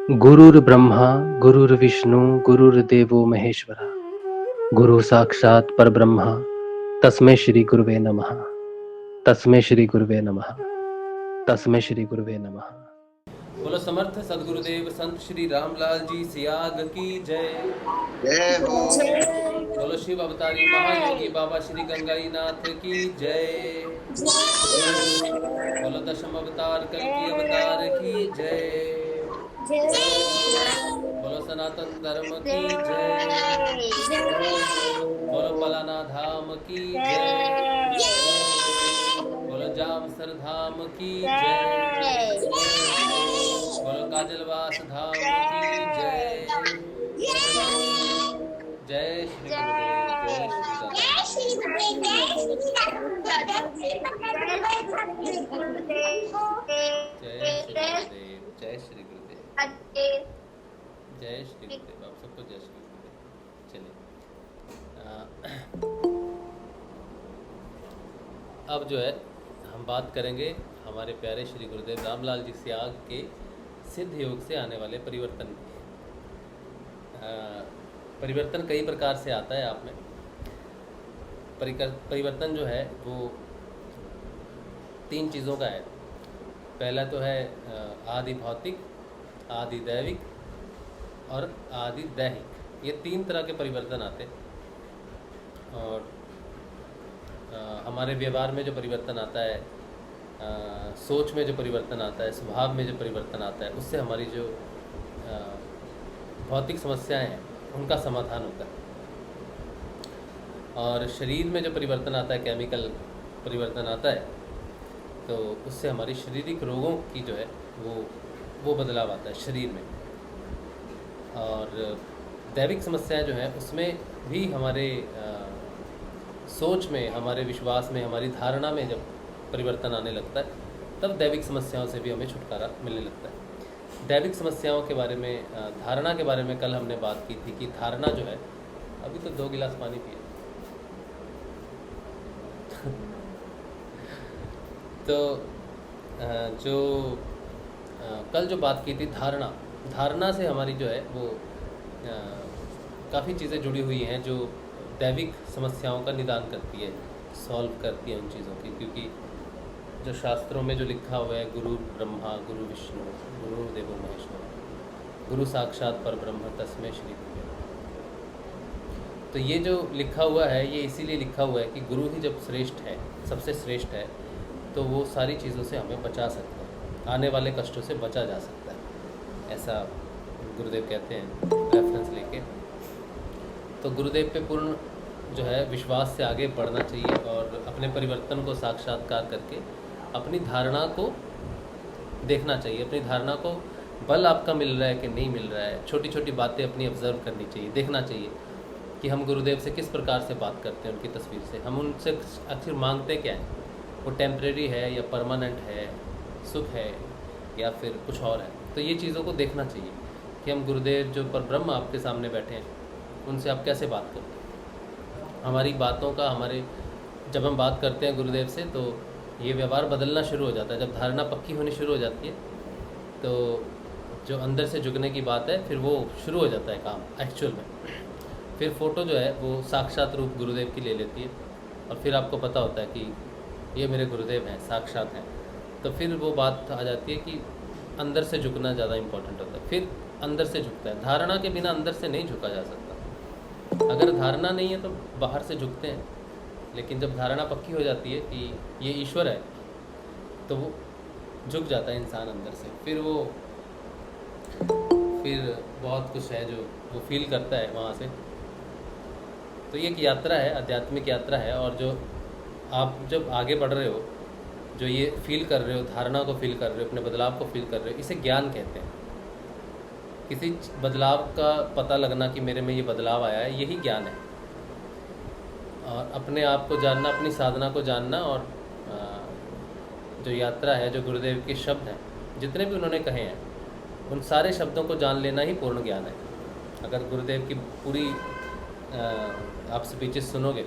गुरुर्ब्रह्मा गुरुर्विष्णु गुरुर्देवो महेश्वरा गुरु साक्षात् परब्रह्म तस्मै श्री गुरुवे नमः। तस्मै श्री गुरुवे नमः। तस्मै श्री गुरुवे नमः। बोलो समर्थ सदगुरुदेव संत श्री रामलाल जी सियाग की जय। जय हो। बोलो शिव अवतारी महायोगी बाबा श्री गंगाई नाथ की जय। बोलो दशम अवतार कल की अवतार की जय। बोलो सनातन धर्म की जय। बोलो पलाना धाम की जय। बोलो जामसर धाम की जय। बोलो काजलवास धाम की जय। जय श्री गुरुदेव। जय श्री गुरुदेव। जय श्री गुरुदेव। जय श्री गुरुदेव। आप सबको जय श्री गुरुदेव। चलिए अब जो है हम बात करेंगे हमारे प्यारे श्री गुरुदेव रामलाल जी सियाग के सिद्ध योग से आने वाले परिवर्तन की। परिवर्तन कई प्रकार से आता है आप में। परिवर्तन जो है वो 3 चीज़ों का है। पहला तो है आदि भौतिक, आदि दैविक और आदि दैहिक। ये 3 तरह के परिवर्तन आते हैं। और हमारे व्यवहार में जो परिवर्तन आता है, सोच में जो परिवर्तन आता है, स्वभाव में जो परिवर्तन आता है, उससे हमारी जो भौतिक समस्याएं हैं उनका समाधान होता है। और शरीर में जो परिवर्तन आता है, केमिकल परिवर्तन आता है, तो उससे हमारी शारीरिक रोगों की जो है वो बदलाव आता है शरीर में। और दैविक समस्याएं जो हैं उसमें भी हमारे सोच में, हमारे विश्वास में, हमारी धारणा में जब परिवर्तन आने लगता है तब दैविक समस्याओं से भी हमें छुटकारा मिलने लगता है। दैविक समस्याओं के बारे में, धारणा के बारे में कल हमने बात की थी कि धारणा जो है, अभी तो 2 गिलास पानी पिए तो जो कल जो बात की थी धारणा से हमारी जो है वो काफ़ी चीज़ें जुड़ी हुई हैं जो दैविक समस्याओं का निदान करती है, सॉल्व करती है उन चीज़ों की। क्योंकि जो शास्त्रों में जो लिखा हुआ है, गुरु ब्रह्मा गुरु विष्णु गुरुर्देवो महेश्वरा गुरु साक्षात परब्रह्म तस्मै श्री गुरुवे। तो ये जो लिखा हुआ है ये इसीलिए लिखा हुआ है कि गुरु ही जब श्रेष्ठ है, सबसे श्रेष्ठ है, तो वो सारी चीज़ों से हमें बचा सकता है, आने वाले कष्टों से बचा जा सकता है, ऐसा गुरुदेव कहते हैं रेफरेंस लेके। तो गुरुदेव पे पूर्ण जो है विश्वास से आगे बढ़ना चाहिए और अपने परिवर्तन को साक्षात्कार करके अपनी धारणा को देखना चाहिए। अपनी धारणा को बल आपका मिल रहा है कि नहीं मिल रहा है, छोटी छोटी बातें अपनी ऑब्जर्व करनी चाहिए, देखना चाहिए कि हम गुरुदेव से किस प्रकार से बात करते हैं, उनकी तस्वीर से हम उनसे आखिर मांगते क्या हैं, वो टेम्परेरी है या परमानेंट है, सुख है या फिर कुछ और है। तो ये चीज़ों को देखना चाहिए कि हम गुरुदेव जो परब्रह्म आपके सामने बैठे हैं उनसे आप कैसे बात करते हैं। हमारी बातों का, हमारे जब हम बात करते हैं गुरुदेव से तो ये व्यवहार बदलना शुरू हो जाता है। जब धारणा पक्की होनी शुरू हो जाती है तो जो अंदर से झुकने की बात है फिर वो शुरू हो जाता है काम एक्चुअल में। फिर फ़ोटो जो है वो साक्षात रूप गुरुदेव की ले लेती है और फिर आपको पता होता है कि ये मेरे गुरुदेव हैं, साक्षात हैं। तो फिर वो बात आ जाती है कि अंदर से झुकना ज़्यादा इम्पोर्टेंट होता है। फिर अंदर से झुकता है, धारणा के बिना अंदर से नहीं झुका जा सकता। अगर धारणा नहीं है तो बाहर से झुकते हैं, लेकिन जब धारणा पक्की हो जाती है कि ये ईश्वर है तो वो झुक जाता है इंसान अंदर से। फिर बहुत कुछ है जो वो फील करता है वहाँ से। तो ये एक यात्रा है, आध्यात्मिक यात्रा है। और जो आप जब आगे बढ़ रहे हो, जो ये फील कर रहे हो, धारणा को फील कर रहे हो, अपने बदलाव को फील कर रहे हो, इसे ज्ञान कहते हैं। किसी बदलाव का पता लगना कि मेरे में ये बदलाव आया है, यही ज्ञान है। और अपने आप को जानना, अपनी साधना को जानना, और जो यात्रा है, जो गुरुदेव के शब्द हैं, जितने भी उन्होंने कहे हैं, उन सारे शब्दों को जान लेना ही पूर्ण ज्ञान है। अगर गुरुदेव की पूरी आप स्पीचेस सुनोगे,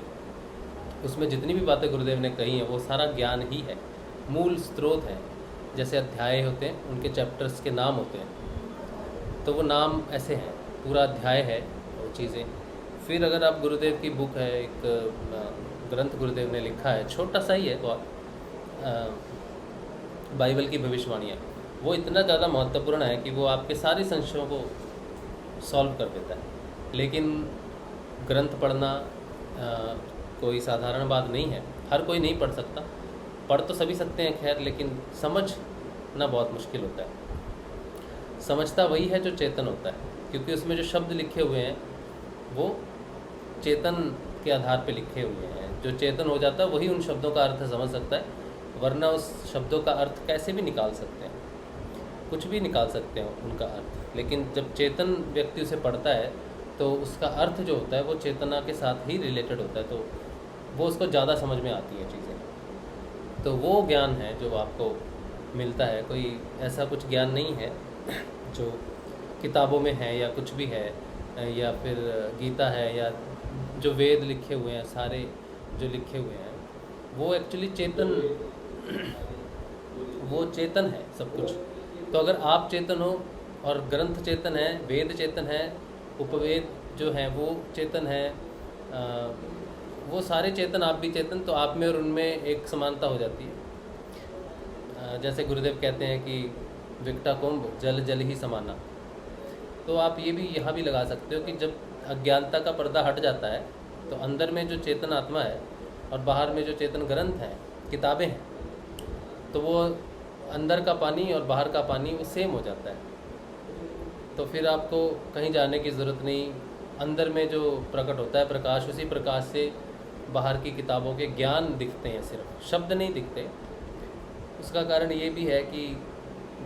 उसमें जितनी भी बातें गुरुदेव ने कही हैं वो सारा ज्ञान ही है, मूल स्रोत है। जैसे अध्याय होते हैं, उनके चैप्टर्स के नाम होते हैं, तो वो नाम ऐसे हैं, पूरा अध्याय है वो चीज़ें। फिर अगर आप गुरुदेव की बुक है, एक ग्रंथ गुरुदेव ने लिखा है, छोटा सा ही है बहुत, बाइबल की भविष्यवाणियाँ, वो इतना ज़्यादा महत्वपूर्ण है कि वो आपके सारे संशयों को सॉल्व कर देता है। लेकिन ग्रंथ पढ़ना कोई साधारण बात नहीं है, हर कोई नहीं पढ़ सकता। पढ़ तो सभी सकते हैं खैर, लेकिन समझना बहुत मुश्किल होता है। समझता वही है जो चेतन होता है, क्योंकि उसमें जो शब्द लिखे हुए हैं वो चेतन के आधार पे लिखे हुए हैं। जो चेतन हो जाता है वही उन शब्दों का अर्थ समझ सकता है, वरना उस शब्दों का अर्थ कैसे भी निकाल सकते हैं, कुछ भी निकाल सकते हैं उनका अर्थ। लेकिन जब चेतन व्यक्ति उसे पढ़ता है तो उसका अर्थ जो होता है वो चेतना के साथ ही रिलेटेड होता है, तो वो उसको ज़्यादा समझ में आती हैं चीज़ें। तो वो ज्ञान है जो आपको मिलता है, कोई ऐसा कुछ ज्ञान नहीं है जो किताबों में है या कुछ भी है, या फिर गीता है या जो वेद लिखे हुए हैं, सारे जो लिखे हुए हैं वो एक्चुअली चेतन, वो चेतन है सब कुछ। तो अगर आप चेतन हो और ग्रंथ चेतन है, वेद चेतन है, उपवेद जो है वो चेतन है, वो सारे चेतन, आप भी चेतन, तो आप में और उनमें एक समानता हो जाती है। जैसे गुरुदेव कहते हैं कि विकटा कुंभ जल जल ही समाना, तो आप ये भी यहाँ भी लगा सकते हो कि जब अज्ञानता का पर्दा हट जाता है तो अंदर में जो चेतन आत्मा है और बाहर में जो चेतन ग्रंथ हैं, किताबें हैं, तो वो अंदर का पानी और बाहर का पानी वो सेम हो जाता है। तो फिर आपको कहीं जाने की ज़रूरत नहीं, अंदर में जो प्रकट होता है प्रकाश, उसी प्रकाश से बाहर की किताबों के ज्ञान दिखते हैं, सिर्फ शब्द नहीं दिखते। उसका कारण ये भी है कि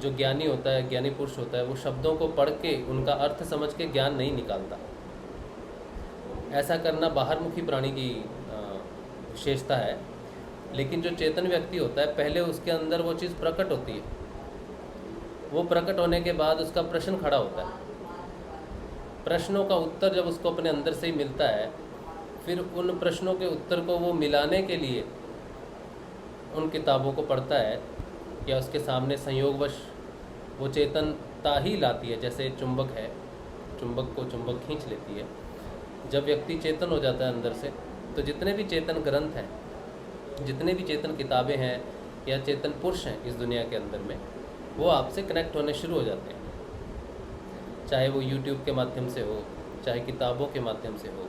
जो ज्ञानी होता है, ज्ञानी पुरुष होता है, वो शब्दों को पढ़ के उनका अर्थ समझ के ज्ञान नहीं निकालता। ऐसा करना बाहरमुखी प्राणी की विशेषता है। लेकिन जो चेतन व्यक्ति होता है, पहले उसके अंदर वो चीज़ प्रकट होती है, वो प्रकट होने के बाद उसका प्रश्न खड़ा होता है। प्रश्नों का उत्तर जब उसको अपने अंदर से ही मिलता है, फिर उन प्रश्नों के उत्तर को वो मिलाने के लिए उन किताबों को पढ़ता है, या उसके सामने संयोगवश वो चेतनता ही लाती है। जैसे चुंबक है, चुंबक को चुंबक खींच लेती है। जब व्यक्ति चेतन हो जाता है अंदर से, तो जितने भी चेतन ग्रंथ हैं, जितने भी चेतन किताबें हैं या चेतन पुरुष हैं इस दुनिया के अंदर में, वो आपसे कनेक्ट होने शुरू हो जाते हैं। चाहे वो यूट्यूब के माध्यम से हो, चाहे किताबों के माध्यम से हो,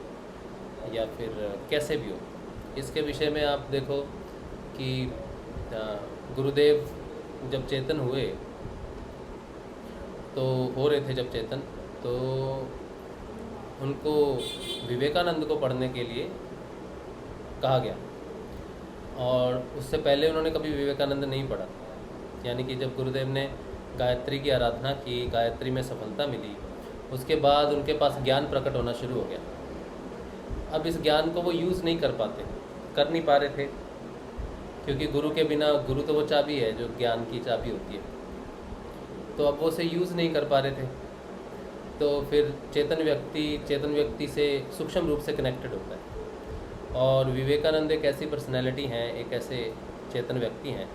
या फिर कैसे भी हो। इसके विषय में आप देखो कि गुरुदेव जब चेतन हुए, तो हो रहे थे जब चेतन, तो उनको विवेकानंद को पढ़ने के लिए कहा गया, और उससे पहले उन्होंने कभी विवेकानंद नहीं पढ़ा। यानी कि जब गुरुदेव ने गायत्री की आराधना की, गायत्री में सफलता मिली, उसके बाद उनके पास ज्ञान प्रकट होना शुरू हो गया। अब इस ज्ञान को वो यूज़ नहीं कर पाते, कर नहीं पा रहे थे, क्योंकि गुरु के बिना, गुरु तो वो चाबी है जो ज्ञान की चाबी होती है, तो अब वो उसे यूज़ नहीं कर पा रहे थे। तो फिर चेतन व्यक्ति से सूक्ष्म रूप से कनेक्टेड होता है। और विवेकानंद एक ऐसी पर्सनैलिटी हैं, एक ऐसे चेतन व्यक्ति हैं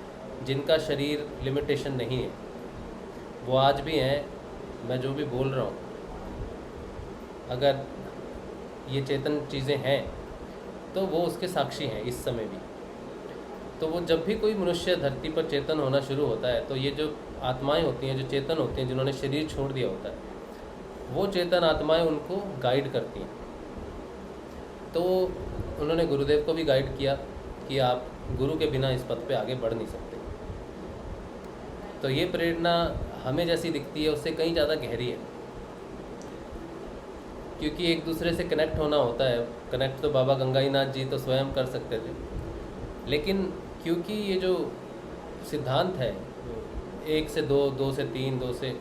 जिनका शरीर लिमिटेशन नहीं है। वो आज भी हैं, मैं जो भी बोल रहा हूँ, अगर ये चेतन चीज़ें हैं तो वो उसके साक्षी हैं इस समय भी। तो वो जब भी कोई मनुष्य धरती पर चेतन होना शुरू होता है, तो ये जो आत्माएं होती हैं, जो चेतन होती हैं, जिन्होंने शरीर छोड़ दिया होता है, वो चेतन आत्माएं उनको गाइड करती हैं। तो उन्होंने गुरुदेव को भी गाइड किया कि आप गुरु के बिना इस पथ पे आगे बढ़ नहीं सकते। तो ये प्रेरणा हमें जैसी दिखती है, उससे कहीं ज़्यादा गहरी है, क्योंकि एक दूसरे से कनेक्ट होना होता है। कनेक्ट तो बाबा गंगाईनाथ जी तो स्वयं कर सकते थे, लेकिन क्योंकि ये जो सिद्धांत है 1 से 2, 2 से 3, 2 से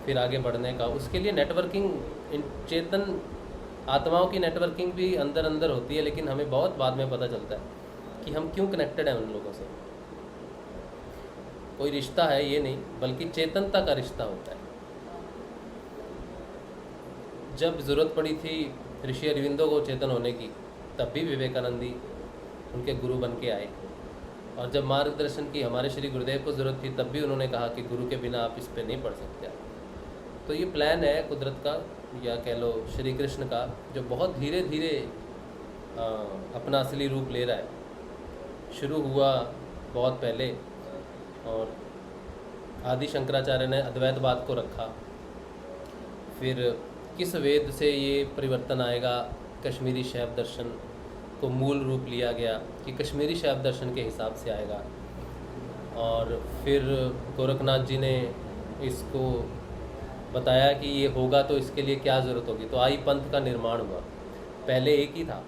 फिर आगे बढ़ने का, उसके लिए नेटवर्किंग, चेतन आत्माओं की नेटवर्किंग भी अंदर अंदर होती है, लेकिन हमें बहुत बाद में पता चलता है कि हम क्यों कनेक्टेड हैं उन लोगों से। कोई रिश्ता है ये नहीं, बल्कि चेतनता का रिश्ता होता है। जब ज़रूरत पड़ी थी ऋषि अरविंदो को चेतन होने की, तब भी विवेकानंदी उनके गुरु बन के आए। और जब मार्गदर्शन की हमारे श्री गुरुदेव को ज़रूरत थी, तब भी उन्होंने कहा कि गुरु के बिना आप इस पे नहीं पढ़ सकते। तो ये प्लान है कुदरत का, या कह लो श्री कृष्ण का, जो बहुत धीरे धीरे अपना असली रूप ले रहा है। शुरू हुआ बहुत पहले, और आदि शंकराचार्य ने अद्वैतवाद को रखा। फिर किस वेद से ये परिवर्तन आएगा, कश्मीरी शैव दर्शन को मूल रूप लिया गया कि कश्मीरी शैव दर्शन के हिसाब से आएगा। और फिर गोरखनाथ जी ने इसको बताया कि ये होगा तो इसके लिए क्या ज़रूरत होगी, तो आई पंथ का निर्माण हुआ। पहले एक ही था,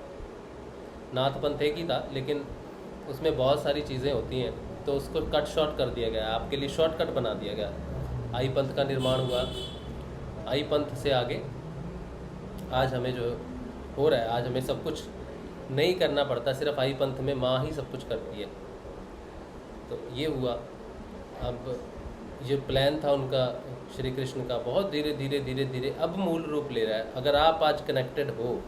नाथ पंथ एक ही था, लेकिन उसमें बहुत सारी चीज़ें होती हैं, तो उसको कट शॉर्ट कर दिया गया, आपके लिए शॉर्टकट बना दिया गया। आई पंथ का निर्माण हुआ। आई पंथ से आगे आज हमें जो हो रहा है, आज हमें सब कुछ नहीं करना पड़ता, सिर्फ आई पंथ में माँ ही सब कुछ करती है। तो ये हुआ। अब ये प्लान था उनका, श्री कृष्ण का, बहुत धीरे धीरे धीरे धीरे अब मूल रूप ले रहा है। अगर आप आज कनेक्टेड हो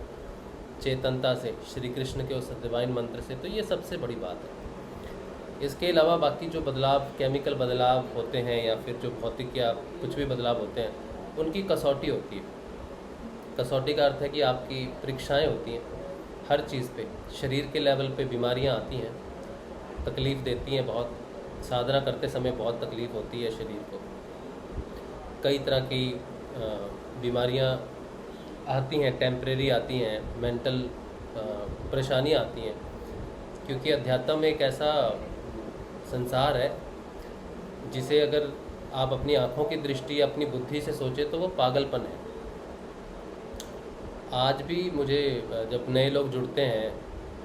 चेतनता से, श्री कृष्ण के उस डिवाइन मंत्र से, तो ये सबसे बड़ी बात है। इसके अलावा बाकी जो बदलाव, केमिकल बदलाव होते हैं या फिर जो भौतिक या कुछ भी बदलाव होते हैं, उनकी कसौटी होती है। कसौटी का अर्थ है कि आपकी परीक्षाएं होती हैं हर चीज़ पे। शरीर के लेवल पे बीमारियां आती हैं, तकलीफ़ देती हैं बहुत। साधना करते समय बहुत तकलीफ़ होती है शरीर को। कई तरह की बीमारियां आती हैं, टेम्परेरी आती हैं, मेंटल परेशानियां आती हैं, क्योंकि अध्यात्म एक ऐसा संसार है जिसे अगर आप अपनी आँखों की दृष्टि, अपनी बुद्धि से सोचें तो वो पागलपन है। आज भी मुझे जब नए लोग जुड़ते हैं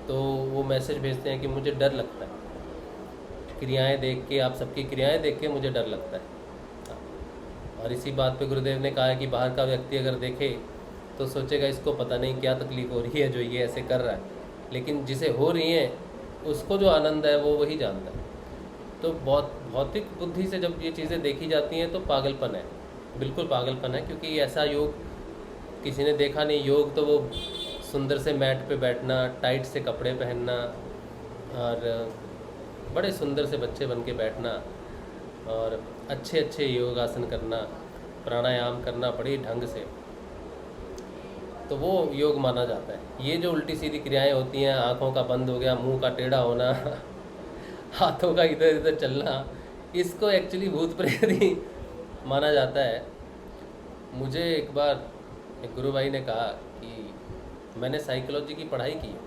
तो वो मैसेज भेजते हैं कि मुझे डर लगता है, क्रियाएं देख के, आप सबकी क्रियाएं देख के मुझे डर लगता है। और इसी बात पे गुरुदेव ने कहा है कि बाहर का व्यक्ति अगर देखे तो सोचेगा इसको पता नहीं क्या तकलीफ़ हो रही है जो ये ऐसे कर रहा है, लेकिन जिसे हो रही है उसको जो आनंद है वो वही जानता है। तो बहुत भौतिक बुद्धि से जब ये चीज़ें देखी जाती हैं तो पागलपन है, बिल्कुल पागलपन है, क्योंकि ऐसा योग किसी ने देखा नहीं। योग तो वो सुंदर से मैट पे बैठना, टाइट से कपड़े पहनना, और बड़े सुंदर से बच्चे बन के बैठना, और अच्छे अच्छे योग आसन करना, प्राणायाम करना बड़े ढंग से, तो वो योग माना जाता है। ये जो उल्टी सीधी क्रियाएं होती हैं, आँखों का बंद हो गया, मुंह का टेढ़ा होना, हाथों का इधर इधर चलना, इसको एक्चुअली भूत प्रेत ही माना जाता है। मुझे एक बार एक गुरु भाई ने कहा कि मैंने साइकोलॉजी की पढ़ाई की है,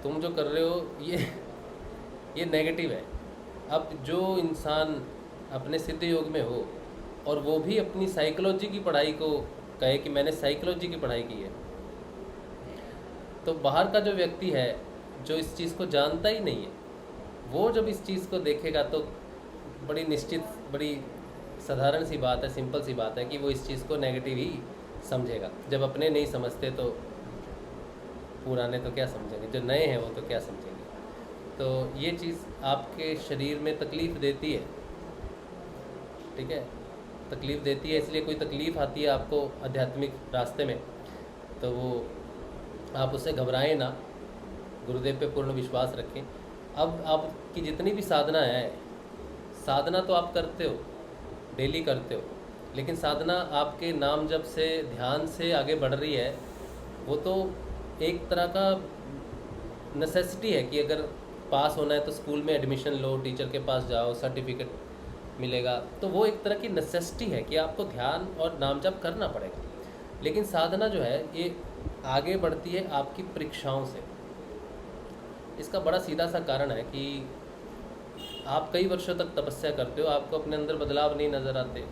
तुम जो कर रहे हो ये नेगेटिव है। अब जो इंसान अपने सिद्ध योग में हो और वो भी अपनी साइकोलॉजी की पढ़ाई को कहे कि मैंने साइकोलॉजी की पढ़ाई की है, तो बाहर का जो व्यक्ति है जो इस चीज़ को जानता ही नहीं है, वो जब इस चीज़ को देखेगा तो बड़ी निश्चित, बड़ी साधारण सी बात है, सिंपल सी बात है कि वो इस चीज़ को नेगेटिव ही समझेगा। जब अपने नहीं समझते तो पुराने तो क्या समझेंगे, जो नए हैं वो तो क्या समझेंगे। तो ये चीज़ आपके शरीर में तकलीफ़ देती है, ठीक है, तकलीफ़ देती है। इसलिए कोई तकलीफ़ आती है आपको आध्यात्मिक रास्ते में तो वो आप उससे घबराएं ना, गुरुदेव पे पूर्ण विश्वास रखें। अब आपकी जितनी भी साधना है, साधना तो आप करते हो, डेली करते हो, लेकिन साधना आपके नाम जप से, ध्यान से आगे बढ़ रही है, वो तो एक तरह का नेसेसिटी है कि अगर पास होना है तो स्कूल में एडमिशन लो, टीचर के पास जाओ, सर्टिफिकेट मिलेगा, तो वो एक तरह की नेसेसिटी है कि आपको ध्यान और नाम जप करना पड़ेगा। लेकिन साधना जो है ये आगे बढ़ती है आपकी परीक्षाओं से। इसका बड़ा सीधा सा कारण है कि आप कई वर्षों तक तपस्या करते हो, आपको अपने अंदर बदलाव नहीं नज़र आते,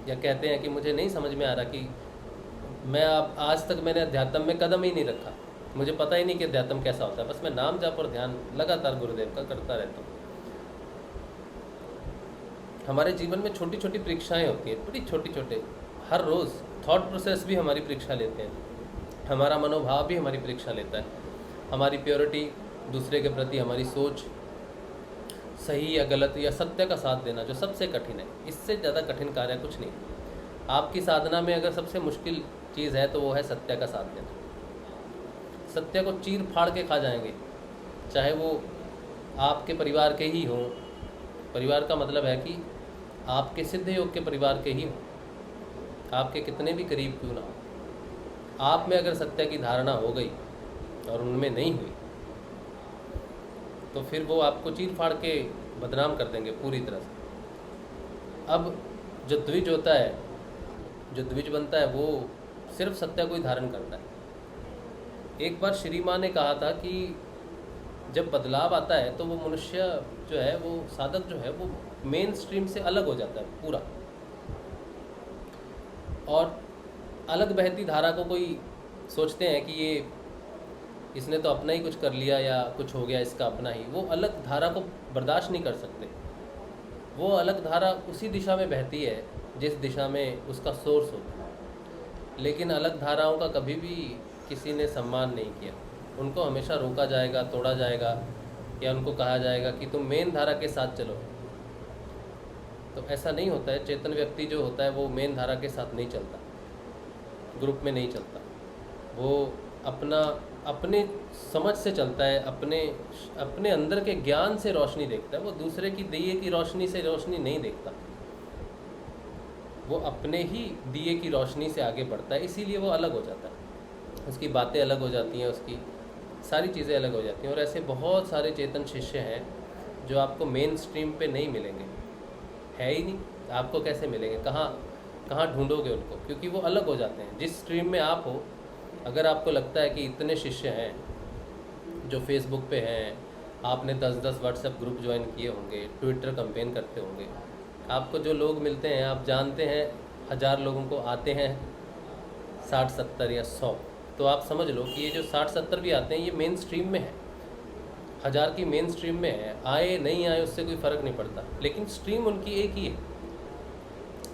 या कहते हैं कि मुझे नहीं समझ में आ रहा कि मैं आज तक मैंने अध्यात्म में कदम ही नहीं रखा, मुझे पता ही नहीं कि अध्यात्म कैसा होता है, बस मैं नाम जाप और ध्यान लगातार गुरुदेव का करता रहता हूँ। हमारे जीवन में छोटी छोटी परीक्षाएं होती हैं, बड़ी छोटी छोटे, हर रोज़ थॉट प्रोसेस भी हमारी परीक्षा लेते हैं, हमारा मनोभाव भी हमारी परीक्षा लेता है, हमारी प्योरिटी, दूसरे के प्रति हमारी सोच, सही या गलत या सत्य का साथ देना, जो सबसे कठिन है। इससे ज़्यादा कठिन कार्य कुछ नहीं। आपकी साधना में अगर सबसे मुश्किल चीज़ है तो वो है सत्य का साथ देना। सत्य को चीर फाड़ के खा जाएंगे, चाहे वो आपके परिवार के ही हों। परिवार का मतलब है कि आपके सिद्ध योग के परिवार के ही हों, आपके कितने भी करीब क्यों ना हो, आप में अगर सत्य की धारणा हो गई और उनमें नहीं हुई तो फिर वो आपको चीर फाड़ के बदनाम कर देंगे पूरी तरह से। अब जो द्विज होता है, जो द्विज बनता है, वो सिर्फ सत्य को ही धारण करता है। एक बार श्री माँ ने कहा था कि जब बदलाव आता है तो वो मनुष्य जो है, वो साधक जो है, वो मेन स्ट्रीम से अलग हो जाता है पूरा, और अलग बहती धारा को कोई सोचते हैं कि ये इसने तो अपना ही कुछ कर लिया या कुछ हो गया इसका अपना ही, वो अलग धारा को बर्दाश्त नहीं कर सकते। वो अलग धारा उसी दिशा में बहती है जिस दिशा में उसका सोर्स होता है, लेकिन अलग धाराओं का कभी भी किसी ने सम्मान नहीं किया। उनको हमेशा रोका जाएगा, तोड़ा जाएगा, या उनको कहा जाएगा कि तुम मेन धारा के साथ चलो। तो ऐसा नहीं होता है। चेतन व्यक्ति जो होता है वो मेन धारा के साथ नहीं चलता, ग्रुप में नहीं चलता, वो अपने समझ से चलता है, अपने अंदर के ज्ञान से रोशनी देखता है। वो दूसरे की दिए की रोशनी से रोशनी नहीं देखता, वो अपने ही दिए की रोशनी से आगे बढ़ता है। इसीलिए वो अलग हो जाता है, उसकी बातें अलग हो जाती हैं, उसकी सारी चीज़ें अलग हो जाती हैं। और ऐसे बहुत सारे चेतन शिष्य हैं जो आपको मेन स्ट्रीम पे नहीं मिलेंगे, है ही नहीं। आपको कैसे मिलेंगे, कहाँ ढूंढोगे उनको, क्योंकि वो अलग हो जाते हैं। जिस स्ट्रीम में आप हो, अगर आपको लगता है कि इतने शिष्य हैं जो फेसबुक पे हैं, आपने 10-10 व्हाट्सएप ग्रुप ज्वाइन किए होंगे, ट्विटर कैंपेन करते होंगे, आपको जो लोग मिलते हैं, आप जानते हैं 1000 लोगों को आते हैं 60-70 या 100, तो आप समझ लो कि ये जो 60-70 भी आते हैं ये मेन स्ट्रीम में है, 1000 की मेन स्ट्रीम में है। आए नहीं आए उससे कोई फ़र्क नहीं पड़ता, लेकिन स्ट्रीम उनकी एक ही है।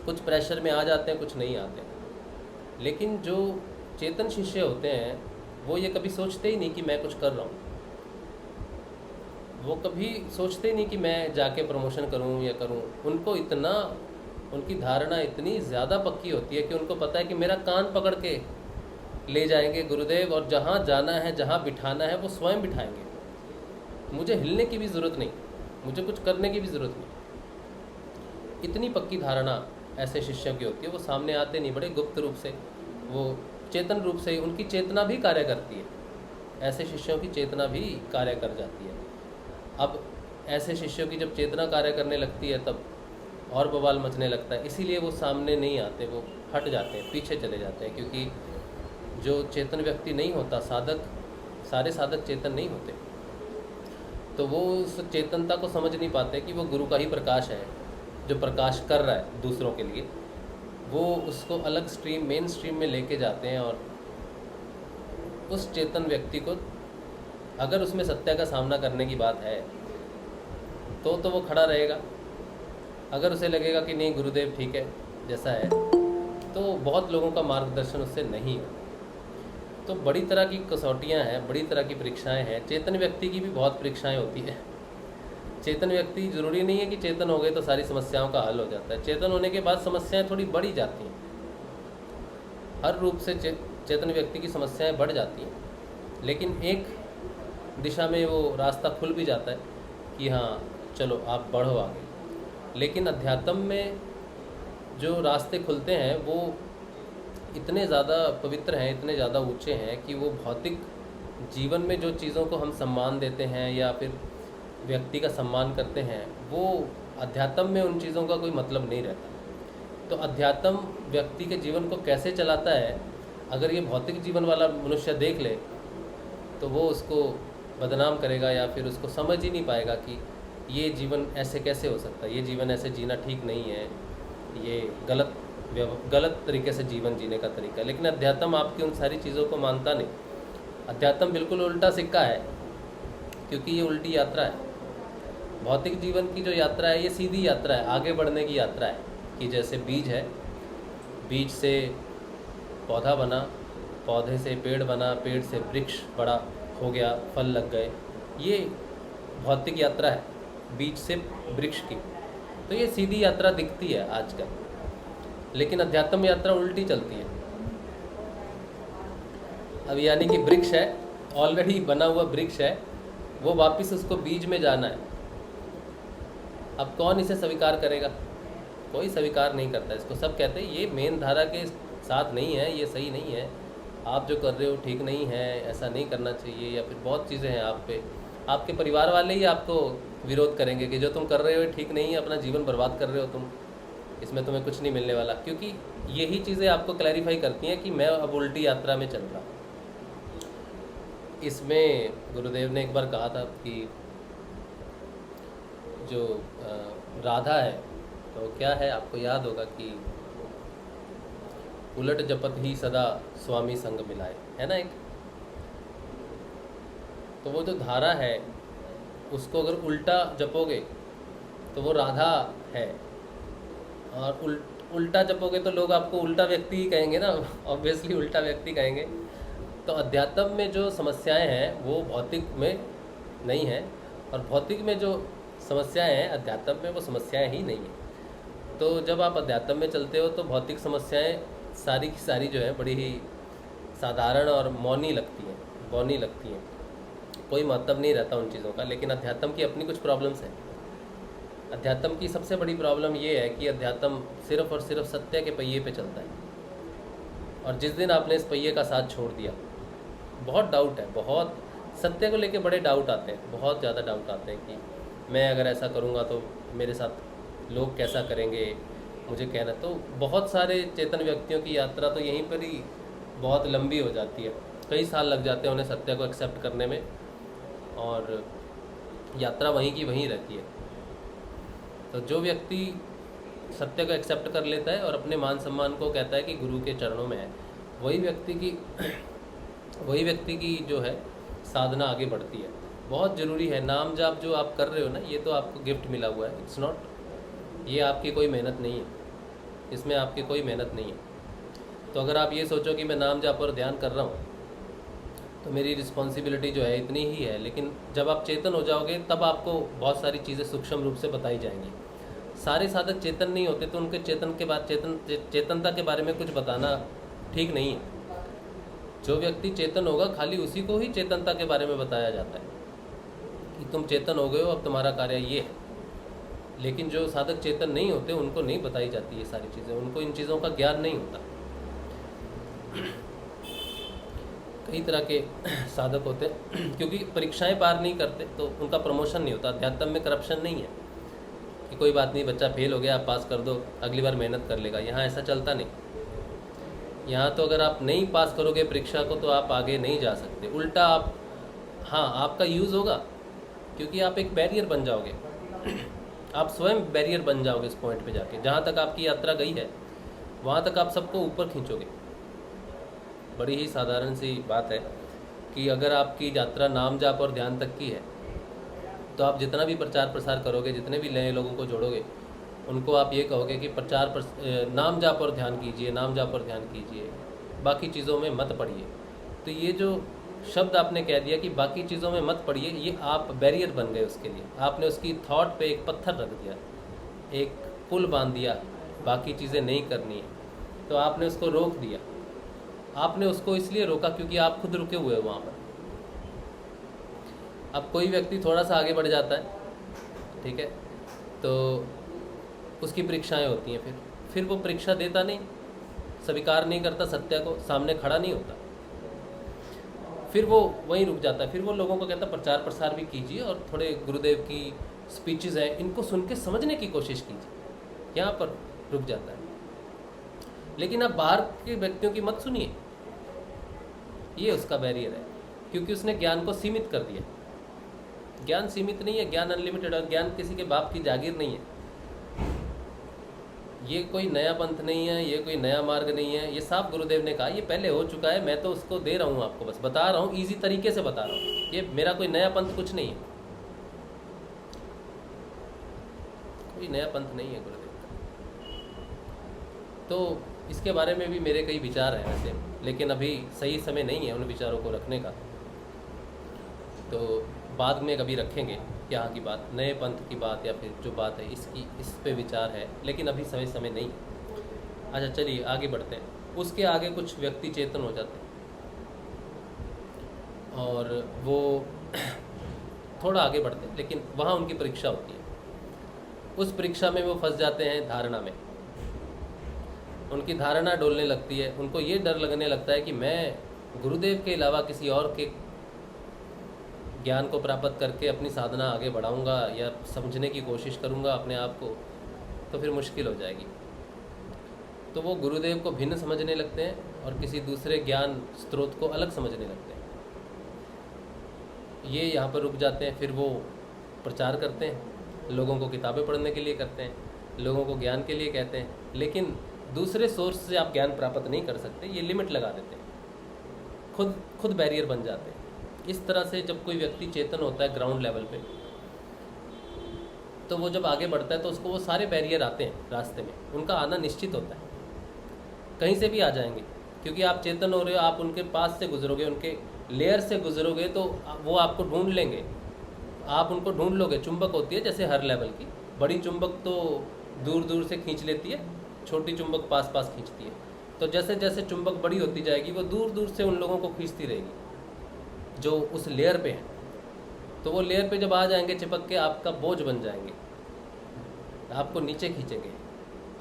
कुछ प्रेशर में आ जाते हैं, कुछ नहीं आते हैं। लेकिन जो चेतन शिष्य होते हैं वो ये कभी सोचते ही नहीं कि मैं कुछ कर रहा हूँ, वो कभी सोचते ही नहीं कि मैं जाके प्रमोशन करूँ या करूँ। उनको इतना, उनकी धारणा इतनी ज़्यादा पक्की होती है कि उनको पता है कि मेरा कान पकड़ के ले जाएंगे गुरुदेव, और जहाँ जाना है, जहाँ बिठाना है, वो स्वयं बिठाएंगे। मुझे हिलने की भी ज़रूरत नहीं, मुझे कुछ करने की भी ज़रूरत नहीं। इतनी पक्की धारणा ऐसे शिष्यों की होती है। वो सामने आते नहीं, बड़े गुप्त रूप से, वो चेतन रूप से उनकी चेतना भी कार्य करती है। ऐसे शिष्यों की चेतना भी कार्य कर जाती है। अब ऐसे शिष्यों की जब चेतना कार्य करने लगती है तब और बवाल मचने लगता है। इसीलिए वो सामने नहीं आते, वो हट जाते हैं, पीछे चले जाते हैं। क्योंकि जो चेतन व्यक्ति नहीं होता, साधक, सारे साधक चेतन नहीं होते, तो वो उस चेतनता को समझ नहीं पाते कि वो गुरु का ही प्रकाश है जो प्रकाश कर रहा है दूसरों के लिए। वो उसको अलग स्ट्रीम, मेन स्ट्रीम में लेके जाते हैं, और उस चेतन व्यक्ति को, अगर उसमें सत्य का सामना करने की बात है तो वो खड़ा रहेगा। अगर उसे लगेगा कि नहीं गुरुदेव ठीक है जैसा है, तो बहुत लोगों का मार्गदर्शन उससे नहीं हो। तो बड़ी तरह की कसौटियाँ हैं, बड़ी तरह की परीक्षाएं हैं। चेतन व्यक्ति की भी बहुत परीक्षाएं होती है। चेतन व्यक्ति, ज़रूरी नहीं है कि चेतन हो गए तो सारी समस्याओं का हल हो जाता है। चेतन होने के बाद समस्याएं थोड़ी बढ़ी जाती हैं, हर रूप से चेतन व्यक्ति की समस्याएं बढ़ जाती हैं, लेकिन एक दिशा में वो रास्ता खुल भी जाता है कि हाँ चलो आप बढ़ो आगे। लेकिन अध्यात्म में जो रास्ते खुलते हैं वो इतने ज़्यादा पवित्र हैं, इतने ज़्यादा ऊंचे हैं कि वो भौतिक जीवन में जो चीज़ों को हम सम्मान देते हैं या फिर व्यक्ति का सम्मान करते हैं, वो अध्यात्म में उन चीज़ों का कोई मतलब नहीं रहता। तो अध्यात्म व्यक्ति के जीवन को कैसे चलाता है, अगर ये भौतिक जीवन वाला मनुष्य देख ले तो वो उसको बदनाम करेगा, या फिर उसको समझ ही नहीं पाएगा कि ये जीवन ऐसे कैसे हो सकता है, ये जीवन ऐसे जीना ठीक नहीं है, ये गलत तरीके से जीवन जीने का तरीका है। लेकिन अध्यात्म आपकी उन सारी चीज़ों को मानता नहीं। अध्यात्म बिल्कुल उल्टा सिक्का है, क्योंकि ये उल्टी यात्रा है। भौतिक जीवन की जो यात्रा है ये सीधी यात्रा है, आगे बढ़ने की यात्रा है। कि जैसे बीज है, बीज से पौधा बना, पौधे से पेड़ बना, पेड़ से वृक्ष बड़ा हो गया, फल लग गए, ये भौतिक यात्रा है बीज से वृक्ष की। तो ये सीधी यात्रा दिखती है आजकल, लेकिन अध्यात्म यात्रा उल्टी चलती है। अब यानी कि वृक्ष है, ऑलरेडी बना हुआ वृक्ष है, वो वापस उसको बीज में जाना है। अब कौन इसे स्वीकार करेगा? कोई स्वीकार नहीं करता इसको। सब कहते हैं ये मेन धारा के साथ नहीं है, ये सही नहीं है, आप जो कर रहे हो ठीक नहीं है, ऐसा नहीं करना चाहिए, या फिर बहुत चीज़ें हैं आप पे, आपके परिवार वाले ही आपको विरोध करेंगे कि जो तुम कर रहे हो ठीक नहीं है, अपना जीवन बर्बाद कर रहे हो तुम, इसमें तुम्हें कुछ नहीं मिलने वाला। क्योंकि यही चीज़ें आपको क्लैरिफाई करती हैं कि मैं अब उल्टी यात्रा में चल रहा हूँ। इसमें गुरुदेव ने एक बार कहा था कि जो राधा है तो क्या है, आपको याद होगा कि उलट जपत ही सदा स्वामी संग मिलाए, है ना एक। तो वो जो धारा है उसको अगर उल्टा जपोगे तो वो राधा है, और उल्टा जपोगे तो लोग आपको उल्टा व्यक्ति ही कहेंगे ना, ऑब्वियसली उल्टा व्यक्ति कहेंगे। तो अध्यात्म में जो समस्याएं हैं वो भौतिक में नहीं है, और भौतिक में जो समस्याएं हैं अध्यात्म में वो समस्याएं ही नहीं है। तो जब आप अध्यात्म में चलते हो तो भौतिक समस्याएं सारी की सारी जो है बड़ी ही साधारण और मौनी लगती हैं, बौनी लगती हैं, कोई मतलब नहीं रहता उन चीज़ों का। लेकिन अध्यात्म की अपनी कुछ प्रॉब्लम्स हैं। अध्यात्म की सबसे बड़ी प्रॉब्लम ये है कि अध्यात्म सिर्फ और सिर्फ सत्य के पहिए पे चलता है, और जिस दिन आपने इस पहिए का साथ छोड़ दिया, बहुत डाउट है, बहुत सत्य को लेके बड़े डाउट आते हैं, बहुत ज़्यादा डाउट आते हैं कि मैं अगर ऐसा करूँगा तो मेरे साथ लोग कैसा करेंगे, मुझे कहना। तो बहुत सारे चेतन व्यक्तियों की यात्रा तो यहीं पर ही बहुत लंबी हो जाती है, कई साल लग जाते हैं उन्हें सत्य को एक्सेप्ट करने में, और यात्रा वहीं की वहीं रहती है। तो जो व्यक्ति सत्य को एक्सेप्ट कर लेता है और अपने मान सम्मान को कहता है कि गुरु के चरणों में है, वही व्यक्ति की जो है साधना आगे बढ़ती है। बहुत ज़रूरी है नाम जाप जो आप कर रहे हो ना, ये तो आपको गिफ्ट मिला हुआ है, इट्स नॉट, ये आपकी कोई मेहनत नहीं है, इसमें आपकी कोई मेहनत नहीं है। तो अगर आप ये सोचो कि मैं नाम जाप पर ध्यान कर रहा हूँ तो मेरी रिस्पॉन्सिबिलिटी जो है इतनी ही है, लेकिन जब आप चेतन हो जाओगे तब आपको बहुत सारी चीज़ें सूक्ष्म रूप से बताई जाएंगी। सारे साधक चेतन नहीं होते तो उनके चेतनता के बारे में कुछ बताना ठीक नहीं है। जो व्यक्ति चेतन होगा खाली उसी को ही चेतनता के बारे में बताया जाता है कि तुम चेतन हो गए हो, अब तुम्हारा कार्य ये है। लेकिन जो साधक चेतन नहीं होते उनको नहीं बताई जाती ये सारी चीज़ें, उनको इन चीज़ों का ज्ञान नहीं होता। कई तरह के साधक होते हैं क्योंकि परीक्षाएं पार नहीं करते तो उनका प्रमोशन नहीं होता। अध्यात्म में करप्शन नहीं है कि कोई बात नहीं, बच्चा फेल हो गया, आप पास कर दो, अगली बार मेहनत कर लेगा। यहाँ ऐसा चलता नहीं। यहाँ तो अगर आप नहीं पास करोगे परीक्षा को तो आप आगे नहीं जा सकते, उल्टा आप, हाँ आपका यूज़ होगा क्योंकि आप एक बैरियर बन जाओगे, आप स्वयं बैरियर बन जाओगे इस पॉइंट पे जाके। जहाँ तक आपकी यात्रा गई है वहाँ तक आप सबको ऊपर खींचोगे। बड़ी ही साधारण सी बात है कि अगर आपकी यात्रा नाम जाप और ध्यान तक की है तो आप जितना भी प्रचार प्रसार करोगे, जितने भी नए लोगों को जोड़ोगे, उनको आप ये कहोगे कि नाम जाप और ध्यान कीजिए, नाम जाप और ध्यान कीजिए, बाकी चीज़ों में मत पड़िए। तो ये जो शब्द आपने कह दिया कि बाकी चीज़ों में मत पड़िए, ये आप बैरियर बन गए उसके लिए। आपने उसकी थॉट पे एक पत्थर रख दिया, एक पुल बांध दिया, बाकी चीज़ें नहीं करनी है, तो आपने उसको रोक दिया। आपने उसको इसलिए रोका क्योंकि आप खुद रुके हुए हो वहाँ पर। अब कोई व्यक्ति थोड़ा सा आगे बढ़ जाता है, ठीक है, तो उसकी परीक्षाएं होती हैं, फिर वो परीक्षा देता नहीं, स्वीकार नहीं करता सत्य को, सामने खड़ा नहीं होता, फिर वो वहीं रुक जाता है। फिर वो लोगों को कहता प्रचार प्रसार भी कीजिए और थोड़े गुरुदेव की स्पीचेस हैं इनको सुन के समझने की कोशिश कीजिए, यहाँ पर रुक जाता है। लेकिन आप बाहर के व्यक्तियों की मत सुनिए, ये उसका बैरियर है क्योंकि उसने ज्ञान को सीमित कर दिया। ज्ञान सीमित नहीं है, ज्ञान अनलिमिटेड, और ज्ञान किसी के बाप की जागीर नहीं है। ये कोई नया पंथ नहीं है, ये कोई नया मार्ग नहीं है, ये साफ गुरुदेव ने कहा, ये पहले हो चुका है, मैं तो उसको दे रहा हूँ आपको, बस बता रहा हूँ, ईजी तरीके से बता रहा हूँ। ये मेरा कोई नया पंथ कुछ नहीं है, कोई नया पंथ नहीं है गुरुदेव का। तो इसके बारे में भी मेरे कई विचार हैं वैसे, लेकिन अभी सही समय नहीं है उन विचारों को रखने का, तो बाद में कभी रखेंगे यहाँ की बात, नए पंथ की बात, या फिर जो बात है इस पे विचार है, लेकिन अभी समय नहीं। अच्छा चलिए आगे बढ़ते हैं। उसके आगे कुछ व्यक्ति चेतन हो जाते हैं और वो थोड़ा आगे बढ़ते हैं, लेकिन वहाँ उनकी परीक्षा होती है। उस परीक्षा में वो फंस जाते हैं धारणा में, उनकी धारणा डोलने लगती है, उनको ये डर लगने लगता है कि मैं गुरुदेव के अलावा किसी और के ज्ञान को प्राप्त करके अपनी साधना आगे बढ़ाऊंगा या समझने की कोशिश करूंगा अपने आप को, तो फिर मुश्किल हो जाएगी। तो वो गुरुदेव को भिन्न समझने लगते हैं और किसी दूसरे ज्ञान स्रोत को अलग समझने लगते हैं। ये यहाँ पर रुक जाते हैं। फिर वो प्रचार करते हैं, लोगों को किताबें पढ़ने के लिए करते हैं, लोगों को ज्ञान के लिए कहते हैं, लेकिन दूसरे सोर्स से आप ज्ञान प्राप्त नहीं कर सकते, ये लिमिट लगा देते हैं, खुद बैरियर बन जाते हैं। इस तरह से जब कोई व्यक्ति चेतन होता है ग्राउंड लेवल पे, तो वो जब आगे बढ़ता है तो उसको वो सारे बैरियर आते हैं रास्ते में, उनका आना निश्चित होता है, कहीं से भी आ जाएंगे, क्योंकि आप चेतन हो रहे हो, आप उनके पास से गुजरोगे, उनके लेयर से गुजरोगे तो वो आपको ढूंढ लेंगे, आप उनको ढूंढ लोगे। चुंबक होती है जैसे हर लेवल की, बड़ी चुंबक तो दूर दूर से खींच लेती है, छोटी चुंबक पास पास खींचती है। तो जैसे जैसे चुंबक बड़ी होती जाएगी वो दूर दूर से उन लोगों को खींचती रहेगी जो उस लेयर पे है। तो वो लेयर पे जब आ जाएंगे चिपक के आपका बोझ बन जाएंगे, आपको नीचे खींचेंगे,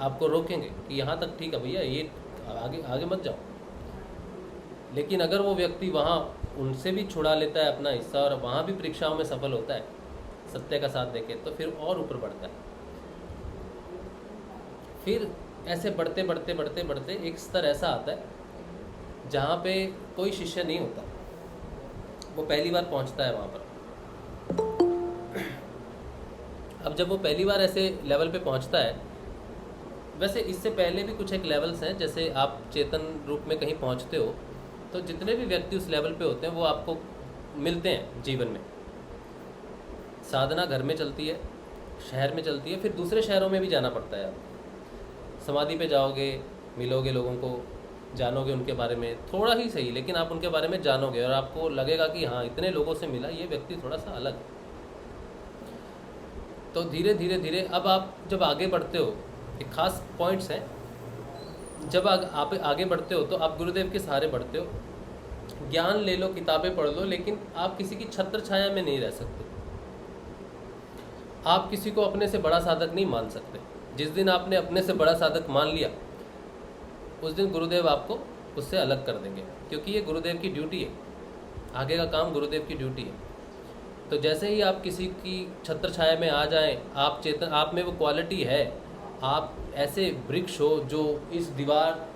आपको रोकेंगे कि यहाँ तक ठीक है भैया, ये आगे आगे मत जाओ। लेकिन अगर वो व्यक्ति वहाँ उनसे भी छुड़ा लेता है अपना हिस्सा और वहाँ भी परीक्षाओं में सफल होता है सत्य का साथ देके, तो फिर और ऊपर बढ़ता है। फिर ऐसे बढ़ते बढ़ते बढ़ते बढ़ते एक स्तर ऐसा आता है जहाँ पे कोई शिष्य नहीं होता, वो पहली बार पहुँचता है वहाँ पर। अब जब वो पहली बार ऐसे लेवल पे पहुँचता है, वैसे इससे पहले भी कुछ एक लेवल्स हैं, जैसे आप चेतन रूप में कहीं पहुँचते हो तो जितने भी व्यक्ति उस लेवल पे होते हैं वो आपको मिलते हैं जीवन में। साधना घर में चलती है, शहर में चलती है, फिर दूसरे शहरों में भी जाना पड़ता है। आप समाधि पे जाओगे, मिलोगे लोगों को, जानोगे उनके बारे में, थोड़ा ही सही लेकिन आप उनके बारे में जानोगे और आपको लगेगा कि हाँ इतने लोगों से मिला, ये व्यक्ति थोड़ा सा अलग है। तो धीरे धीरे धीरे अब आप जब आगे बढ़ते हो, एक खास पॉइंट्स हैं, जब आप आगे बढ़ते हो तो आप गुरुदेव के सहारे बढ़ते हो, ज्ञान ले लो, किताबें पढ़ लो, लेकिन आप किसी की छत्र छाया में नहीं रह सकते। आप किसी को अपने से बड़ा साधक नहीं मान सकते। जिस दिन आपने अपने से बड़ा साधक मान लिया उस दिन गुरुदेव आपको उससे अलग कर देंगे, क्योंकि ये गुरुदेव की ड्यूटी है, आगे का काम गुरुदेव की ड्यूटी है। तो जैसे ही आप किसी की छत्र छाया में आ जाएं, आप चेतन, आप में वो क्वालिटी है, आप ऐसे वृक्ष हो जो इस दीवार,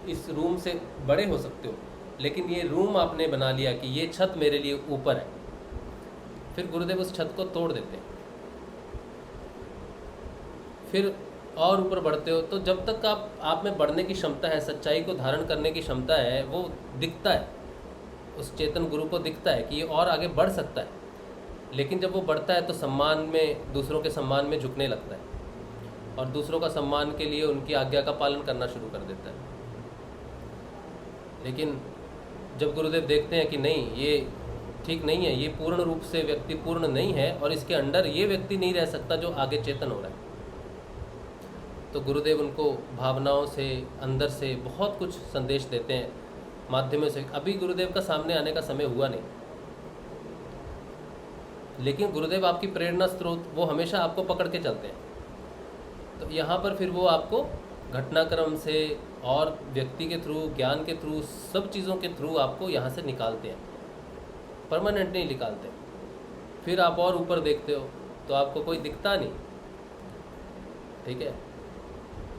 इस रूम से बड़े हो सकते हो, लेकिन ये रूम आपने बना लिया कि ये छत मेरे लिए ऊपर है, फिर गुरुदेव उस छत को तोड़ देते हैं। फिर और ऊपर बढ़ते हो तो जब तक आप में बढ़ने की क्षमता है, सच्चाई को धारण करने की क्षमता है, वो दिखता है, उस चेतन गुरु को दिखता है कि ये और आगे बढ़ सकता है। लेकिन जब वो बढ़ता है तो सम्मान में, दूसरों के सम्मान में झुकने लगता है और दूसरों का सम्मान के लिए उनकी आज्ञा का पालन करना शुरू कर देता है। लेकिन जब गुरुदेव देखते हैं कि नहीं, ये ठीक नहीं है, ये पूर्ण रूप से व्यक्ति पूर्ण नहीं है और इसके अंडर ये व्यक्ति नहीं रह सकता जो आगे चेतन हो रहा है, तो गुरुदेव उनको भावनाओं से, अंदर से बहुत कुछ संदेश देते हैं माध्यमों से। अभी गुरुदेव का सामने आने का समय हुआ नहीं, लेकिन गुरुदेव आपकी प्रेरणा स्रोत, वो हमेशा आपको पकड़ के चलते हैं। तो यहाँ पर फिर वो आपको घटनाक्रम से और व्यक्ति के थ्रू, ज्ञान के थ्रू, सब चीज़ों के थ्रू आपको यहाँ से निकालते हैं, परमानेंट नहीं निकालते। फिर आप और ऊपर देखते हो तो आपको कोई दिखता नहीं, ठीक है,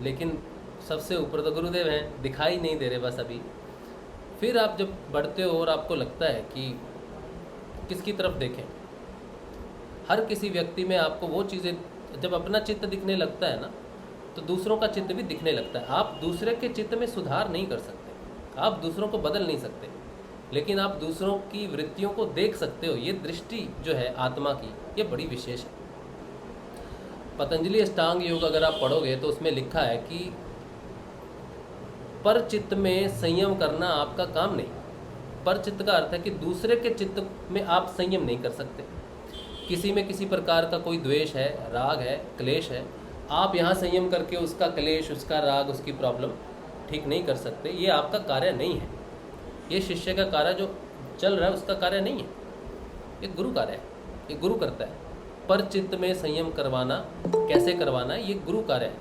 लेकिन सबसे ऊपर तो गुरुदेव हैं, दिखाई नहीं दे रहे बस अभी। फिर आप जब बढ़ते हो और आपको लगता है कि किसकी तरफ देखें, हर किसी व्यक्ति में आपको वो चीज़ें, जब अपना चित्त दिखने लगता है ना, तो दूसरों का चित्त भी दिखने लगता है। आप दूसरे के चित्त में सुधार नहीं कर सकते, आप दूसरों को बदल नहीं सकते, लेकिन आप दूसरों की वृत्तियों को देख सकते हो। ये दृष्टि जो है आत्मा की, ये बड़ी विशेष है। पतंजलि अष्टांग योग अगर आप पढ़ोगे तो उसमें लिखा है कि पर चित्त में संयम करना आपका काम नहीं। पर चित्त का अर्थ है कि दूसरे के चित्त में आप संयम नहीं कर सकते। किसी में किसी प्रकार का कोई द्वेष है, राग है, क्लेश है, आप यहाँ संयम करके उसका क्लेश, उसका राग, उसकी प्रॉब्लम ठीक नहीं कर सकते। ये आपका कार्य नहीं है, ये शिष्य का कार्य जो चल रहा है उसका कार्य नहीं है, ये गुरु कार्य है, ये गुरु करता है। पर चित्त में संयम करवाना कैसे करवाना है, ये गुरु कार्य है।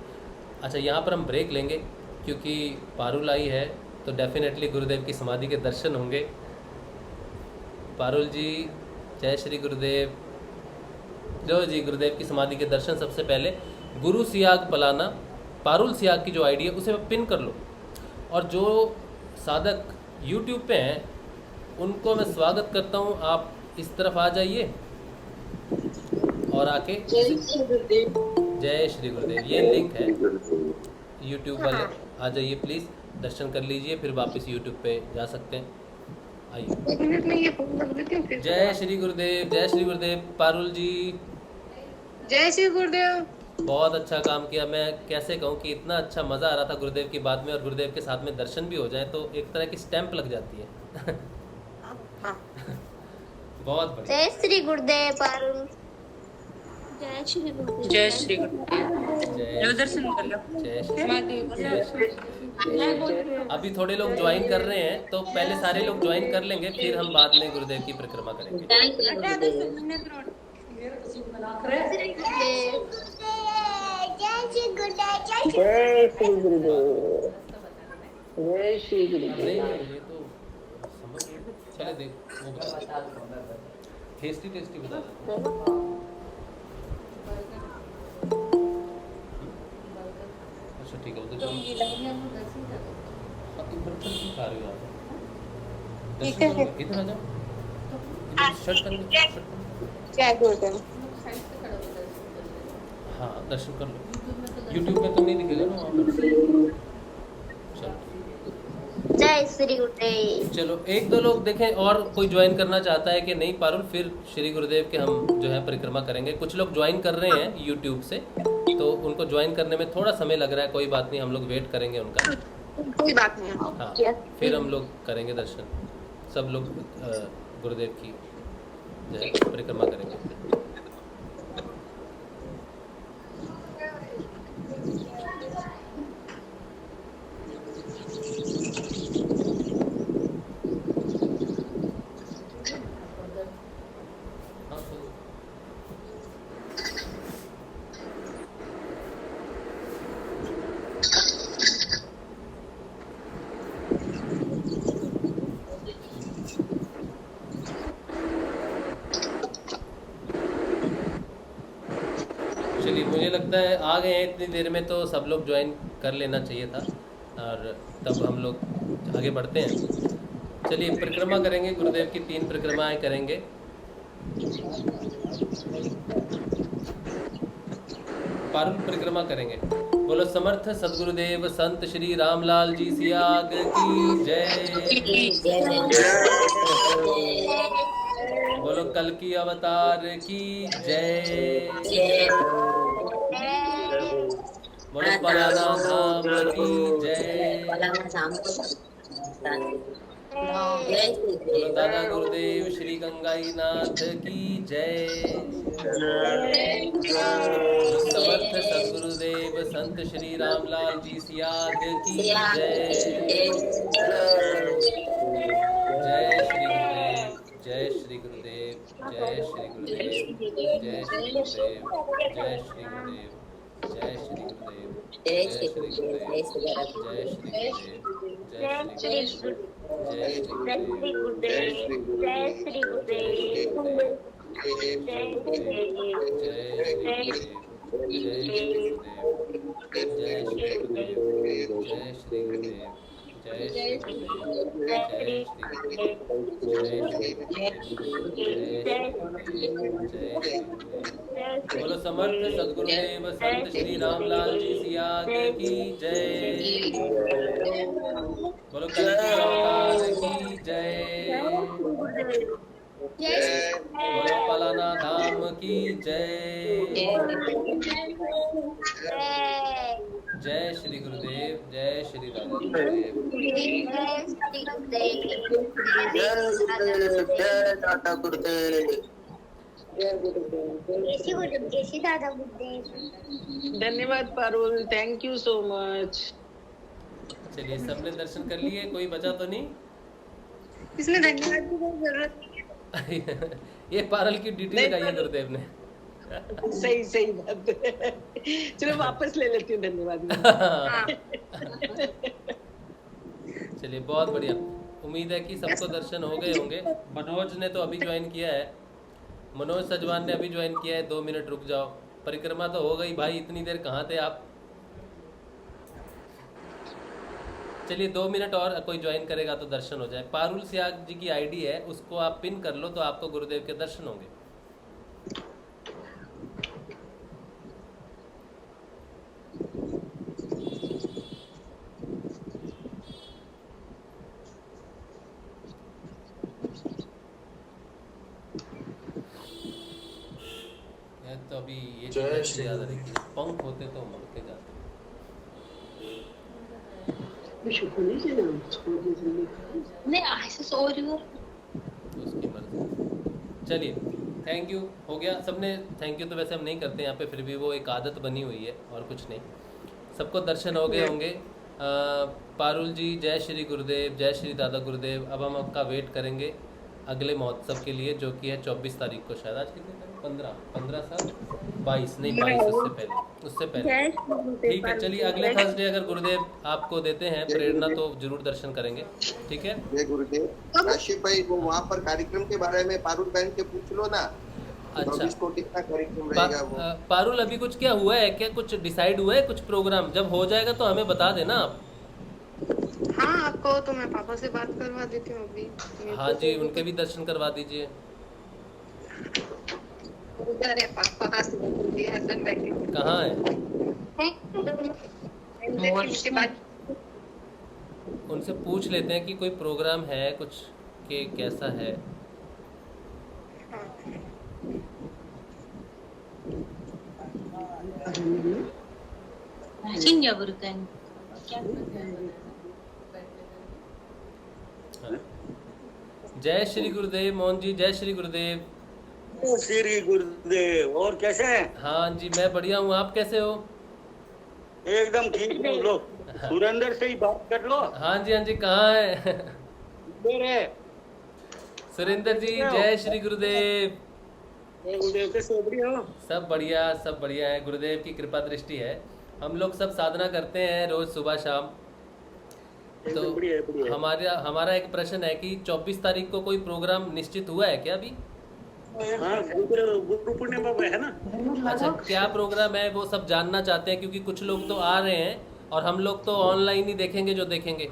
अच्छा, यहाँ पर हम ब्रेक लेंगे क्योंकि पारुल आई है तो डेफिनेटली गुरुदेव की समाधि के दर्शन होंगे। पारुल जी, जय श्री गुरुदेव। लो जी, गुरुदेव की समाधि के दर्शन। सबसे पहले गुरु सियाग पलाना, पारुल सियाग की जो आईडी है उसे पिन कर लो, और जो साधक यूट्यूब पे हैं उनको मैं स्वागत करता हूँ, आप इस तरफ आ जाइए और आके जय श्री गुरुदेव। जय श्री गुरुदेव, ये लिंक है यूट्यूब वाले, आ जाइए प्लीज़, दर्शन कर लीजिए, फिर वापस यूट्यूब पे जा सकते हैं। आइए। एक मिनट में ये फोन रख देती हूँ फिर। जय श्री गुरुदेव, जय श्री गुरुदेव। पारुल जी, जय श्री गुरुदेव। बहुत अच्छा काम किया। मैं कैसे कहूँ कि इतना अच्छा मज़ा आ रहा था गुरुदेव की बात में, और गुरुदेव के साथ में दर्शन भी हो जाए तो एक तरह की स्टैंप लग जाती है। हाँ। बहुत बढ़िया। जय श्री गुरुदेव पारुल। जय श्री गुरुदेव। जय श्री गुरुदेव। जय दर्शन कर लो। जय श्री समाधि जय श्री। अभी थोड़े लोग ज्वाइन कर रहे हैं तो पहले सारे लोग ज्वाइन कर लेंगे, फिर हम बाद में गुरुदेव की परिक्रमा करेंगे। जय श्री गुरुदेव। जय श्री गुरुदेव। जय श्री गुरुदेव। नहीं नहीं, ये तो समझ चले देख वो टेस्टी टेस्टी बता दो। अच्छा ठीक है, वो तो बर्तन क्यों खा रहे हो आप? दर्शन करोगे? इधर आ जाओ, इधर शर्ट पहन लो, शर्ट पहन लो। जय गुरुदेव। हाँ, दर्शन कर लो। यूट्यूब में तो नहीं दिखेगा ना वहाँ पर। चलो जय श्री गुरुदेव। चलो, एक दो लोग देखें और कोई ज्वाइन करना चाहता है कि नहीं पारुल, फिर श्री गुरुदेव के हम जो है परिक्रमा करेंगे। कुछ लोग ज्वाइन कर रहे हैं यूट्यूब से, तो उनको ज्वाइन करने में थोड़ा समय लग रहा है, कोई बात नहीं, हम लोग वेट करेंगे उनका। कोई बात नहीं। हाँ, फिर हम लोग करेंगे दर्शन, सब लोग गुरुदेव की जो है परिक्रमा करेंगे। चलिए, मुझे लगता है आ गए हैं इतनी देर में, तो सब लोग ज्वाइन कर लेना चाहिए था, और तब हम लोग आगे बढ़ते हैं। चलिए, परिक्रमा करेंगे, गुरुदेव की 3 परिक्रमाएं करेंगे। पारुल परिक्रमा करेंगे। बोलो समर्थ सदगुरुदेव संत श्री रामलाल जी सियाग की जय। बोलो कल की अवतार की जय। बोलो पलाना धाम की जय। बोलो दादा गुरुदेव श्री गंगाई नाथ की जय। समर्थ सदगुरुदेव संत श्री रामलाल जी सियाग की जय। जय श्री गुरुदेव, जय श्री गुरुदेव, जय श्री गुरुदेव, जय श्री गुरुदेव, जय श्री गुरुदेव, जय श्री गुरुदेव, जय श्री गुरुदेव, जय श्री गुरुदेव, जय श्री गुरुदेव, जय श्री गुरुदेव, जय श्री गुरुदेव, जय श्री गुरुदेव, जय श्री गुरुदेव, जय श्री गुरुदेव, जय श्री गुरुदेव, जय श्री गुरुदेव, जय श्री गुरुदेव, जय श्री गुरुदेव, जय श्री गुरुदेव। बोलो समर्थ सदगुरुदेव संत श्री रामलाल जी सियाग की जय। बोलो कल की अवतार की जय। बोलो पलाना धाम की जय। जय श्री गुरुदेव, जय श्री राधा गुरुदेव। धन्यवाद Parul, thank you so much. चलिए, सबने दर्शन कर लिए, कोई बचा तो नहीं? इसमें धन्यवाद की कोई जरूरत नहीं है। ये पारल की ड्यूटी लगाई है गुरुदेव ने। सही सही बात है। चलो वापस ले लेती हूँ, धन्यवाद। हाँ चलिए बहुत बढ़िया। उम्मीद है कि सबको दर्शन हो गए होंगे। मनोज ने तो अभी ज्वाइन किया है, मनोज सजवान ने अभी ज्वाइन किया है। 2 मिनट रुक जाओ, परिक्रमा तो हो गई भाई, इतनी देर कहाँ थे आप। चलिए 2 मिनट और, कोई ज्वाइन करेगा तो दर्शन हो जाए। पारुल सियाग जी की आईडी है, उसको आप पिन कर लो तो आपको गुरुदेव के दर्शन होंगे। तो अभी ये चीज़ याद रखिए, पंख होते तो हम उड़ते जाते। नहीं ऐसे सो रही हूँ। उसकी मर्जी। चलिए थैंक यू, हो गया सबने। थैंक यू तो वैसे हम नहीं करते यहाँ पे, फिर भी वो एक आदत बनी हुई है और कुछ नहीं। सबको दर्शन हो गए होंगे। पारुल जी जय श्री गुरुदेव, जय श्री दादा गुरुदेव। अब हम आपका वेट करेंगे अगले महोत्सव के लिए, जो कि है 24 तारीख को। शायद आज कितने तारीख, 15 साल 22 नहीं 22, उससे पहले ठीक है। चलिए अगले थर्सडे अगर गुरुदेव आपको देते हैं प्रेरणा तो जरूर दर्शन करेंगे, ठीक है। जय गुरुदेव। काशिफ भाई वो वहाँ पर कार्यक्रम के बारे में पारुल बहन के पूछ लो ना। अच्छा 24 को कितना कार्यक्रम रहेगा वो। पारुल अभी कुछ क्या हुआ है क्या, कुछ डिसाइड हुआ है कुछ प्रोग्राम? जब हो जाएगा तो हमें बता देना आप। हाँ आपको तो मैं पापा से बात करवा देती हूँ अभी। हाँ जी उनके भी दर्शन करवा दीजिए। उधर है पापा हस्बैंड बैठे। कहाँ है? उनसे बात उनसे पूछ लेते हैं कि कोई प्रोग्राम है कुछ के कैसा है। जय श्री गुरुदेव मोहन जी, जय श्री गुरुदेव। श्री गुरुदेव। और कैसे हैं? हाँ जी मैं बढ़िया हूँ, आप कैसे हो? एकदम ठीक हूँ। लो सुरेंद्र से ही बात कर लो। हाँ जी कहाँ है? मेरे सुरेंद्र जी जय श्री गुरुदेव। गुरुदेव के सोबरी हो? सब बढ़िया है, गुरुदेव की कृपा दृष्टि है। हम लोग सब साधना करते हैं रोज सुबह शाम। तो बढ़िया। हमारा एक प्रश्न है कि 24 तारीख को कोई प्रोग्राम निश्चित हुआ है क्या अभी? हाँ गुरु पूर्णिमा में है ना। अच्छा क्या प्रोग्राम है वो सब जानना चाहते हैं, क्योंकि कुछ लोग तो आ रहे हैं और हम लोग तो ऑनलाइन ही देखेंगे जो देखेंगे।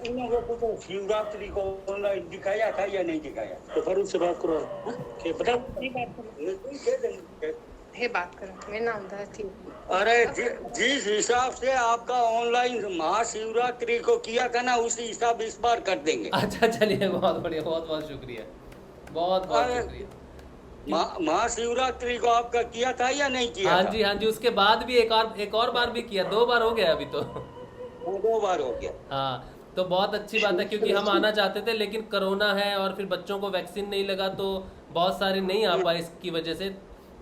इन लोगों को तो शिवरात्रि को ऑनलाइन दिखाया था या नहीं दिखाया? तो फिर उससे बात करो। बात करो मेरा नाम था ठीक। अरे जिस हिसाब से आपका ऑनलाइन महाशिवरात्रि को किया था ना, उसी हिसाब इस बार कर देंगे। अच्छा चलिए बहुत बढ़िया, बहुत बहुत शुक्रिया, बहुत बहुत शुक्रिया। महाशिवरात्रि को आपका किया था या नहीं किया? हाँ जी उसके बाद भी एक और बार भी किया, 2 बार हो गया अभी तो। 2 बार हो गया। हाँ तो बहुत अच्छी बात है, क्योंकि हम आना चाहते थे लेकिन कोरोना है और फिर बच्चों को वैक्सीन नहीं लगा तो बहुत सारे नहीं आ पाए इसकी वजह से।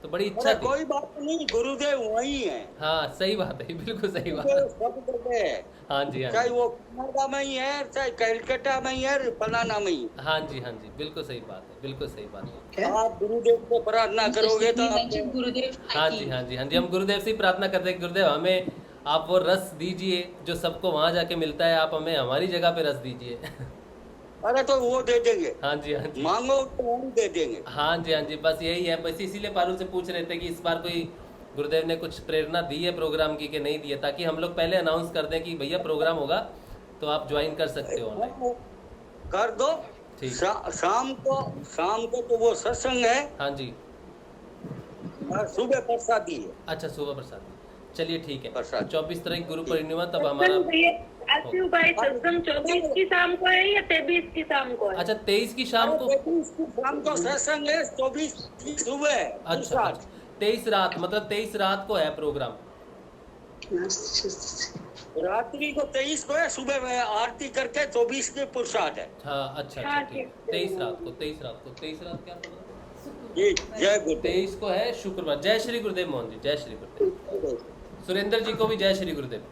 तो बड़ी इच्छा थी। कोई बात नहीं, गुरुदेव वही है। हाँ सही बात है, बिल्कुल सही बात है। सब जगह है। हाँ जी चाहे वो कनाडा में ही है, चाहे कलकत्ता में ही है, फलाना में ही। हाँ जी बिल्कुल सही बात है, बिल्कुल सही बात है। आप गुरुदेव को प्रार्थना करोगे तो गुरुदेव। हाँ जी हम गुरुदेव से ही प्रार्थना करते हैं, गुरुदेव हमें आप वो रस दीजिए जो सबको वहाँ जाके मिलता है, आप हमें हमारी जगह पे रस दीजिए। अरे तो वो दे देंगे। हाँ जी मांगो तो हम दे देंगे। हाँ जी बस यही है, बस इसीलिए पारुल से पूछ रहे थे कि इस बार कोई गुरुदेव ने कुछ प्रेरणा दी है प्रोग्राम की कि नहीं दी है, ताकि हम लोग पहले अनाउंस कर दें कि भैया प्रोग्राम होगा तो आप ज्वाइन कर सकते हो ऑनलाइन। कर दो। ठीक। शाम को तो वो सत्संग है। हाँ जी सुबह प्रसादी है। अच्छा सुबह प्रसाद, चलिए ठीक है। प्रसाद 24 तारीख गुरु पूर्णिमा, तब हमारा सत्संग 24 की शाम को है या 23 की शाम को है? अच्छा 23 की शाम को। 23 की शाम को सत्संग है, 24 की सुबह। अच्छा 23 रात, मतलब 23 रात को है प्रोग्राम। रात्रि को 23 को है, सुबह में आरती करके 24 के प्रसाद है। हाँ अच्छा ठीक। 23 रात को 23 रात क्या जी जय गुरुदेव। 23 को है शुक्रवार। जय श्री गुरुदेव मोहन जी, जय श्री गुरुदेव। सुरेंद्र जी को भी जय श्री गुरुदेव।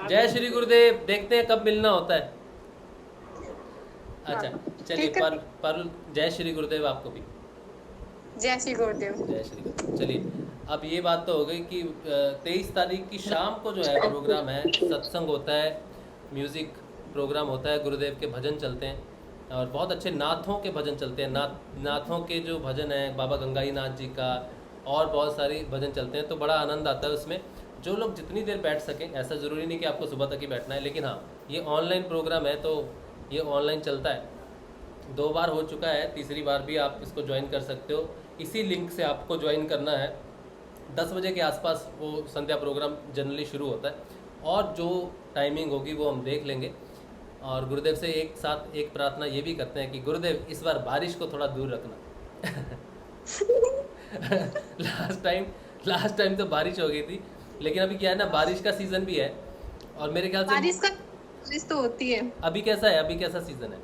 जय श्री गुरुदेव। देखते हैं कब मिलना होता है। अच्छा चलिए ठीक है। पारुल, जय श्री गुरुदेव आपको भी। जय श्री गुरुदेव। जय श्री गुरुदेव। चलिए, अब ये बात तो हो गई कि 23 तारीख की शाम को जो है प्रोग्राम है, सत्संग होता है, म्यूज़िक प्रोग्राम होता है, गुरुदेव के भजन चलते हैं और बहुत अच्छे नाथों के भजन चलते हैं। नाथों के जो भजन हैं, बाबा गंगाई नाथ जी का और बहुत सारे भजन चलते हैं, तो बड़ा आनंद आता है उसमें। जो लोग जितनी देर बैठ सकें, ऐसा ज़रूरी नहीं कि आपको सुबह तक ही बैठना है, लेकिन हाँ, ये ऑनलाइन प्रोग्राम है तो ये ऑनलाइन चलता है। 2 बार हो चुका है, तीसरी बार भी आप इसको ज्वाइन कर सकते हो। इसी लिंक से आपको ज्वाइन करना है। 10 बजे के आसपास वो संध्या प्रोग्राम जनरली शुरू होता है और जो टाइमिंग होगी वो हम देख लेंगे। और गुरुदेव से एक साथ एक प्रार्थना ये भी करते हैं कि गुरुदेव इस बार बारिश को थोड़ा दूर रखना। लास्ट टाइम तो बारिश हो गई थी, लेकिन अभी क्या है ना, बारिश का सीज़न भी है और मेरे ख्याल से बारिश तो होती है। अभी कैसा है, अभी कैसा सीज़न है?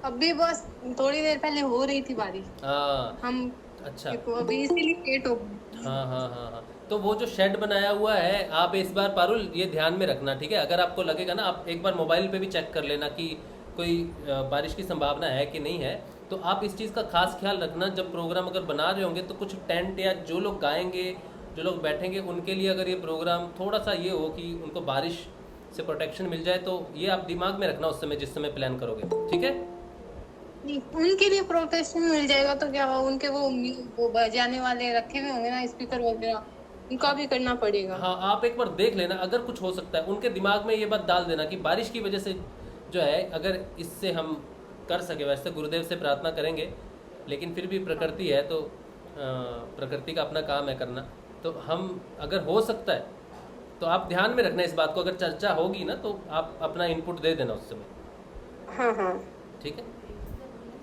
अभी बस थोड़ी देर पहले हो रही थी बारिश। हाँ, हम अच्छा, अभी इसीलिए लेट हो गए। हाँ। तो वो जो शेड बनाया हुआ है, आप इस बार पारुल ये ध्यान में रखना, ठीक है? अगर आपको लगेगा ना, आप एक बार मोबाइल पे भी चेक कर लेना कि कोई बारिश की संभावना है कि नहीं है। तो आप इस चीज़ का खास ख्याल रखना, जब प्रोग्राम अगर बना रहे होंगे तो कुछ टेंट या जो लोग गाएंगे, जो लोग बैठेंगे, उनके लिए अगर ये प्रोग्राम थोड़ा सा ये हो कि उनको बारिश से प्रोटेक्शन मिल जाए, तो ये आप दिमाग में रखना उस समय, जिस समय प्लान करोगे, ठीक है? उनके लिए प्रोटेक्शन मिल जाएगा तो क्या हुआ, उनके वो बजाने वाले रखे हुए होंगे ना, स्पीकर वगैरह, उनका भी करना पड़ेगा। हाँ, आप एक बार देख लेना, अगर कुछ हो सकता है उनके दिमाग में ये बात डाल देना कि बारिश की वजह से जो है, अगर इससे हम कर सके, वैसे गुरुदेव से प्रार्थना करेंगे, लेकिन फिर भी प्रकृति है तो प्रकृति का अपना काम है करना, तो हम अगर हो सकता है तो आप ध्यान में रखना इस बात को। अगर चर्चा होगी ना तो आप अपना इनपुट दे देना उस समय, हाँ, ठीक है?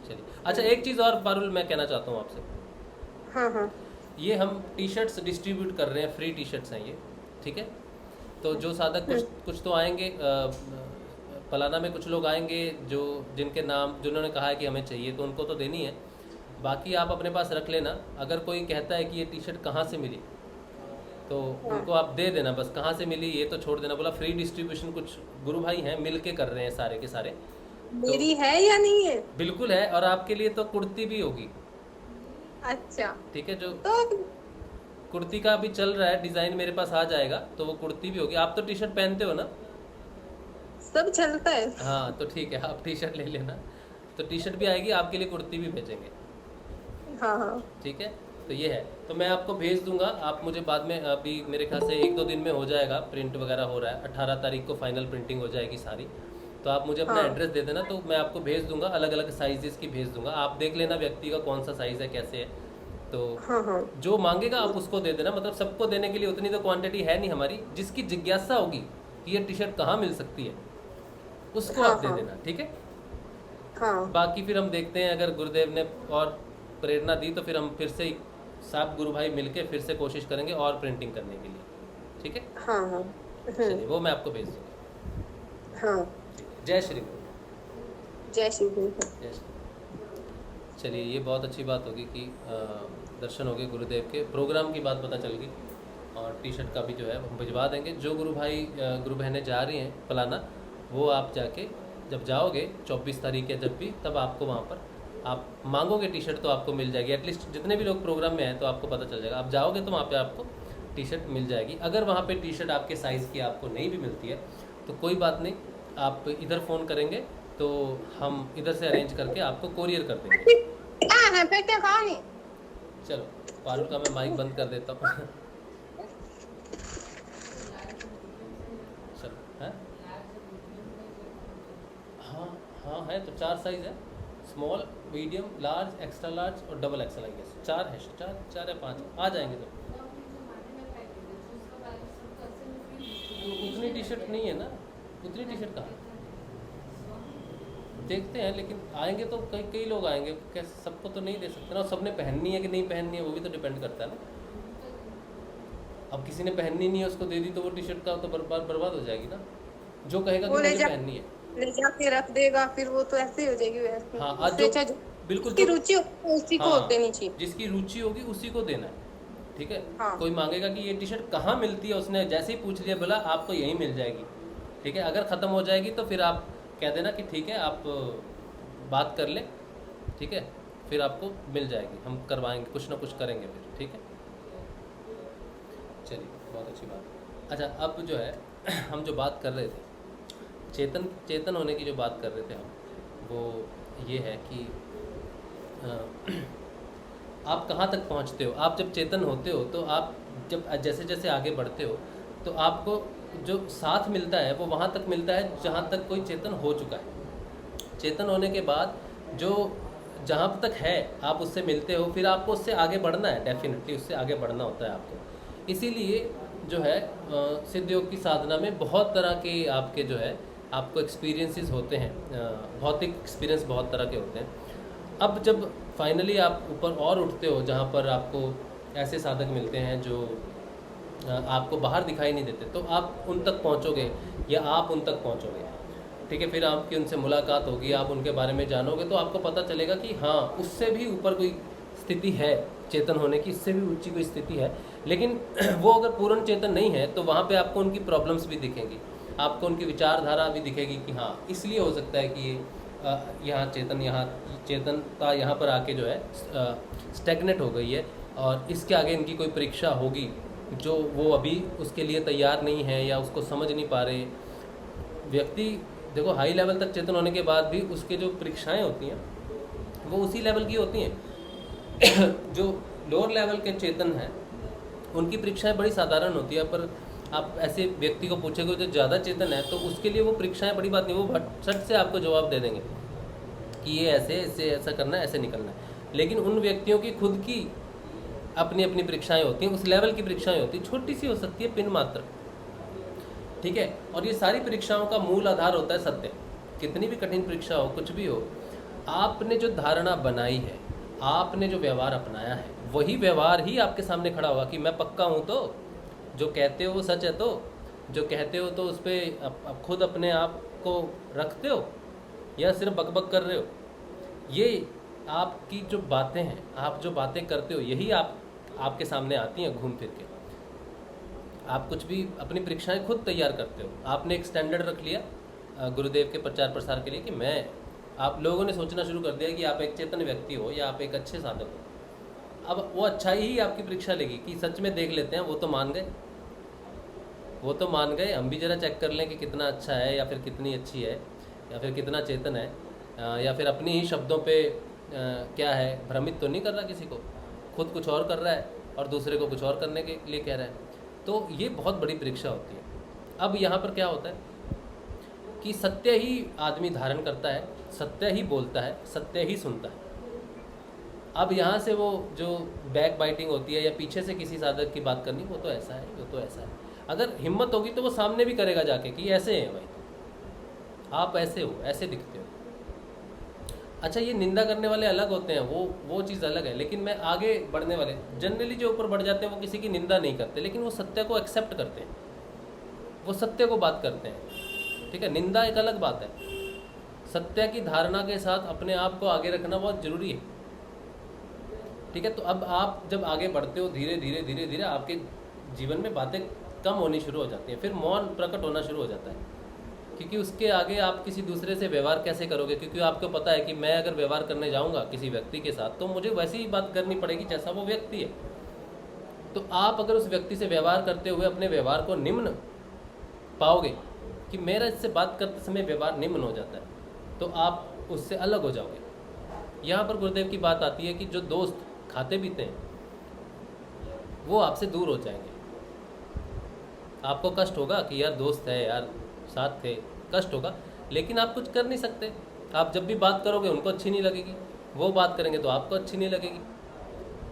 चलिए, अच्छा एक चीज़ और पारुल मैं कहना चाहता हूँ आपसे। हाँ। ये हम टी शर्ट्स डिस्ट्रीब्यूट कर रहे हैं, फ्री टी शर्ट्स हैं ये, ठीक है? तो जो साधक कुछ तो आएंगे, पलाना में कुछ लोग आएंगे जो जिनके नाम जिन्होंने कहा है कि हमें चाहिए, तो उनको तो देनी है, बाकी आप अपने पास रख लेना। अगर कोई कहता है कि ये टी शर्ट कहाँ से मिली, तो उनको आप दे देना, बस कहाँ से मिली ये तो छोड़ देना। बोला फ्री डिस्ट्रीब्यूशन कुछ गुरु भाई हैं मिल के कर रहे हैं सारे के सारे। मेरी है या नहीं है? बिल्कुल है, और आपके लिए तो कुर्ती भी होगी। अच्छा, ठीक है, जो तो कुर्ती का अभी चल रहा है डिज़ाइन, मेरे पास आ जाएगा तो वो कुर्ती भी होगी। आप तो टी शर्ट पहनते हो ना? सब चलता है। हाँ, तो ठीक है, आप टी शर्ट ले लेना, तो टी शर्ट भी आएगी, आपके लिए कुर्ती भी भेजेंगे, हाँ। ठीक है? तो ये है, तो मैं आपको भेज दूंगा, आप मुझे बाद में, अभी मेरे ख्याल से 1-2 दिन में हो जाएगा, प्रिंट वगैरह हो रहा है, 18 तारीख को फाइनल प्रिंटिंग हो जाएगी सारी। तो आप मुझे अपना एड्रेस दे देना, तो मैं आपको भेज दूंगा, अलग अलग साइजेस की भेज दूंगा, आप देख लेना व्यक्ति का कौन सा साइज़ है, कैसे है। तो जो मांगेगा आप उसको दे देना, मतलब सबको देने के लिए उतनी तो क्वांटिटी है नहीं हमारी। जिसकी जिज्ञासा होगी कि ये टी शर्ट कहाँ मिल सकती है, उसको आप दे देना, ठीक है? बाकी फिर हम देखते हैं, अगर गुरुदेव ने और प्रेरणा दी तो फिर हम फिर से सब गुरु भाई मिलके फिर से कोशिश करेंगे और प्रिंटिंग करने के लिए, ठीक है? चलिए, वो मैं आपको भेज दूँगा। जय श्री गुरु। जय श्री गुरु। जय श्री। चलिए, ये बहुत अच्छी बात होगी कि दर्शन हो गए गुरुदेव के, प्रोग्राम की बात पता चल गई, और टी शर्ट का भी जो है हम भिजवा देंगे। जो गुरु भाई गुरु बहनें जा रही हैं फलाना, वो आप जाके जब जाओगे 24 तारीख या जब भी, तब आपको वहाँ पर आप मांगोगे टी शर्ट तो आपको मिल जाएगी। एटलीस्ट जितने भी लोग प्रोग्राम में हैं तो आपको पता चल जाएगा, आप जाओगे तो वहाँ पे आपको टी शर्ट मिल जाएगी। अगर वहाँ पे टी शर्ट आपके साइज़ की आपको नहीं भी मिलती है तो कोई बात नहीं, आप इधर फ़ोन करेंगे तो हम इधर से अरेंज करके आपको कोरियर कर देंगे। चलो, पारुल का मैं माइक बंद कर देता हूँ। चलो, है? हाँ है, तो 4 साइज़ है, small, medium, large, extra large और डबल एक्सल, आई गेस 4 है, 4 या 5 आ जाएंगे। तो उतनी टी शर्ट नहीं है ना, उतनी टी शर्ट कहाँ, देखते हैं, लेकिन आएंगे तो कई लोग आएंगे, कैसे सबको तो नहीं दे सकते ना, सबने पहननी है कि नहीं पहननी है वो भी तो डिपेंड करता है ना। अब किसी ने पहननी नहीं है, उसको दे दी तो वो टी शर्ट का तो बर्बाद हो जाएगी ना। जो कहेगा कि मुझे पहननी है, ले जाके रख देगा, फिर वो तो ऐसे ही हो जाएगी वैसे। हाँ, आज जो बिल्कुल जिसकी रुचि उसी को देनी चाहिए, जिसकी रुचि होगी उसी को देना है, ठीक है? हाँ। कोई मांगेगा कि ये टी शर्ट कहाँ मिलती है, उसने जैसे ही पूछ लिया, बोला आपको यहीं मिल जाएगी, ठीक है? अगर ख़त्म हो जाएगी तो फिर आप कह देना कि ठीक है, आप बात कर लें, ठीक है, फिर आपको मिल जाएगी, हम करवाएंगे, कुछ ना कुछ करेंगे फिर, ठीक है। चलिए, बहुत अच्छी बात। अच्छा, अब जो है हम जो बात कर रहे थे चेतन होने की जो बात कर रहे थे हम, वो ये है कि आप कहाँ तक पहुँचते हो। आप जब चेतन होते हो तो आप जब जैसे जैसे आगे बढ़ते हो तो आपको जो साथ मिलता है वो वहाँ तक मिलता है जहाँ तक कोई चेतन हो चुका है। चेतन होने के बाद जो जहाँ तक है आप उससे मिलते हो, फिर आपको उससे आगे बढ़ना है, डेफिनेटली उससे आगे बढ़ना होता है आपको। इसीलिए जो है सिद्ध योग की साधना में बहुत तरह के आपके जो है आपको एक्सपीरियंसेस होते हैं, भौतिक एक्सपीरियंस बहुत तरह के होते हैं। अब जब फाइनली आप ऊपर और उठते हो जहाँ पर आपको ऐसे साधक मिलते हैं जो आपको बाहर दिखाई नहीं देते, तो आप उन तक पहुँचोगे या आप उन तक पहुँचोगे, ठीक है। फिर आपकी उनसे मुलाकात होगी, आप उनके बारे में जानोगे, तो आपको पता चलेगा कि हाँ, उससे भी ऊपर कोई स्थिति है चेतन होने की, इससे भी ऊंची कोई स्थिति है। लेकिन वो अगर पूर्ण चेतन नहीं है तो वहाँ पे आपको उनकी प्रॉब्लम्स भी दिखेंगी, आपको उनकी विचारधारा भी दिखेगी कि हाँ, इसलिए हो सकता है कि ये यहाँ चेतनता यहाँ पर आके जो है स्टैग्नेट हो गई है, और इसके आगे इनकी कोई परीक्षा होगी जो वो अभी उसके लिए तैयार नहीं है या उसको समझ नहीं पा रहे। व्यक्ति देखो, हाई लेवल तक चेतन होने के बाद भी उसके जो परीक्षाएं होती हैं वो उसी लेवल की होती हैं। जो लोअर लेवल के चेतन हैं उनकी परीक्षाएं बड़ी साधारण होती है, पर आप ऐसे व्यक्ति को पूछेंगे जो ज़्यादा चेतन है तो उसके लिए वो परीक्षाएं बड़ी बात नहीं, वो झट से आपको जवाब दे देंगे कि ये ऐसे ऐसा करना है, ऐसे निकलना है। लेकिन उन व्यक्तियों की खुद की अपनी अपनी परीक्षाएं होती हैं, उस लेवल की परीक्षाएं होती हैं, छोटी सी हो सकती है, पिन मात्र, ठीक है। और ये सारी परीक्षाओं का मूल आधार होता है सत्य। कितनी भी कठिन परीक्षा हो, कुछ भी हो, आपने जो धारणा बनाई है, आपने जो व्यवहार अपनाया है, वही व्यवहार ही आपके सामने खड़ा होगा कि मैं पक्का हूँ, तो जो कहते हो वो सच है, तो जो कहते हो तो उस पर खुद अपने आप को रखते हो या सिर्फ बकबक कर रहे हो। ये आपकी जो बातें हैं, आप जो बातें करते हो, यही आपके सामने आती हैं घूम फिर के। आप कुछ भी अपनी परीक्षाएं खुद तैयार करते हो। आपने एक स्टैंडर्ड रख लिया गुरुदेव के प्रचार प्रसार के लिए कि मैं, आप लोगों ने सोचना शुरू कर दिया कि आप एक चेतन व्यक्ति हो या आप एक अच्छे साधक हो। अब वो अच्छाई ही आपकी परीक्षा लेगी कि सच में देख लेते हैं, वो तो मान गए, वो तो मान गए, हम भी ज़रा चेक कर लें कि कितना अच्छा है या फिर कितनी अच्छी है या फिर कितना चेतन है, या फिर अपनी ही शब्दों पे क्या है, भ्रमित तो नहीं कर रहा किसी को, खुद कुछ और कर रहा है और दूसरे को कुछ और करने के लिए कह रहा है। तो ये बहुत बड़ी परीक्षा होती है। अब यहाँ पर क्या होता है कि सत्य ही आदमी धारण करता है, सत्य ही बोलता है, सत्य ही सुनता है। अब यहाँ से वो जो बैक बाइटिंग होती है या पीछे से किसी साधक की बात करनी, वो तो ऐसा है, वो तो ऐसा है, अगर हिम्मत होगी तो वो सामने भी करेगा जाके कि ऐसे हैं भाई, आप ऐसे हो, ऐसे दिखते हो। अच्छा, ये निंदा करने वाले अलग होते हैं, वो चीज़ अलग है। लेकिन मैं आगे बढ़ने वाले जनरली जो ऊपर बढ़ जाते हैं वो किसी की निंदा नहीं करते, लेकिन वो सत्य को एक्सेप्ट करते हैं, वो सत्य को बात करते हैं, ठीक है। निंदा एक अलग बात है, सत्य की धारणा के साथ अपने आप को आगे रखना बहुत ज़रूरी है, ठीक है। तो अब आप जब आगे बढ़ते हो, धीरे धीरे धीरे धीरे आपके जीवन में बातें कम होनी शुरू हो जाती हैं, फिर मौन प्रकट होना शुरू हो जाता है, क्योंकि उसके आगे आप किसी दूसरे से व्यवहार कैसे करोगे, क्योंकि आपको पता है कि मैं अगर व्यवहार करने जाऊंगा किसी व्यक्ति के साथ तो मुझे वैसी ही बात करनी पड़ेगी जैसा वो व्यक्ति है। तो आप अगर उस व्यक्ति से व्यवहार करते हुए अपने व्यवहार को निम्न पाओगे कि मेरा इससे बात करते समय व्यवहार निम्न हो जाता है, तो आप उससे अलग हो जाओगे। यहाँ पर गुरुदेव की बात आती है कि जो दोस्त खाते पीते हैं वो आपसे दूर हो जाएंगे। आपको कष्ट होगा कि यार दोस्त है, यार साथ थे, कष्ट होगा, लेकिन आप कुछ कर नहीं सकते। आप जब भी बात करोगे उनको अच्छी नहीं लगेगी, वो बात करेंगे तो आपको अच्छी नहीं लगेगी,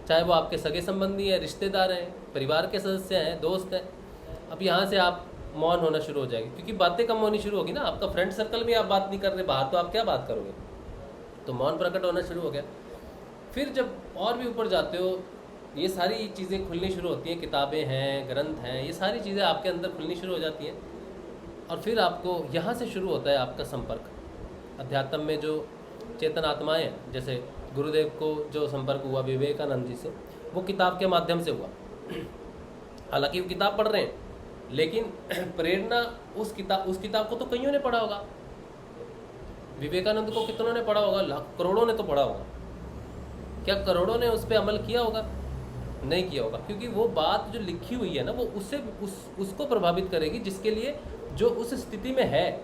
चाहे वो आपके सगे संबंधी हैं, रिश्तेदार हैं, परिवार के सदस्य हैं, दोस्त हैं। अब यहाँ से आप मौन होना शुरू हो जाएगी, क्योंकि बातें कम होनी शुरू होगी ना। आपका फ्रेंड सर्कल में आप बात नहीं कर रहे, बाहर तो आप क्या बात करोगे, तो मौन प्रकट होना शुरू हो गया। फिर जब और भी ऊपर जाते हो, ये सारी चीज़ें खुलनी शुरू होती हैं, किताबें हैं, ग्रंथ हैं, ये सारी चीज़ें आपके अंदर खुलनी शुरू हो जाती हैं, और फिर आपको यहाँ से शुरू होता है आपका संपर्क अध्यात्म में। जो चेतन आत्माएं हैं, जैसे गुरुदेव को जो संपर्क हुआ विवेकानंद जी से, वो किताब के माध्यम से हुआ। हालांकि वो किताब पढ़ रहे हैं, लेकिन प्रेरणा उस किताब को तो कईयों ने पढ़ा होगा, विवेकानंद को कितनों ने पढ़ा होगा? लाख करोड़ों ने तो पढ़ा होगा। क्या करोड़ों ने उस पर अमल किया होगा? नहीं किया होगा, क्योंकि वो बात जो लिखी हुई है ना, वो उसको प्रभावित करेगी जिसके लिए जो उस स्थिति में है।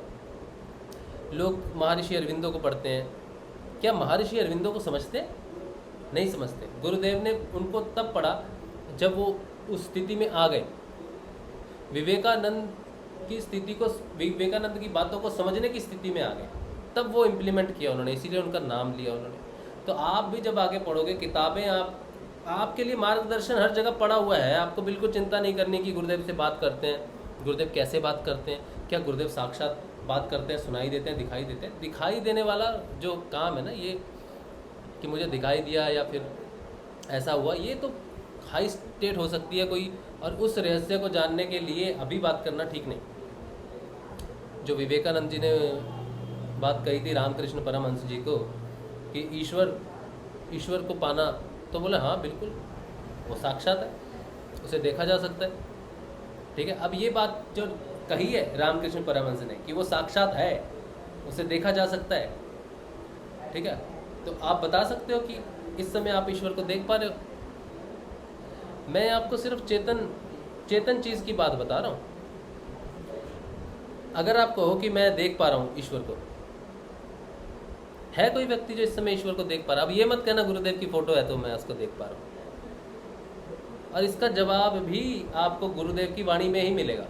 लोग महर्षि अरविंदो को पढ़ते हैं, क्या महर्षि अरविंदो को समझते? नहीं समझते। गुरुदेव ने उनको तब पढ़ा जब वो उस स्थिति में आ गए, विवेकानंद की स्थिति को, विवेकानंद की बातों को समझने की स्थिति में आ गए, तब वो इम्प्लीमेंट किया उन्होंने, इसीलिए उनका नाम लिया उन्होंने। तो आप भी जब आगे पढ़ोगे, किताबें आपके लिए मार्गदर्शन हर जगह पड़ा हुआ है। आपको बिल्कुल चिंता नहीं करनी कि गुरुदेव से बात करते हैं, गुरुदेव कैसे बात करते हैं, क्या गुरुदेव साक्षात बात करते हैं, सुनाई देते हैं, दिखाई देते हैं? दिखाई देने वाला जो काम है ना, ये कि मुझे दिखाई दिया या फिर ऐसा हुआ, ये तो हाई स्टेट हो सकती है कोई, और उस रहस्य को जानने के लिए अभी बात करना ठीक नहीं। जो विवेकानंद जी ने बात कही थी रामकृष्ण परमहंस जी को कि ईश्वर को पाना, तो बोले हाँ बिल्कुल, वो साक्षात है, उसे देखा जा सकता है। ठीक है, अब ये बात जो कही है रामकृष्ण परमहंस ने कि वो साक्षात है, उसे देखा जा सकता है, ठीक है, तो आप बता सकते हो कि इस समय आप ईश्वर को देख पा रहे हो? मैं आपको सिर्फ चेतन चीज़ की बात बता रहा हूँ। अगर आप कहो कि मैं देख पा रहा हूँ ईश्वर को, है कोई व्यक्ति जो इस समय ईश्वर को देख पा रहा है? अब ये मत कहना गुरुदेव की फोटो है तो मैं उसको देख पा रहा हूँ। और इसका जवाब भी आपको गुरुदेव की वाणी में ही मिलेगा।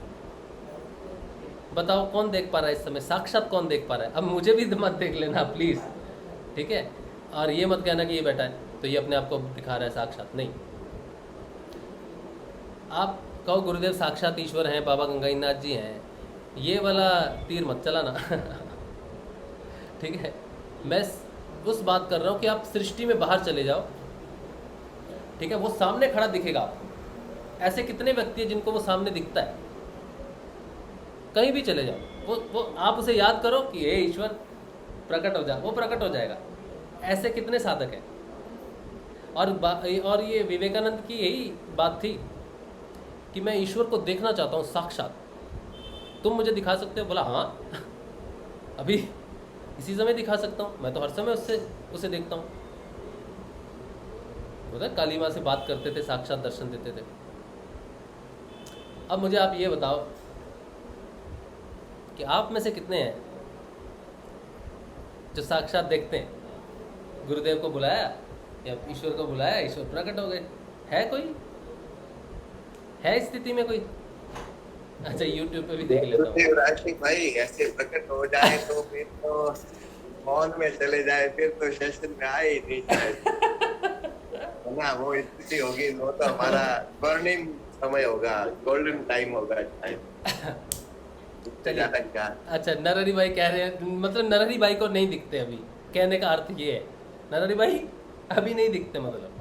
बताओ कौन देख पा रहा है इस समय? साक्षात कौन देख पा रहा है? अब मुझे भी मत देख लेना प्लीज़, ठीक है? और ये मत कहना कि ये बैठा है तो ये अपने आप को दिखा रहा है साक्षात, नहीं। आप कहो गुरुदेव साक्षात ईश्वर हैं, बाबा गंगाईनाथ जी हैं, ये वाला तीर मत चलाना ठीक है? मैं उस बात कर रहा हूँ कि आप सृष्टि में बाहर चले जाओ, ठीक है, वो सामने खड़ा दिखेगा आपको। ऐसे कितने व्यक्ति हैं जिनको वो सामने दिखता है? कहीं भी चले जाओ, वो आप उसे याद करो कि हे ईश्वर प्रकट हो जा, वो प्रकट हो जाएगा। ऐसे कितने साधक हैं? और ये विवेकानंद की यही बात थी कि मैं ईश्वर को देखना चाहता हूँ साक्षात, तुम मुझे दिखा सकते हो? बोला हाँ अभी इसी समय दिखा सकता हूँ, मैं तो हर समय उसे देखता हूँ। बोला काली माँ से बात करते थे, साक्षात दर्शन देते थे। अब मुझे आप ये बताओ कि आप में से कितने हैं जो साक्षात देखते हैं? गुरुदेव को बुलाया या ईश्वर को बुलाया, ईश्वर प्रकट हो गए। है कोई? है स्थिति में कोई? अच्छा यूट्यूब पे भी देख लेता हूँ। राशि भाई ऐसे प्रकट हो जाए तो फिर तो मौन में चले जाए, फिर तो सेशन में आए ही नहीं शायद ना, वो स्थिति होगी, वो तो हमारा स्वर्णिम समय होगा, गोल्डन टाइम होगा शायद। अच्छा नरहरि भाई कह रहे हैं, मतलब नरहरि भाई को नहीं दिखते अभी, कहने का अर्थ ये है नरहरि भाई अभी नहीं दिखते, मतलब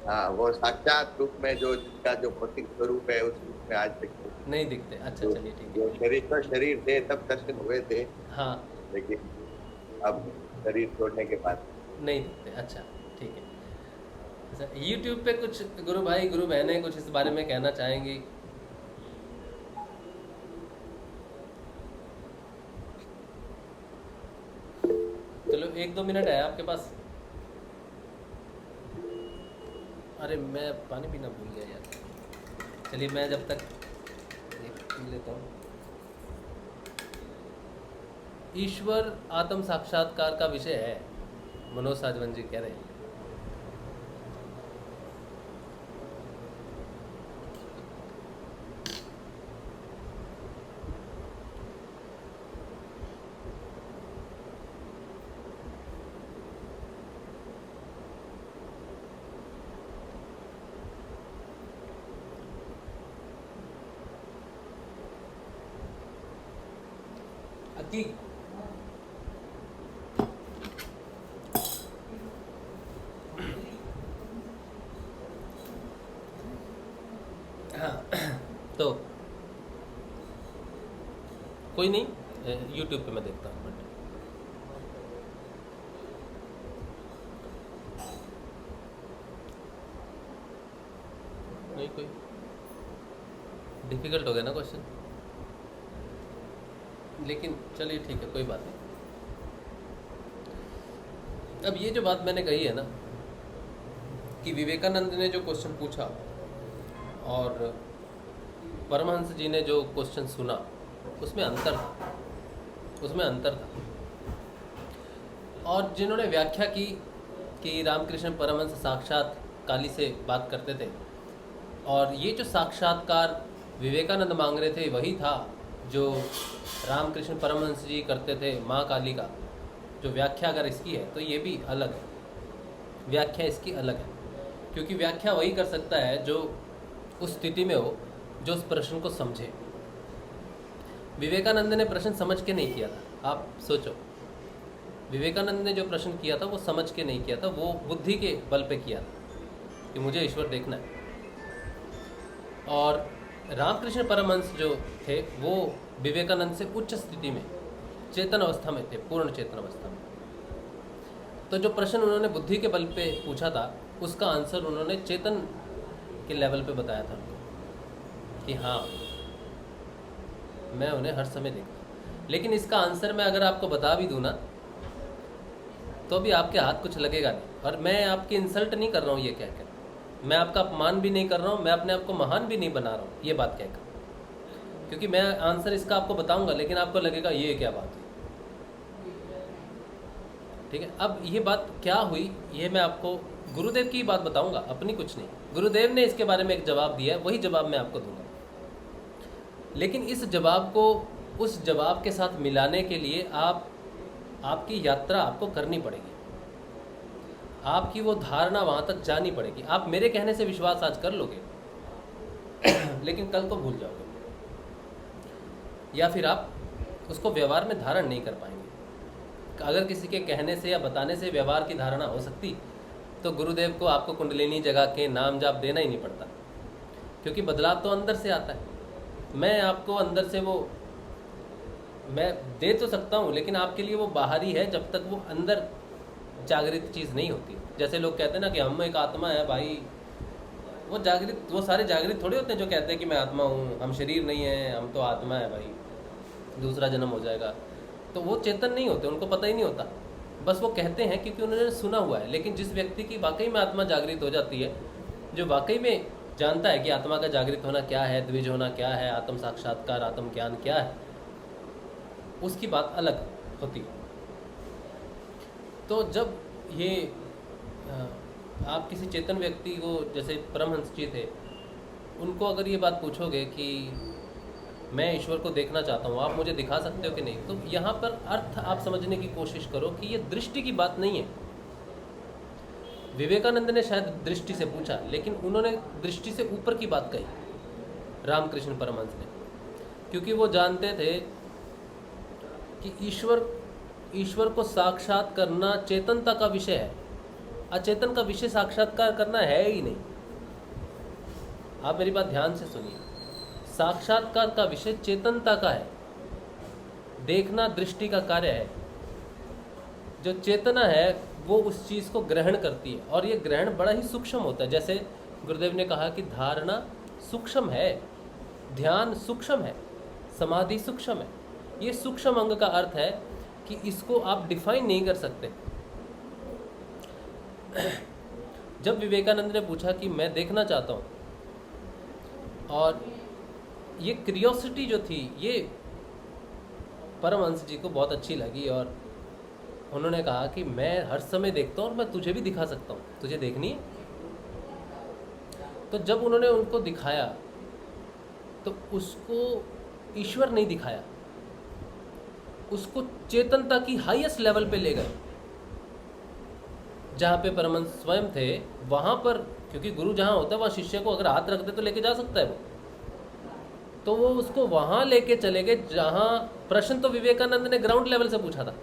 हाँ वो साक्षात रूप में जो जिसका जो भौतिक स्वरूप है उस रूप में आज तक नहीं दिखते। अच्छा चलिए ठीक है। जो शरीर थे तब दर्शन हुए थे, हाँ लेकिन अब शरीर छोड़ने के बाद नहीं दिखते। अच्छा ठीक है। अच्छा यूट्यूब पे कुछ गुरु भाई गुरु बहनें कुछ इस बारे में कहना चाहेंगी? चलो 1-2 मिनट है आपके पास। अरे मैं पानी पीना भूल गया यार। चलिए मैं जब तक पी लेता हूँ। ईश्वर आत्म साक्षात्कार का विषय है, मनोज साजवन जी कह रहे हैं। अति हाँ तो कोई नहीं, यूट्यूब पे मैं देखता हूँ। बट नहीं कोई डिफिकल्ट हो गया ना क्वेश्चन, लेकिन चलिए ठीक है कोई बात नहीं। अब ये जो बात मैंने कही है ना कि विवेकानंद ने जो क्वेश्चन पूछा और परमहंस जी ने जो क्वेश्चन सुना, उसमें अंतर था। और जिन्होंने व्याख्या की कि रामकृष्ण परमहंस साक्षात काली से बात करते थे, और ये जो साक्षात्कार विवेकानंद मांग रहे थे वही था जो रामकृष्ण परमहंस जी करते थे माँ काली का। जो व्याख्या अगर इसकी है तो ये भी अलग है, व्याख्या इसकी अलग है, क्योंकि व्याख्या वही कर सकता है जो उस स्थिति में हो, जो उस प्रश्न को समझे। विवेकानंद ने प्रश्न समझ के नहीं किया था। आप सोचो, विवेकानंद ने जो प्रश्न किया था वो समझ के नहीं किया था, वो बुद्धि के बल पे किया था कि मुझे ईश्वर देखना है। और रामकृष्ण परमहंस जो थे वो विवेकानंद से उच्च स्थिति में चेतन अवस्था में थे, पूर्ण चेतन अवस्था में। तो जो प्रश्न उन्होंने बुद्धि के बल पे पूछा था उसका आंसर उन्होंने चेतन के लेवल पे बताया था उनको कि हाँ मैं उन्हें हर समय देखता। लेकिन इसका आंसर मैं अगर आपको बता भी दूँ ना तो भी आपके हाथ कुछ लगेगा नहीं। और मैं आपकी इंसल्ट नहीं कर रहा हूँ ये कहकर, मैं आपका अपमान भी नहीं कर रहा हूँ, मैं अपने आप को महान भी नहीं बना रहा हूँ ये बात कहकर, क्योंकि मैं आंसर इसका आपको बताऊंगा लेकिन आपको लगेगा ये क्या बात है। ठीक है, अब ये बात क्या हुई ये मैं आपको गुरुदेव की बात बताऊंगा, अपनी कुछ नहीं। गुरुदेव ने इसके बारे में एक जवाब दिया है, वही जवाब मैं आपको दूंगा। लेकिन इस जवाब को उस जवाब के साथ मिलाने के लिए आपकी यात्रा आपको करनी पड़ेगी, आपकी वो धारणा वहाँ तक जानी पड़ेगी। आप मेरे कहने से विश्वास आज कर लोगे लेकिन कल को भूल जाओगे, या फिर आप उसको व्यवहार में धारण नहीं कर पाएंगे। अगर किसी के कहने से या बताने से व्यवहार की धारणा हो सकती तो गुरुदेव को आपको कुंडलिनी जगा के नाम जाप देना ही नहीं पड़ता, क्योंकि बदलाव तो अंदर से आता है। मैं आपको अंदर से वो मैं दे तो सकता हूँ लेकिन आपके लिए वो बाहरी है जब तक वो अंदर जागृत चीज़ नहीं होती। जैसे लोग कहते हैं ना कि हम एक आत्मा है भाई, वो जागृत, वो सारे जागृत थोड़े होते हैं जो कहते हैं कि मैं आत्मा हूँ, हम शरीर नहीं है, हम तो आत्मा है भाई, दूसरा जन्म हो जाएगा। तो वो चेतन नहीं होते, उनको पता ही नहीं होता, बस वो कहते हैं क्योंकि उन्होंने सुना हुआ है। लेकिन जिस व्यक्ति की वाकई में आत्मा जागृत हो जाती है, जो वाकई में जानता है कि आत्मा का जागृत होना क्या है, द्विज होना क्या है, आत्म साक्षात्कार, आत्म ज्ञान क्या है, उसकी बात अलग होती है। तो जब ये आप किसी चेतन व्यक्ति को, जैसे परमहंस जी थे, उनको अगर ये बात पूछोगे कि मैं ईश्वर को देखना चाहता हूँ, आप मुझे दिखा सकते हो कि नहीं, तो यहाँ पर अर्थ आप समझने की कोशिश करो कि ये दृष्टि की बात नहीं है। विवेकानंद ने शायद दृष्टि से पूछा, लेकिन उन्होंने दृष्टि से ऊपर की बात कही रामकृष्ण परमहंस ने, क्योंकि वो जानते थे कि ईश्वर को साक्षात करना चेतनता का विषय है, अचेतन का विषय साक्षात्कार करना है ही नहीं। आप मेरी बात ध्यान से सुनिए, साक्षात्कार का विषय चेतनता का है, देखना दृष्टि का कार्य है। जो चेतना है वो उस चीज़ को ग्रहण करती है, और ये ग्रहण बड़ा ही सूक्ष्म होता है। जैसे गुरुदेव ने कहा कि धारणा सूक्ष्म है, ध्यान सूक्ष्म है, समाधि सूक्ष्म है। ये सूक्ष्म अंग का अर्थ है कि इसको आप डिफाइन नहीं कर सकते। जब विवेकानंद ने पूछा कि मैं देखना चाहता हूँ, और ये क्यूरियोसिटी जो थी ये परमहंस जी को बहुत अच्छी लगी, और उन्होंने कहा कि मैं हर समय देखता हूँ और मैं तुझे भी दिखा सकता हूँ, तुझे देखनी है। तो जब उन्होंने उनको दिखाया तो उसको ईश्वर नहीं दिखाया, उसको चेतनता की हाईएस्ट लेवल पे ले गए, जहाँ पे परमहंस स्वयं थे वहाँ पर। क्योंकि गुरु जहाँ होता है वहाँ शिष्य को अगर हाथ रख दे तो लेके जा सकता है वो, तो वो उसको वहाँ लेके चले गए जहाँ प्रश्न तो विवेकानंद ने ग्राउंड लेवल से पूछा था,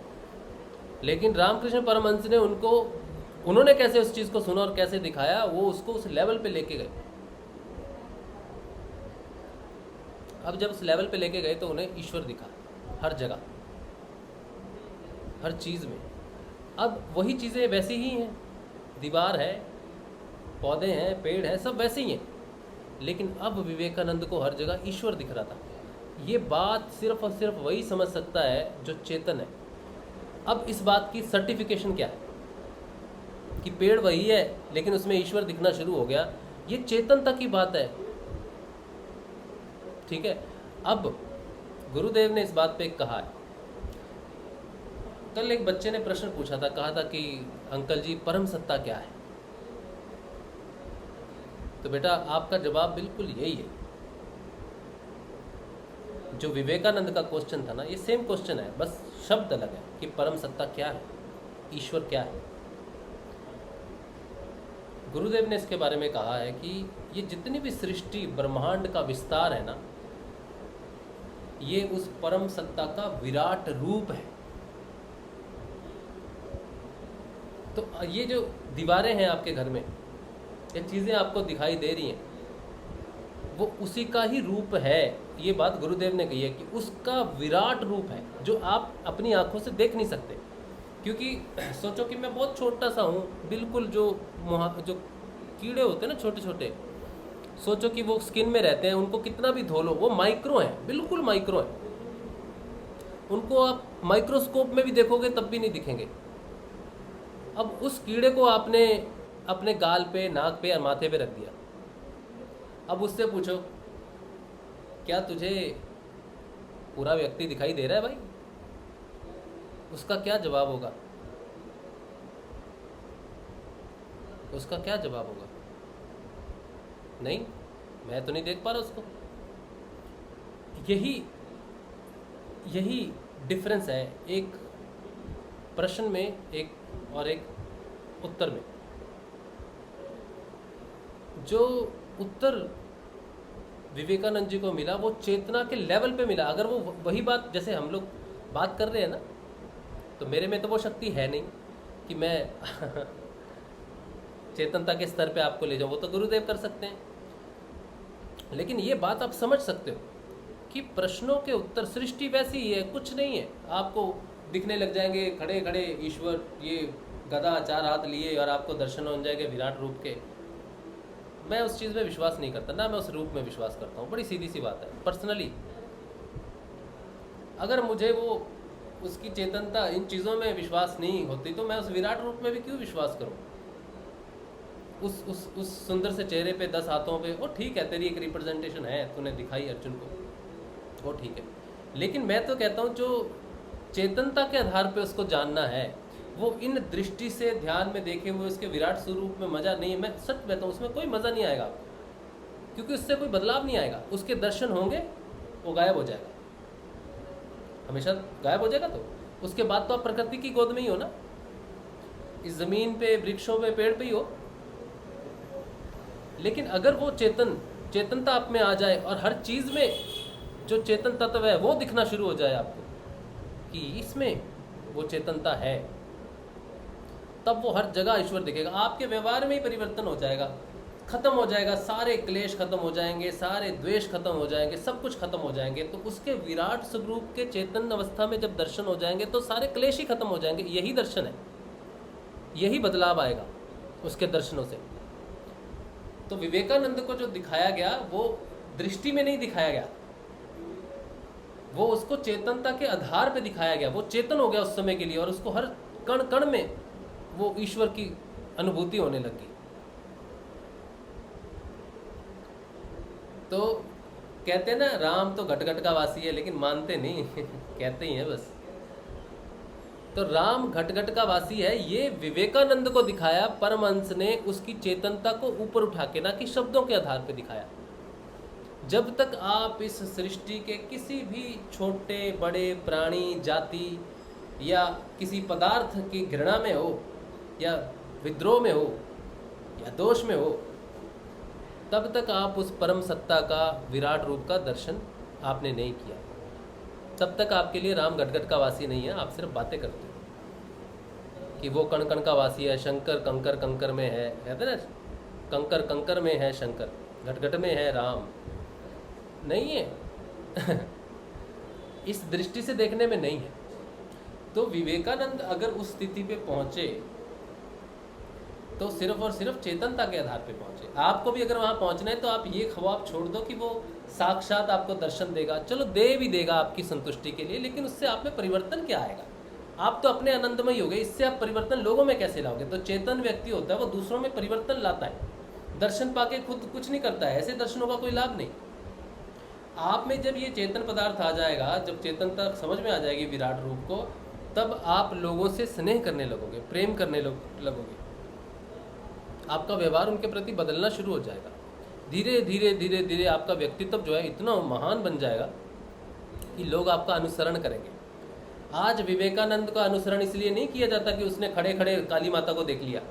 लेकिन रामकृष्ण परमहंस ने उन्होंने कैसे उस चीज़ को सुना और कैसे दिखाया, वो उसको उस लेवल पे लेके गए। अब जब उस लेवल पे लेके गए तो उन्हें ईश्वर दिखा हर जगह, हर चीज़ में। अब वही चीज़ें वैसी ही हैं, दीवार है, पौधे हैं, पेड़ हैं, सब वैसे ही हैं, लेकिन अब विवेकानंद को हर जगह ईश्वर दिख रहा था। ये बात सिर्फ और सिर्फ वही समझ सकता है जो चेतन है। अब इस बात की सर्टिफिकेशन क्या है? कि पेड़ वही है लेकिन उसमें ईश्वर दिखना शुरू हो गया, ये चेतनता की बात है। ठीक है, अब गुरुदेव ने इस बात पे कहा है, कल एक बच्चे ने प्रश्न पूछा था, कहा था कि अंकल जी परम सत्ता क्या है? तो बेटा आपका जवाब बिल्कुल यही है। जो विवेकानंद का क्वेश्चन था ना, ये सेम क्वेश्चन है, बस शब्द अलग है कि परम सत्ता क्या है, ईश्वर क्या है। गुरुदेव ने इसके बारे में कहा है कि ये जितनी भी सृष्टि ब्रह्मांड का विस्तार है ना, ये उस परम सत्ता का विराट रूप है। तो ये जो दीवारें हैं आपके घर में, ये चीज़ें आपको दिखाई दे रही हैं, वो उसी का ही रूप है। ये बात गुरुदेव ने कही है कि उसका विराट रूप है जो आप अपनी आंखों से देख नहीं सकते। क्योंकि सोचो कि मैं बहुत छोटा सा हूँ, बिल्कुल जो कीड़े होते हैं ना छोटे छोटे, सोचो कि वो स्किन में रहते हैं, उनको कितना भी धो लो वो माइक्रो हैं, बिल्कुल माइक्रो हैं। उनको आप माइक्रोस्कोप में भी देखोगे तब भी नहीं दिखेंगे। अब उस कीड़े को आपने अपने गाल पे, नाक पे या माथे पे रख दिया, अब उससे पूछो क्या तुझे पूरा व्यक्ति दिखाई दे रहा है भाई? उसका क्या जवाब होगा? उसका क्या जवाब होगा? नहीं, मैं तो नहीं देख पा रहा उसको। यही डिफरेंस है एक प्रश्न में एक और एक उत्तर में। जो उत्तर विवेकानंद जी को मिला वो चेतना के लेवल पे मिला। अगर वो वही बात जैसे हम लोग बात कर रहे हैं ना, तो मेरे में तो वो शक्ति है नहीं कि मैं चेतनता के स्तर पे आपको ले जाऊं, वो तो गुरुदेव कर सकते हैं। लेकिन ये बात आप समझ सकते हो कि प्रश्नों के उत्तर, सृष्टि वैसी ही है, कुछ नहीं है। आपको दिखने लग जाएंगे खड़े खड़े ईश्वर, ये गदा 4 हाथ लिए, और आपको दर्शन हो जाएंगे विराट रूप के। मैं उस चीज़ में विश्वास नहीं करता, ना मैं उस रूप में विश्वास करता हूँ। बड़ी सीधी सी बात है। पर्सनली अगर मुझे वो उसकी चेतनता, इन चीज़ों में विश्वास नहीं होती, तो मैं उस विराट रूप में भी क्यों विश्वास करूँ? उस सुंदर से चेहरे पे 10 हाथों पे, वो ठीक है, तेरी एक रिप्रेजेंटेशन है, तूने दिखाई अर्जुन को, वो ठीक है। लेकिन मैं तो कहता हूँ जो चेतनता के आधार पे उसको जानना है, वो इन दृष्टि से ध्यान में देखे हुए उसके विराट स्वरूप में मज़ा नहीं है। मैं सच कहता हूँ, उसमें कोई मज़ा नहीं आएगा आपको, क्योंकि उससे कोई बदलाव नहीं आएगा। उसके दर्शन होंगे, वो गायब हो जाएगा, हमेशा गायब हो जाएगा। तो उसके बाद तो आप प्रकृति की गोद में ही हो ना, इस ज़मीन पे, वृक्षों पे, पेड़ पे ही हो। लेकिन अगर वो चेतनता आप में आ जाए और हर चीज़ में जो चेतन तत्व है वो दिखना शुरू हो जाए आपको कि इसमें वो चेतनता है, तब वो हर जगह ईश्वर दिखेगा। आपके व्यवहार में ही परिवर्तन हो जाएगा, खत्म हो जाएगा, सारे क्लेश खत्म हो जाएंगे, सारे द्वेष खत्म हो जाएंगे, सब कुछ खत्म हो जाएंगे। तो उसके विराट स्वरूप के चेतन अवस्था में जब दर्शन हो जाएंगे तो सारे क्लेश ही खत्म हो जाएंगे। यही दर्शन है, यही बदलाव आएगा उसके दर्शनों से। तो विवेकानंद को जो दिखाया गया वो दृष्टि में नहीं दिखाया गया, वो उसको चेतनता के आधार पे दिखाया गया। वो चेतन हो गया उस समय के लिए, और उसको हर कण कण में वो ईश्वर की अनुभूति होने लगी। तो कहते हैं ना, राम तो घट घट का वासी है, लेकिन मानते नहीं कहते ही हैं बस। तो राम घट घट का वासी है, ये विवेकानंद को दिखाया परमहंस ने, उसकी चेतनता को ऊपर उठा के, ना कि शब्दों के आधार पे दिखाया। जब तक आप इस सृष्टि के किसी भी छोटे बड़े प्राणी, जाति या किसी पदार्थ की घृणा में हो, या विद्रोह में हो, या दोष में हो, तब तक आप उस परम सत्ता का विराट रूप का दर्शन आपने नहीं किया। तब तक आपके लिए राम घट का वासी नहीं है। आप सिर्फ बातें करते हो कि वो कण कण का वासी है, शंकर कंकर कंकर में है, कहते ना, कंकर कंकर में है शंकर, घट घट में है राम। नहीं है इस दृष्टि से देखने में नहीं है। तो विवेकानंद अगर उस स्थिति पे पहुंचे तो सिर्फ और सिर्फ चेतनता के आधार पे पहुंचे। आपको भी अगर वहां पहुंचना है तो आप ये ख्वाब छोड़ दो कि वो साक्षात आपको दर्शन देगा। चलो दे भी देगा आपकी संतुष्टि के लिए, लेकिन उससे आप में परिवर्तन क्या आएगा? आप तो अपने आनंदमय हो गए, इससे आप परिवर्तन लोगों में कैसे लाओगे? तो चेतन व्यक्ति होता है वो दूसरों में परिवर्तन लाता है, दर्शन पाके खुद कुछ नहीं करता है, ऐसे दर्शनों का कोई लाभ नहीं। आप में जब ये चेतन पदार्थ आ जाएगा, जब चेतनता समझ में आ जाएगी विराट रूप को, तब आप लोगों से स्नेह करने लगोगे, प्रेम करने लगोगे, आपका व्यवहार उनके प्रति बदलना शुरू हो जाएगा। धीरे धीरे धीरे धीरे आपका व्यक्तित्व जो है इतना महान बन जाएगा कि लोग आपका अनुसरण करेंगे। आज विवेकानंद का अनुसरण इसलिए नहीं किया जाता कि उसने खड़े खड़े काली माता को देख लिया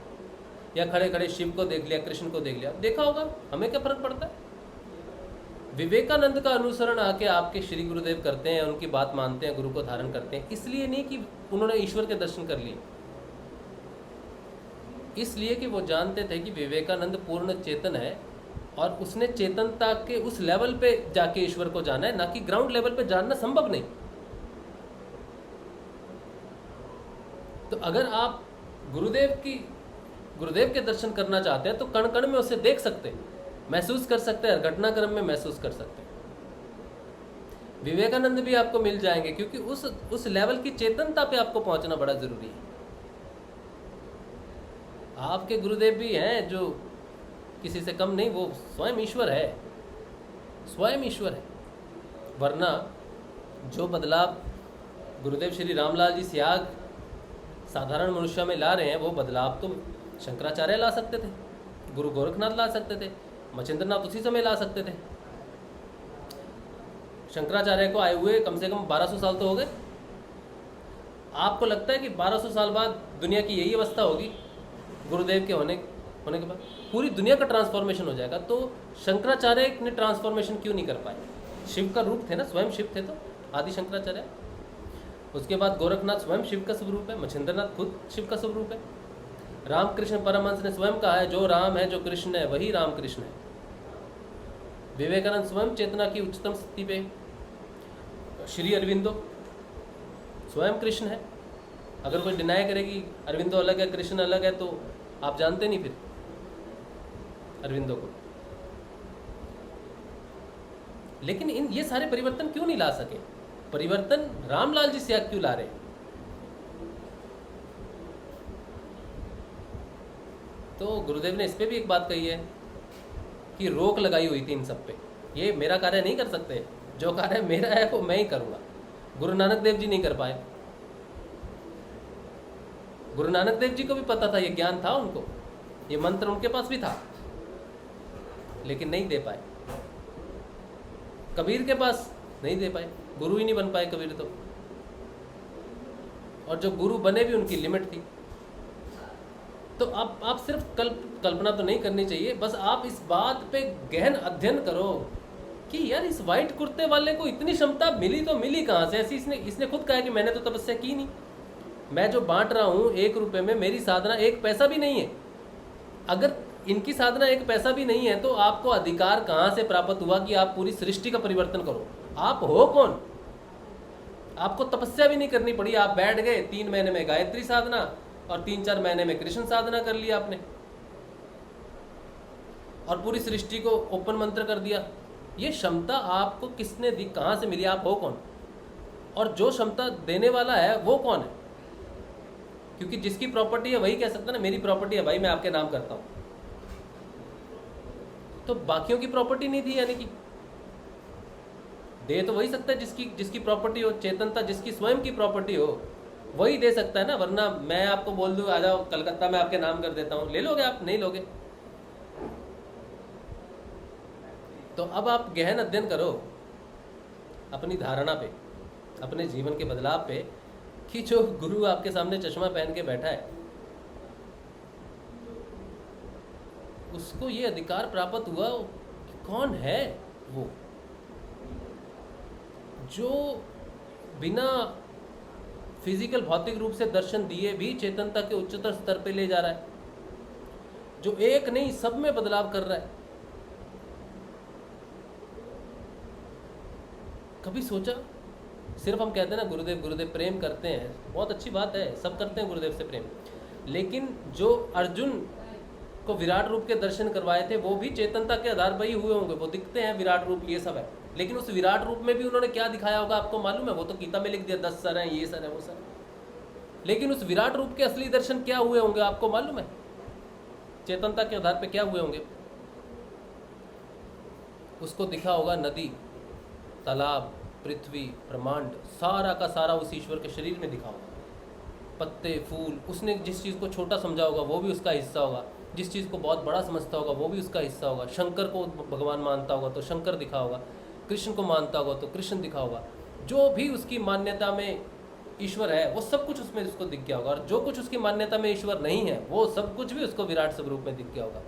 या खड़े खड़े शिव को देख लिया, कृष्ण को देख लिया। देखा होगा, हमें क्या फर्क पड़ता है? विवेकानंद का अनुसरण आके आपके श्री गुरुदेव करते हैं, उनकी बात मानते हैं, गुरु को धारण करते हैं, इसलिए नहीं कि उन्होंने ईश्वर के दर्शन कर लिए, इसलिए कि वो जानते थे कि विवेकानंद पूर्ण चेतन है और उसने चेतनता के उस लेवल पे जाके ईश्वर को जाना है, ना कि ग्राउंड लेवल पे जानना संभव नहीं। तो अगर आप गुरुदेव के दर्शन करना चाहते हैं तो कण कण में उसे देख सकते हैं, महसूस कर सकते हैं, घटनाक्रम में महसूस कर सकते हैं। विवेकानंद भी आपको मिल जाएंगे, क्योंकि उस लेवल की चेतनता पे आपको पहुंचना बड़ा जरूरी है। आपके गुरुदेव भी हैं जो किसी से कम नहीं, वो स्वयं ईश्वर है, स्वयं ईश्वर है। वरना जो बदलाव गुरुदेव श्री रामलाल जी सियाग साधारण मनुष्य में ला रहे हैं, वो बदलाव तो शंकराचार्य ला सकते थे, गुरु गोरखनाथ ला सकते थे, मच्छिंद्रनाथ उसी समय ला सकते थे। शंकराचार्य को आए हुए कम से कम 1200 साल तो हो गए। आपको लगता है कि 1200 साल बाद दुनिया की यही अवस्था होगी? गुरुदेव के होने के बाद पूरी दुनिया का ट्रांसफॉर्मेशन हो जाएगा। तो शंकराचार्य ने ट्रांसफॉर्मेशन क्यों नहीं कर पाए? शिव का रूप थे ना, स्वयं शिव थे, तो आदि शंकराचार्य। उसके बाद गोरखनाथ स्वयं शिव का स्वरूप है, मच्छिंद्रनाथ खुद शिव का स्वरूप है। रामकृष्ण परमहंस ने स्वयं कहा है, जो राम है, जो कृष्ण है, वही राम कृष्ण है। विवेकानंद स्वयं चेतना की उच्चतम स्थिति पे। श्री अरविंदो स्वयं कृष्ण है। अगर कोई डिनाई करे कि अरविंदो अलग है, कृष्ण अलग है, तो आप जानते नहीं फिर अरविंदो को। लेकिन ये सारे परिवर्तन क्यों नहीं ला सके? परिवर्तन रामलाल जी सियाग क्यों ला रहे? तो गुरुदेव ने इस पे भी एक बात कही है कि रोक लगाई हुई थी इन सब पे। ये मेरा कार्य नहीं कर सकते, जो कार्य मेरा है वो मैं ही करूंगा। गुरु नानक देव जी नहीं कर पाए। गुरु नानक देव जी को भी पता था, ये ज्ञान था उनको, ये मंत्र उनके पास भी था, लेकिन नहीं दे पाए। कबीर के पास नहीं दे पाए, गुरु ही नहीं बन पाए कबीर तो। और जो गुरु बने भी उनकी लिमिट थी। तो आप सिर्फ कल्पना तो नहीं करनी चाहिए, बस आप इस बात पे गहन अध्ययन करो कि यार इस वाइट कुर्ते वाले को इतनी क्षमता मिली तो मिली कहाँ से? ऐसी इसने खुद कहा कि मैंने तो तपस्या की नहीं, मैं जो बांट रहा हूँ 1 रुपये में, मेरी साधना 1 पैसा भी नहीं है। अगर इनकी साधना 1 पैसा भी नहीं है तो आपको अधिकार कहाँ से प्राप्त हुआ कि आप पूरी सृष्टि का परिवर्तन करो? आप हो कौन? आपको तपस्या भी नहीं करनी पड़ी, आप बैठ गए 3 महीने में गायत्री साधना और 3-4 महीने में कृष्ण साधना कर लिया आपने, और पूरी सृष्टि को ओपन मंत्र कर दिया। ये क्षमता आपको किसने दी? कहाँ से मिली? आप हो कौन? और जो क्षमता देने वाला है वो कौन है? क्योंकि जिसकी प्रॉपर्टी है वही कह सकता है ना, मेरी प्रॉपर्टी है भाई, मैं आपके नाम करता हूं। तो बाकियों की प्रॉपर्टी नहीं थी, यानी कि दे तो वही सकता है जिसकी प्रॉपर्टी हो, चेतनता जिसकी स्वयं की प्रॉपर्टी हो वही दे सकता है ना। वरना मैं आपको बोल दूं आ जाओ कलकत्ता में आपके नाम कर देता हूं, ले लोगे आप? नहीं लोगे। तो अब आप गहन अध्ययन करो अपनी धारणा पे, अपने जीवन के बदलाव पे, कि जो गुरु आपके सामने चश्मा पहन के बैठा है उसको ये अधिकार प्राप्त हुआ कि कौन है वो, जो बिना फिजिकल भौतिक रूप से दर्शन दिए भी चेतनता के उच्चतर स्तर पे ले जा रहा है, जो एक नहीं सब में बदलाव कर रहा है। कभी सोचा? सिर्फ हम कहते हैं ना गुरुदेव गुरुदेव, प्रेम करते हैं, बहुत अच्छी बात है, सब करते हैं गुरुदेव से प्रेम। लेकिन जो अर्जुन को विराट रूप के दर्शन करवाए थे वो भी चेतनता के आधार पर ही हुए होंगे, वो दिखते हैं विराट रूप, ये सब है। लेकिन उस विराट रूप में भी उन्होंने क्या दिखाया होगा आपको मालूम है? वो तो गीता में लिख दिया 10 सर हैं, ये सर है, वो सर है। लेकिन उस विराट रूप के असली दर्शन क्या हुए होंगे आपको मालूम है? चेतनता के आधार पे क्या हुए होंगे? उसको दिखा होगा नदी, तालाब, पृथ्वी, ब्रह्मांड, सारा का सारा उस ईश्वर के शरीर में दिखा होगा। पत्ते, फूल, उसने जिस चीज़ को छोटा समझा होगा वो भी उसका हिस्सा होगा, जिस चीज़ को बहुत बड़ा समझता होगा वो भी उसका हिस्सा होगा। शंकर को भगवान मानता होगा तो शंकर दिखा होगा, कृष्ण को मानता होगा तो कृष्ण दिखा होगा। जो भी उसकी मान्यता में ईश्वर है वो सब कुछ उसमें उसको दिख गया होगा, और जो कुछ उसकी मान्यता में ईश्वर नहीं है वो सब कुछ भी उसको विराट स्वरूप में दिख गया होगा।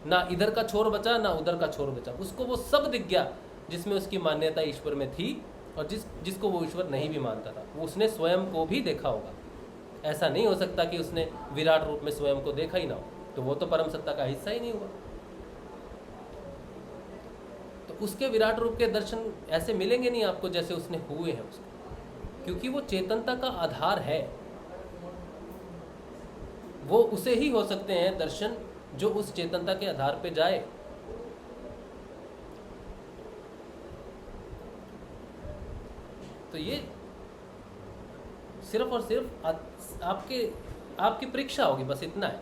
ना इधर का छोर बचा ना उधर का छोर बचा, उसको वो सब दिख गया जिसमें उसकी मान्यता ईश्वर में थी, और जिसको वो ईश्वर नहीं भी मानता था वो उसने स्वयं को भी देखा होगा। ऐसा नहीं हो सकता कि उसने विराट रूप में स्वयं को देखा ही ना हो, तो वो तो परम सत्ता का हिस्सा ही नहीं हुआ। तो उसके विराट रूप के दर्शन ऐसे मिलेंगे नहीं आपको जैसे उसने हुए हैं उसको, क्योंकि वो चेतनता का आधार है। वो उसे ही हो सकते हैं दर्शन जो उस चेतनता के आधार पे जाए। तो ये सिर्फ और सिर्फ आपकी परीक्षा होगी, बस इतना है।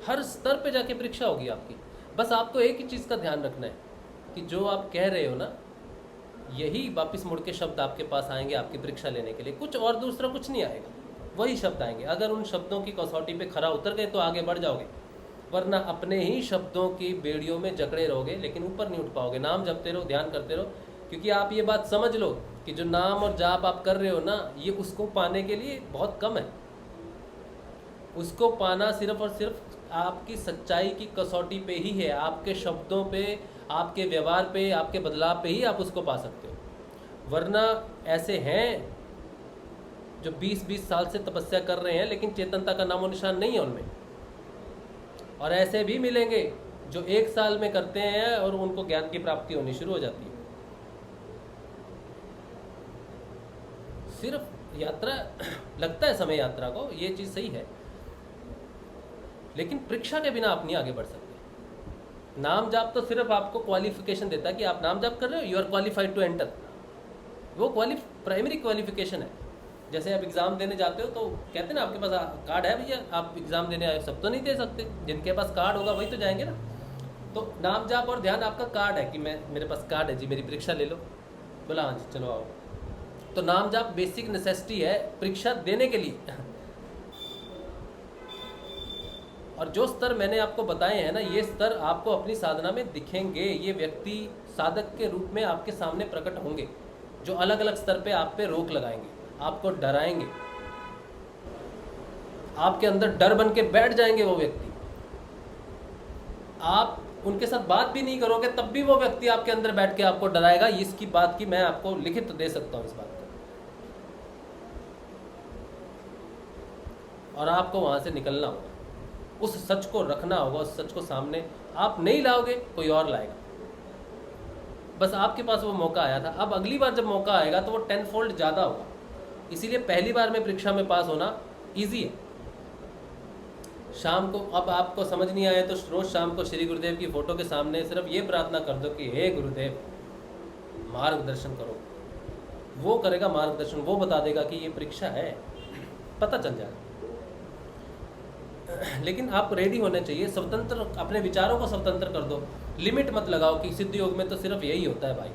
हर स्तर पे जाके परीक्षा होगी आपकी। बस आपको एक ही चीज़ का ध्यान रखना है कि जो आप कह रहे हो ना, यही वापस मुड़ के शब्द आपके पास आएंगे आपकी परीक्षा लेने के लिए। कुछ और दूसरा कुछ नहीं आएगा, वही शब्द आएंगे। अगर उन शब्दों की कसौटी पे खरा उतर गए तो आगे बढ़ जाओगे, वरना अपने ही शब्दों की बेड़ियों में जकड़े रहोगे लेकिन ऊपर नहीं उठ पाओगे। नाम जपते रहो, ध्यान करते रहो, क्योंकि आप ये बात समझ लो कि जो नाम और जाप आप कर रहे हो ना, ये उसको पाने के लिए बहुत कम है। उसको पाना सिर्फ और सिर्फ आपकी सच्चाई की कसौटी पे ही है। आपके शब्दों पे, आपके व्यवहार पे, आपके बदलाव पे ही आप उसको पा सकते हो। वरना ऐसे हैं जो 20-20 साल से तपस्या कर रहे हैं लेकिन चेतनता का नामो निशान नहीं है उनमें, और ऐसे भी मिलेंगे जो 1 साल में करते हैं और उनको ज्ञान की प्राप्ति होनी शुरू हो जाती है। सिर्फ यात्रा लगता है समय यात्रा को, ये चीज़ सही है, लेकिन परीक्षा के बिना आप नहीं आगे बढ़ सकते। नाम जाप तो सिर्फ आपको क्वालिफिकेशन देता है कि आप नाम जाप कर रहे हो, you are qualified to enter. वो प्राइमरी क्वालिफिकेशन है। जैसे आप एग्ज़ाम देने जाते हो तो कहते हैं ना आपके पास कार्ड है भैया, आप एग्ज़ाम देने आए। सब तो नहीं दे सकते, जिनके पास कार्ड होगा वही तो जाएंगे ना। तो नाम जाप और ध्यान आपका कार्ड है कि मेरे पास कार्ड है जी, मेरी परीक्षा ले लो। बोला हाँ जी चलो आओ। तो नाम जाप बेसिक नेसेसिटी है परीक्षा देने के लिए। और जो स्तर मैंने आपको बताए हैं ना, ये स्तर आपको अपनी साधना में दिखेंगे। ये व्यक्ति साधक के रूप में आपके सामने प्रकट होंगे, जो अलग अलग स्तर पे आप पे रोक लगाएंगे, आपको डराएंगे, आपके अंदर डर बन के बैठ जाएंगे वो व्यक्ति। आप उनके साथ बात भी नहीं करोगे तब भी वो व्यक्ति आपके अंदर बैठ के आपको डराएगा। इसकी बात की मैं आपको लिखित दे सकता हूँ इस बात को। और आपको वहां से निकलना होगा, उस सच को रखना होगा, उस सच को सामने आप नहीं लाओगे कोई और लाएगा। बस आपके पास वो मौका आया था, अब अगली बार जब मौका आएगा तो वो 10 फोल्ड ज़्यादा होगा। इसीलिए पहली बार में परीक्षा में पास होना इजी है। शाम को अब आपको समझ नहीं आया तो रोज़ शाम को श्री गुरुदेव की फ़ोटो के सामने सिर्फ ये प्रार्थना कर दो कि हे गुरुदेव मार्गदर्शन करो। वो करेगा मार्गदर्शन, वो बता देगा कि ये परीक्षा है, पता चल जाएगा। लेकिन आप रेडी होने चाहिए, स्वतंत्र, अपने विचारों को स्वतंत्र कर दो। लिमिट मत लगाओ कि सिद्ध योग में तो सिर्फ यही होता है। भाई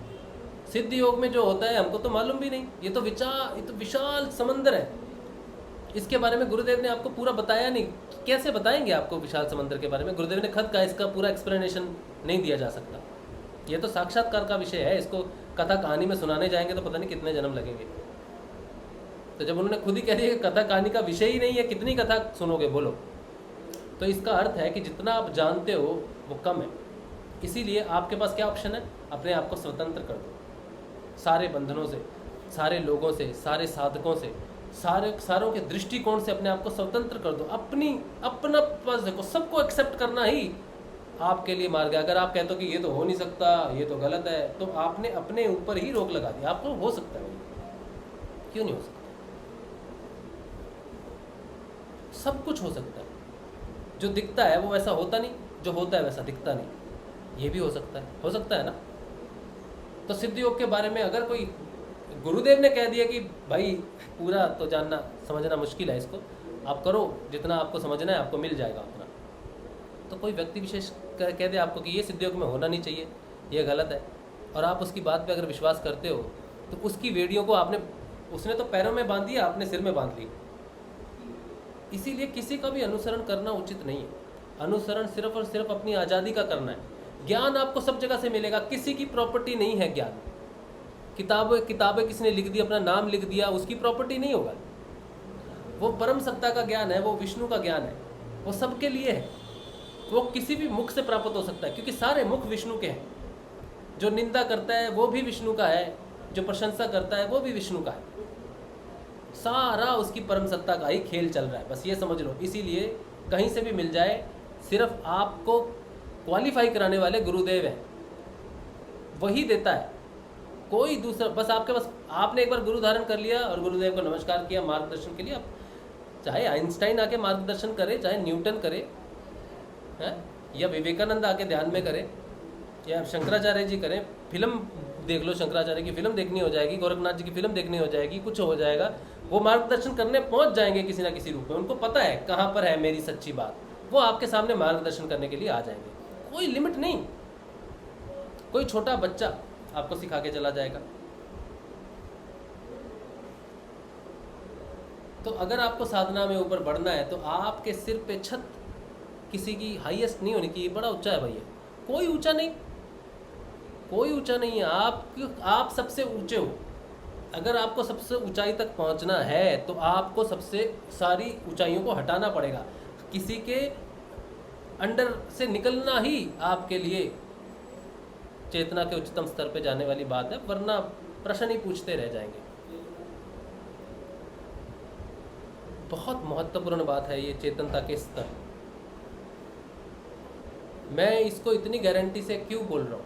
सिद्ध योग में जो होता है हमको तो मालूम भी नहीं, ये तो विशाल समंदर है। इसके बारे में गुरुदेव ने आपको पूरा बताया नहीं, कैसे बताएंगे आपको विशाल समंदर के बारे में? गुरुदेव ने खत का इसका पूरा एक्सप्लेनेशन नहीं दिया जा सकता। ये तो साक्षात्कार का विषय है, इसको कथा कहानी में सुनाने जाएंगे तो पता नहीं कितने जन्म लगेंगे। तो जब उन्होंने खुद ही कह दिया कि कथा कहानी का विषय ही नहीं है, कितनी कथा सुनोगे बोलो? तो इसका अर्थ है कि जितना आप जानते हो वो कम है। इसीलिए आपके पास क्या ऑप्शन है? अपने आप को स्वतंत्र कर दो सारे बंधनों से, सारे लोगों से, सारे साधकों से, सारों के दृष्टिकोण से अपने आप को स्वतंत्र कर दो। अपना बस देखो, सबको एक्सेप्ट करना ही आपके लिए मार्ग है। अगर आप कहते हो कि ये तो हो नहीं सकता, ये तो गलत है, तो आपने अपने ऊपर ही रोक लगा दी। आपको हो सकता है, क्यों नहीं हो सकता? सब कुछ हो सकता है। जो दिखता है वो वैसा होता नहीं, जो होता है वैसा दिखता नहीं। ये भी हो सकता है ना। तो सिद्ध योग के बारे में अगर कोई गुरुदेव ने कह दिया कि भाई पूरा तो जानना समझना मुश्किल है, इसको आप करो जितना आपको समझना है, आपको मिल जाएगा अपना। तो कोई व्यक्ति विशेष कह दे आपको कि ये सिद्धियोग में होना नहीं चाहिए, ये गलत है, और आप उसकी बात पे अगर विश्वास करते हो तो उसकी वीडियो को उसने तो पैरों में बांध दिया, आपने सिर में बांध ली। इसीलिए किसी का भी अनुसरण करना उचित नहीं है। अनुसरण सिर्फ और सिर्फ अपनी आज़ादी का करना है। ज्ञान आपको सब जगह से मिलेगा, किसी की प्रॉपर्टी नहीं है ज्ञान। किताबें किसने लिख दी, अपना नाम लिख दिया, उसकी प्रॉपर्टी नहीं होगा। वो परम सत्ता का ज्ञान है, वो विष्णु का ज्ञान है, वो सबके लिए है। वो किसी भी मुख से प्राप्त हो सकता है, क्योंकि सारे मुख विष्णु के हैं। जो निंदा करता है वो भी विष्णु का है, जो प्रशंसा करता है वो भी विष्णु का है। सारा उसकी परम सत्ता का ही खेल चल रहा है, बस ये समझ लो। इसीलिए कहीं से भी मिल जाए, सिर्फ आपको क्वालिफाई कराने वाले गुरुदेव हैं, वही देता है, कोई दूसरा। बस आपने एक बार गुरु धारण कर लिया और गुरुदेव को नमस्कार किया मार्गदर्शन के लिए। अब चाहे आइंस्टाइन आके मार्गदर्शन करे, चाहे न्यूटन करे, है, या विवेकानंद आके ध्यान में करे, या शंकराचार्य जी करें। फिल्म देख लो, शंकराचार्य की फिल्म देखनी हो जाएगी, गोरखनाथ जी की फिल्म देखनी हो जाएगी, कुछ हो जाएगा, वो मार्गदर्शन करने पहुंच जाएंगे किसी ना किसी रूप में। उनको पता है कहाँ पर है मेरी सच्ची बात, वो आपके सामने मार्गदर्शन करने के लिए आ जाएंगे। कोई लिमिट नहीं। कोई छोटा बच्चा आपको सिखा के चला जाएगा। तो अगर आपको साधना में ऊपर बढ़ना है तो आपके सिर पे छत किसी की हाईएस्ट नहीं होनी चाहिए, बड़ा ऊंचा है भैया, कोई ऊंचा नहीं, कोई ऊंचा नहीं है। आप सबसे ऊंचे हो। अगर आपको सबसे ऊंचाई तक पहुंचना है तो आपको सबसे सारी ऊंचाइयों को हटाना पड़ेगा। किसी के अंडर से निकलना ही आपके लिए चेतना के उच्चतम स्तर पे जाने वाली बात है, वरना प्रश्न ही पूछते रह जाएंगे। बहुत महत्वपूर्ण बात है ये चेतनता के स्तर। मैं इसको इतनी गारंटी से क्यों बोल रहा हूँ,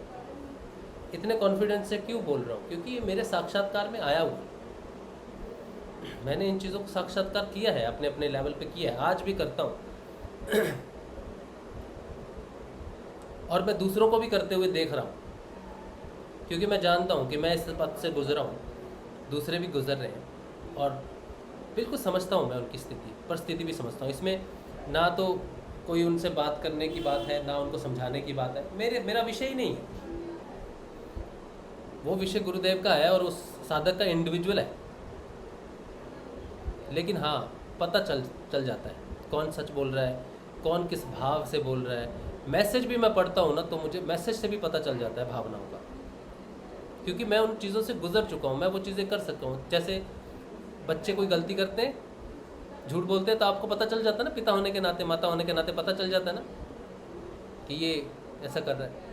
इतने कॉन्फिडेंस से क्यों बोल रहा हूँ, क्योंकि ये मेरे साक्षात्कार में आया हुआ। मैंने इन चीज़ों को साक्षात्कार किया है, अपने अपने लेवल पे किया है, आज भी करता हूँ और मैं दूसरों को भी करते हुए देख रहा हूँ, क्योंकि मैं जानता हूँ कि मैं इस पथ से गुजरा हूँ, दूसरे भी गुजर रहे हैं, और बिल्कुल समझता हूँ मैं उनकी परिस्थिति भी समझता हूँ। इसमें ना तो कोई उनसे बात करने की बात है, ना उनको समझाने की बात है, मेरा विषय ही नहीं है। वो विषय गुरुदेव का है और उस साधक का इंडिविजुअल है। लेकिन हाँ, पता चल जाता है कौन सच बोल रहा है, कौन किस भाव से बोल रहा है। मैसेज भी मैं पढ़ता हूँ ना, तो मुझे मैसेज से भी पता चल जाता है भावनाओं का, क्योंकि मैं उन चीज़ों से गुजर चुका हूँ, मैं वो चीज़ें कर सकता हूँ। जैसे बच्चे कोई गलती करते हैं, झूठ बोलते हैं, तो आपको पता चल जाता है ना, पिता होने के नाते, माता होने के नाते पता चल जाता है ना कि ये ऐसा कर रहा है।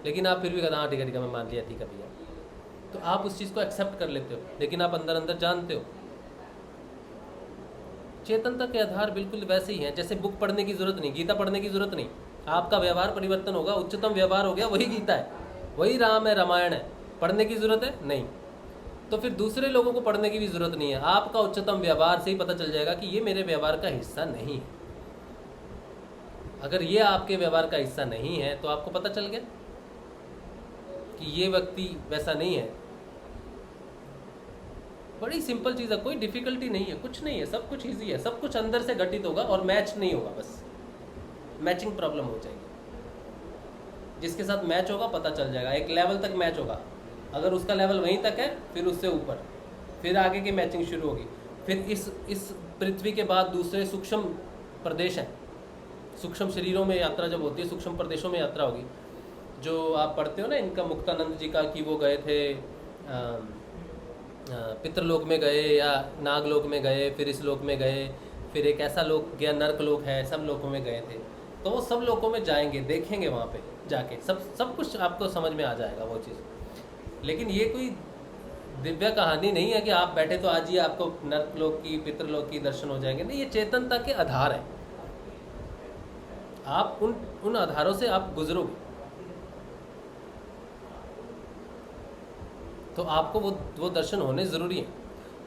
लेकिन आप फिर भी कहते हाँ ठीक है मैं मान लिया, ठीक है भैया, तो आप उस चीज़ को एक्सेप्ट कर लेते हो, लेकिन आप अंदर अंदर जानते हो। चेतनता के आधार बिल्कुल वैसे ही हैं। जैसे बुक पढ़ने की जरूरत नहीं, गीता पढ़ने की जरूरत नहीं, आपका व्यवहार परिवर्तन होगा, उच्चतम व्यवहार हो गया, वही गीता है, वही राम है, रामायण है। पढ़ने की जरूरत है नहीं, तो फिर दूसरे लोगों को पढ़ने की भी जरूरत नहीं है। आपका उच्चतम व्यवहार से ही पता चल जाएगा कि ये मेरे व्यवहार का हिस्सा नहीं है। अगर ये आपके व्यवहार का हिस्सा नहीं है तो आपको पता चल गया कि ये व्यक्ति वैसा नहीं है। बड़ी सिंपल चीज़ है, कोई डिफिकल्टी नहीं है, कुछ नहीं है, सब कुछ ईजी है, सब कुछ अंदर से घटित होगा और मैच नहीं होगा, बस मैचिंग प्रॉब्लम हो जाएगी। जिसके साथ मैच होगा पता चल जाएगा, एक लेवल तक मैच होगा, अगर उसका लेवल वहीं तक है फिर उससे ऊपर, फिर आगे की मैचिंग शुरू होगी। फिर इस पृथ्वी के बाद दूसरे सूक्ष्म प्रदेश हैं, सूक्ष्म शरीरों में यात्रा जब होती है, सूक्ष्म प्रदेशों में यात्रा होगी। जो आप पढ़ते हो ना इनका, मुक्तानंद जी का, कि वो गए थे पितृलोक में गए या नागलोक में गए, फिर इस लोक में गए, फिर एक ऐसा लोक गया नर्क लोक है, सब लोकों में गए थे। तो वो सब लोकों में जाएंगे, देखेंगे वहाँ पे जाके, सब कुछ आपको समझ में आ जाएगा वो चीज़। लेकिन ये कोई दिव्य कहानी नहीं है कि आप बैठे तो आज ही आपको नर्क लोक की, पितृलोक की दर्शन हो जाएंगे, नहीं। ये चेतनता के आधार है, आप उन आधारों से आप गुजरोगे तो आपको वो दर्शन होने ज़रूरी है।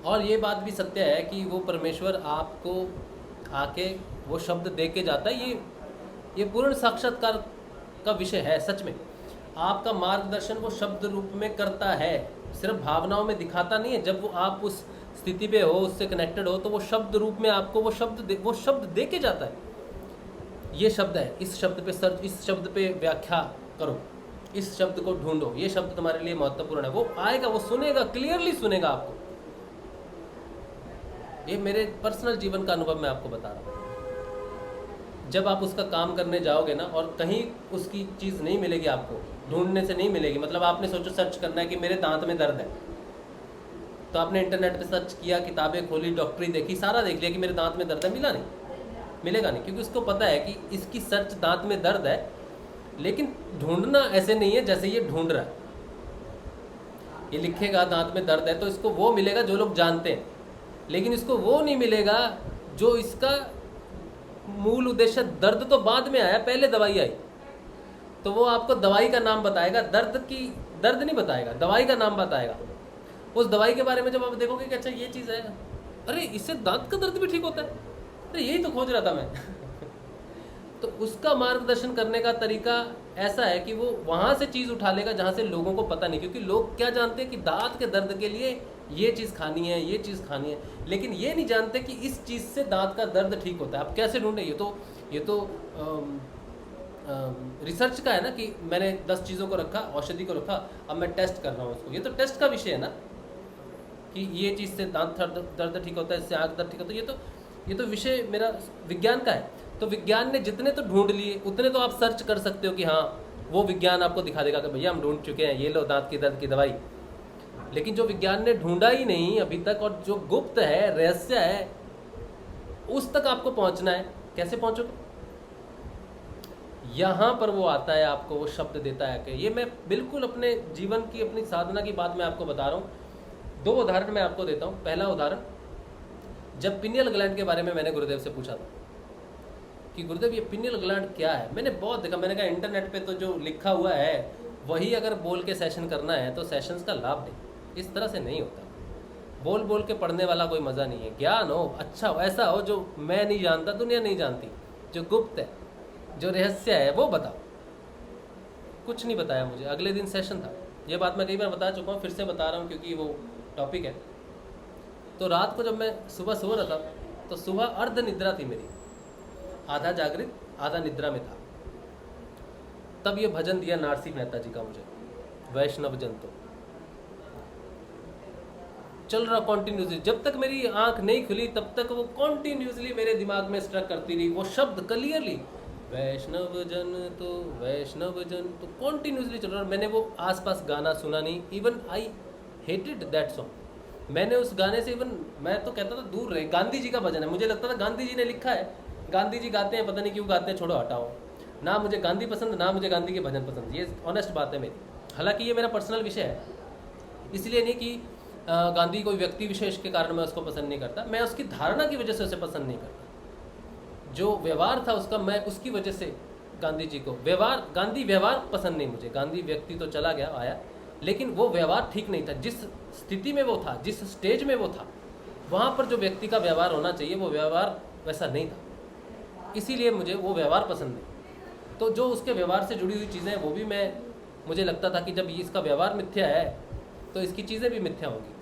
और ये बात भी सत्य है कि वो परमेश्वर आपको आके वो शब्द दे के जाता है। ये पूर्ण साक्षात्कार का विषय है। सच में आपका मार्गदर्शन वो शब्द रूप में करता है। सिर्फ भावनाओं में दिखाता नहीं है। जब वो आप उस स्थिति पे हो, उससे कनेक्टेड हो, तो वो शब्द रूप में आपको वो शब्द दे के जाता है। ये शब्द है, इस शब्द पे सर्च, इस शब्द पे व्याख्या करो, इस शब्द को ढूंढो, ये शब्द तुम्हारे लिए महत्वपूर्ण है। वो आएगा, वो सुनेगा, क्लियरली सुनेगा आपको। ये मेरे पर्सनल जीवन का अनुभव मैं आपको बता रहा हूँ। जब आप उसका काम करने जाओगे ना, और कहीं उसकी चीज़ नहीं मिलेगी, आपको ढूंढने से नहीं मिलेगी, मतलब आपने सोचो सर्च करना है कि मेरे दांत में दर्द है, तो आपने इंटरनेट पे सर्च किया, किताबें खोली, डॉक्टरी देखी, सारा देख लिया कि मेरे दांत में दर्द है, मिला नहीं, मिलेगा नहीं, क्योंकि उसको पता है कि इसकी सर्च दांत में दर्द है। लेकिन ढूंढना ऐसे नहीं है जैसे ये ढूंढ रहा है। ये लिखेगा दांत में दर्द है तो इसको वो मिलेगा जो लोग जानते हैं, लेकिन इसको वो नहीं मिलेगा जो इसका मूल उद्देश्य। दर्द तो बाद में आया, पहले दवाई आई, तो वो आपको दवाई का नाम बताएगा, दर्द नहीं बताएगा, दवाई का नाम बताएगा। उस दवाई के बारे में जब आप देखोगे कि अच्छा ये चीज़ है, अरे इससे दांत का दर्द भी ठीक होता है, अरे यही तो खोज रहा था मैं तो उसका मार्गदर्शन करने का तरीका ऐसा है कि वो वहाँ से चीज़ उठा लेगा जहाँ से लोगों को पता नहीं, क्योंकि लोग क्या जानते हैं कि दांत के दर्द के लिए ये चीज़ खानी है, ये चीज़ खानी है, लेकिन ये नहीं जानते कि इस चीज़ से दांत का दर्द ठीक होता है। आप कैसे ढूंढे? ये तो रिसर्च का है ना, कि मैंने 10 चीज़ों को रखा, औषधि को रखा, अब मैं टेस्ट कर रहा हूँ उसको। ये तो टेस्ट का विषय है ना, कि ये चीज़ से दांत दर्द ठीक होता है, इससे आँख दर्द ठीक होता है। ये तो विषय मेरा विज्ञान का है। तो विज्ञान ने जितने तो ढूंढ लिए, उतने तो आप सर्च कर सकते हो कि हाँ, वो विज्ञान आपको दिखा देगा कि भैया हम ढूंढ चुके हैं, ये लो दांत की दर्द की दवाई। लेकिन जो विज्ञान ने ढूंढा ही नहीं अभी तक, और जो गुप्त है, रहस्य है, उस तक आपको पहुंचना है। कैसे पहुंचोगे? यहाँ पर वो आता है, आपको वो शब्द देता है। कि ये मैं बिल्कुल अपने जीवन की, अपनी साधना की बात मैं आपको बता रहा हूँ। 2 उदाहरण मैं आपको देता हूँ। पहला उदाहरण, जब पिनियल ग्लैंड के बारे में मैंने गुरुदेव से पूछा था कि गुरुदेव ये पिनियल ग्लैंड क्या है, मैंने बहुत देखा, मैंने कहा इंटरनेट पे तो जो लिखा हुआ है वही अगर बोल के सेशन करना है तो सेशंस का लाभ नहीं, इस तरह से नहीं होता। बोल बोल के पढ़ने वाला कोई मज़ा नहीं है। ज्ञान हो, अच्छा हो, ऐसा हो जो मैं नहीं जानता, दुनिया नहीं जानती, जो गुप्त है, जो रहस्य है, वो बताओ। कुछ नहीं बताया मुझे। अगले दिन सेशन था। ये बात मैं कई बार बता चुका हूँ, फिर से बता रहा हूँ क्योंकि वो टॉपिक है। तो रात को जब मैं सुबह सो रहा था, तो सुबह अर्ध निद्रा थी मेरी, आधा जागृत आधा निद्रा में था। तब ये भजन दिया नारसी मेहता जी का मुझे, वैष्णव जन। तो चल रहा कॉन्टिन्यूसली, जब तक मेरी आंख नहीं खुली तब तक वो कॉन्टिन्यूसली मेरे दिमाग में स्ट्रक करती रही वो शब्द क्लियरली, वैष्णव जन तो वैष्णव जन, तो कॉन्टिन्यूसली चल रहा। मैंने वो आसपास गाना सुना नहीं, even I hated that song. मैंने उस गाने से इवन, मैं तो कहता था दूर रहे। गांधी जी का भजन है, मुझे लगता था गांधी जी ने लिखा है, गांधी जी गाते हैं, पता नहीं क्यों गाते हैं, छोड़ो हटाओ। ना मुझे गांधी पसंद, ना मुझे गांधी के भजन पसंद, ये ऑनेस्ट बात है मेरी। हालांकि ये मेरा पर्सनल विषय है, इसलिए नहीं कि गांधी कोई व्यक्ति विशेष के कारण मैं उसको पसंद नहीं करता, मैं उसकी धारणा की वजह से उसे पसंद नहीं करता। जो व्यवहार था उसका, मैं उसकी वजह से गांधी जी को गांधी व्यवहार पसंद नहीं मुझे। गांधी व्यक्ति तो चला गया, आया, लेकिन वो व्यवहार ठीक नहीं था। जिस स्थिति में वो था, जिस स्टेज में वो था, वहाँ पर जो व्यक्ति का व्यवहार होना चाहिए वो व्यवहार वैसा नहीं था, इसीलिए मुझे वो व्यवहार पसंद नहीं। तो जो उसके व्यवहार से जुड़ी हुई चीज़ें, वो भी मुझे लगता था कि जब इसका व्यवहार मिथ्या है तो इसकी चीज़ें भी मिथ्या होंगी।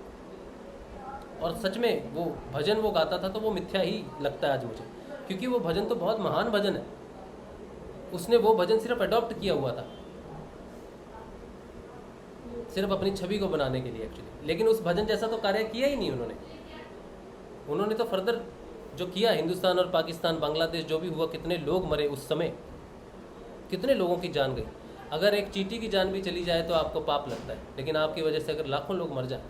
और सच में वो भजन वो गाता था तो वो मिथ्या ही लगता है आज मुझे, क्योंकि वो भजन तो बहुत महान भजन है। उसने वो भजन सिर्फ अडॉप्ट किया हुआ था, सिर्फ अपनी छवि को बनाने के लिए एक्चुअली, लेकिन उस भजन जैसा तो कार्य किया ही नहीं उन्होंने तो फर्दर जो किया, हिंदुस्तान और पाकिस्तान, बांग्लादेश, जो भी हुआ, कितने लोग मरे उस समय, कितने लोगों की जान गई। अगर एक चींटी की जान भी चली जाए तो आपको पाप लगता है, लेकिन आपकी वजह से अगर लाखों लोग मर जाए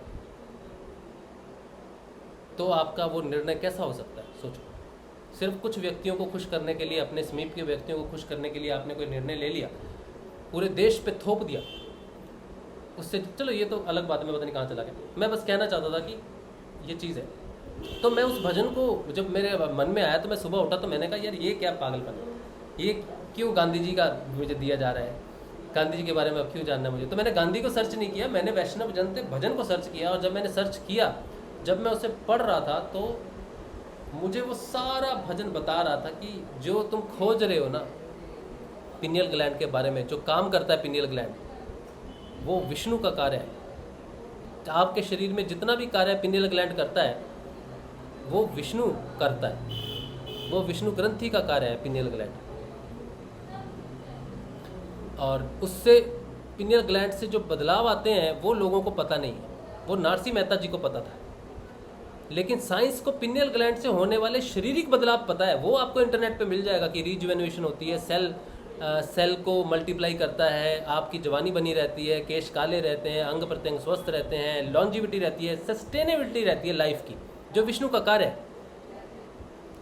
तो आपका वो निर्णय कैसा हो सकता है? सोचो। सिर्फ कुछ व्यक्तियों को खुश करने के लिए, अपने समीप के व्यक्तियों को खुश करने के लिए आपने कोई निर्णय ले लिया, पूरे देश पे थोप दिया, उससे चलो ये तो अलग बात है, मैं पता नहीं कहाँ चला गया। मैं बस कहना चाहता था कि ये चीज़ है। तो मैं उस भजन को जब मेरे मन में आया तो मैं सुबह उठा तो मैंने कहा यार ये क्या पागलपन है, ये क्यों गांधी जी का मुझे दिया जा रहा है, गांधी जी के बारे में अब क्यों जानना है मुझे। तो मैंने गांधी को सर्च नहीं किया, मैंने वैष्णव जन ते भजन को सर्च किया। और जब मैंने सर्च किया, जब मैं उसे पढ़ रहा था तो मुझे वो सारा भजन बता रहा था कि जो तुम खोज रहे हो ना पिनियल ग्लैंड के बारे में, जो काम करता है पिनियल ग्लैंड, वो विष्णु का कार्य है। आपके शरीर में जितना भी कार्य पिनियल ग्लैंड करता है वो विष्णु करता है, वो विष्णु ग्रंथि का कार्य है पिनियल ग्लैंड। और उससे पिनियल ग्लैंड से जो बदलाव आते हैं वो लोगों को पता नहीं है, वो नारसी मेहता जी को पता था। लेकिन साइंस को पिनियल ग्लैंड से होने वाले शारीरिक बदलाव पता है, वो आपको इंटरनेट पे मिल जाएगा कि रिजुवेनेशन होती है, सेल को मल्टीप्लाई करता है, आपकी जवानी बनी रहती है, केश काले रहते हैं, अंग प्रत्यंग स्वस्थ रहते हैं, लॉन्जिविटी रहती है, सस्टेनेबिलिटी रहती है लाइफ की, जो विष्णु का कार्य है।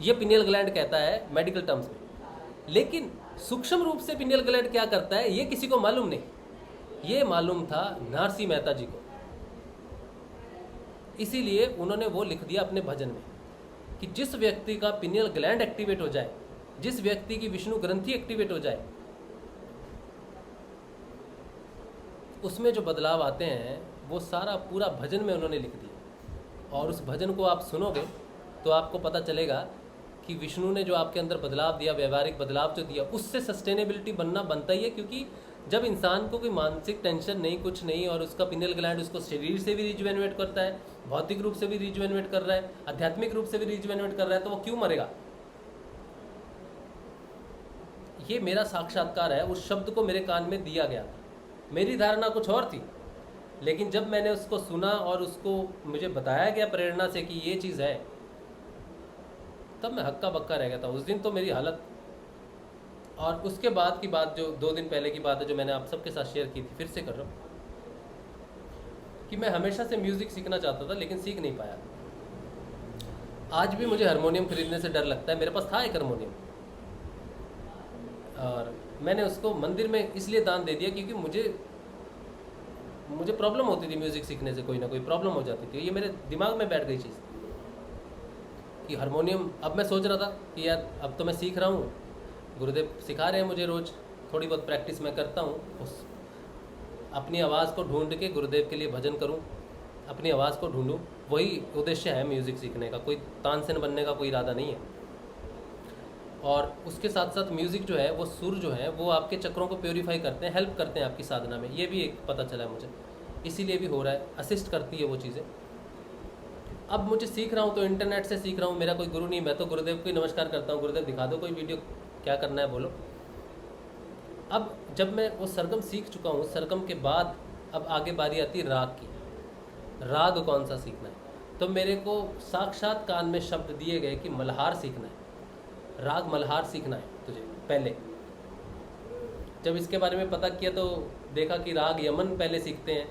ये पिनियल ग्लैंड कहता है मेडिकल टर्म्स में। लेकिन सूक्ष्म रूप से पिनियल ग्लैंड क्या करता है ये किसी को मालूम नहीं। ये मालूम था नारसी मेहता जी को, इसीलिए उन्होंने वो लिख दिया अपने भजन में कि जिस व्यक्ति का पिनियल ग्लैंड एक्टिवेट हो जाए, जिस व्यक्ति की विष्णु ग्रंथि एक्टिवेट हो जाए, उसमें जो बदलाव आते हैं वो सारा पूरा भजन में उन्होंने लिख दिया। और उस भजन को आप सुनोगे तो आपको पता चलेगा कि विष्णु ने जो आपके अंदर बदलाव दिया, व्यवहारिक बदलाव जो दिया, उससे सस्टेनेबिलिटी बनता ही है। क्योंकि जब इंसान को कोई मानसिक टेंशन नहीं, कुछ नहीं, और उसका पिनियल ग्लैंड उसको शरीर से भी रिजुवेनेट करता है, भौतिक रूप से भी रिजुवेनेट कर रहा है, आध्यात्मिक रूप से भी रिजुवेनेट कर रहा है, तो वो क्यों मरेगा? ये मेरा साक्षात्कार है, उस शब्द को मेरे कान में दिया गया था। मेरी धारणा कुछ और थी, लेकिन जब मैंने उसको सुना और उसको मुझे बताया गया प्रेरणा से कि ये चीज़ है, तब मैं हक्का बक्का रह गया था। उस दिन तो मेरी हालत, और उसके बाद की बात जो 2 दिन पहले की बात है जो मैंने आप सबके साथ शेयर की थी, फिर से कर रहा हूँ कि मैं हमेशा से म्यूज़िक सीखना चाहता था लेकिन सीख नहीं पाया। आज भी मुझे हारमोनियम खरीदने से डर लगता है। मेरे पास था एक हारमोनियम और मैंने उसको मंदिर में इसलिए दान दे दिया क्योंकि मुझे प्रॉब्लम होती थी म्यूज़िक सीखने से, कोई ना कोई प्रॉब्लम हो जाती थी। ये मेरे दिमाग में बैठ गई चीज़ कि हारमोनियम, अब मैं सोच रहा था कि यार अब तो मैं सीख रहा हूँ, गुरुदेव सिखा रहे हैं मुझे, रोज़ थोड़ी बहुत प्रैक्टिस मैं करता हूँ, उस अपनी आवाज़ को ढूंढ के गुरुदेव के लिए भजन करूँ, अपनी आवाज़ को ढूंढूँ, वही उद्देश्य है म्यूज़िक सीखने का। कोई तानसेन बनने का कोई इरादा नहीं है। और उसके साथ साथ म्यूज़िक जो है, वो सुर जो है, वो आपके चक्रों को प्योरीफाई करते हैं, हेल्प करते हैं आपकी साधना में। ये भी एक पता चला है मुझे, इसीलिए भी हो रहा है, असिस्ट करती है वो चीज़ें। अब मुझे सीख रहा हूँ तो इंटरनेट से सीख रहा हूँ, मेरा कोई गुरु नहीं, मैं तो गुरुदेव को ही नमस्कार करता हूँ, गुरुदेव दिखा दो कोई वीडियो, क्या करना है बोलो। अब जब मैं वो सरगम सीख चुका हूँ, सरगम के बाद अब आगे बारी आती है राग की। राग कौन सा सीखना है, तो मेरे को साक्षात कान में शब्द दिए गए कि मल्हार सीखना है, राग मल्हार सीखना है तुझे। पहले जब इसके बारे में पता किया तो देखा कि राग यमन पहले सीखते हैं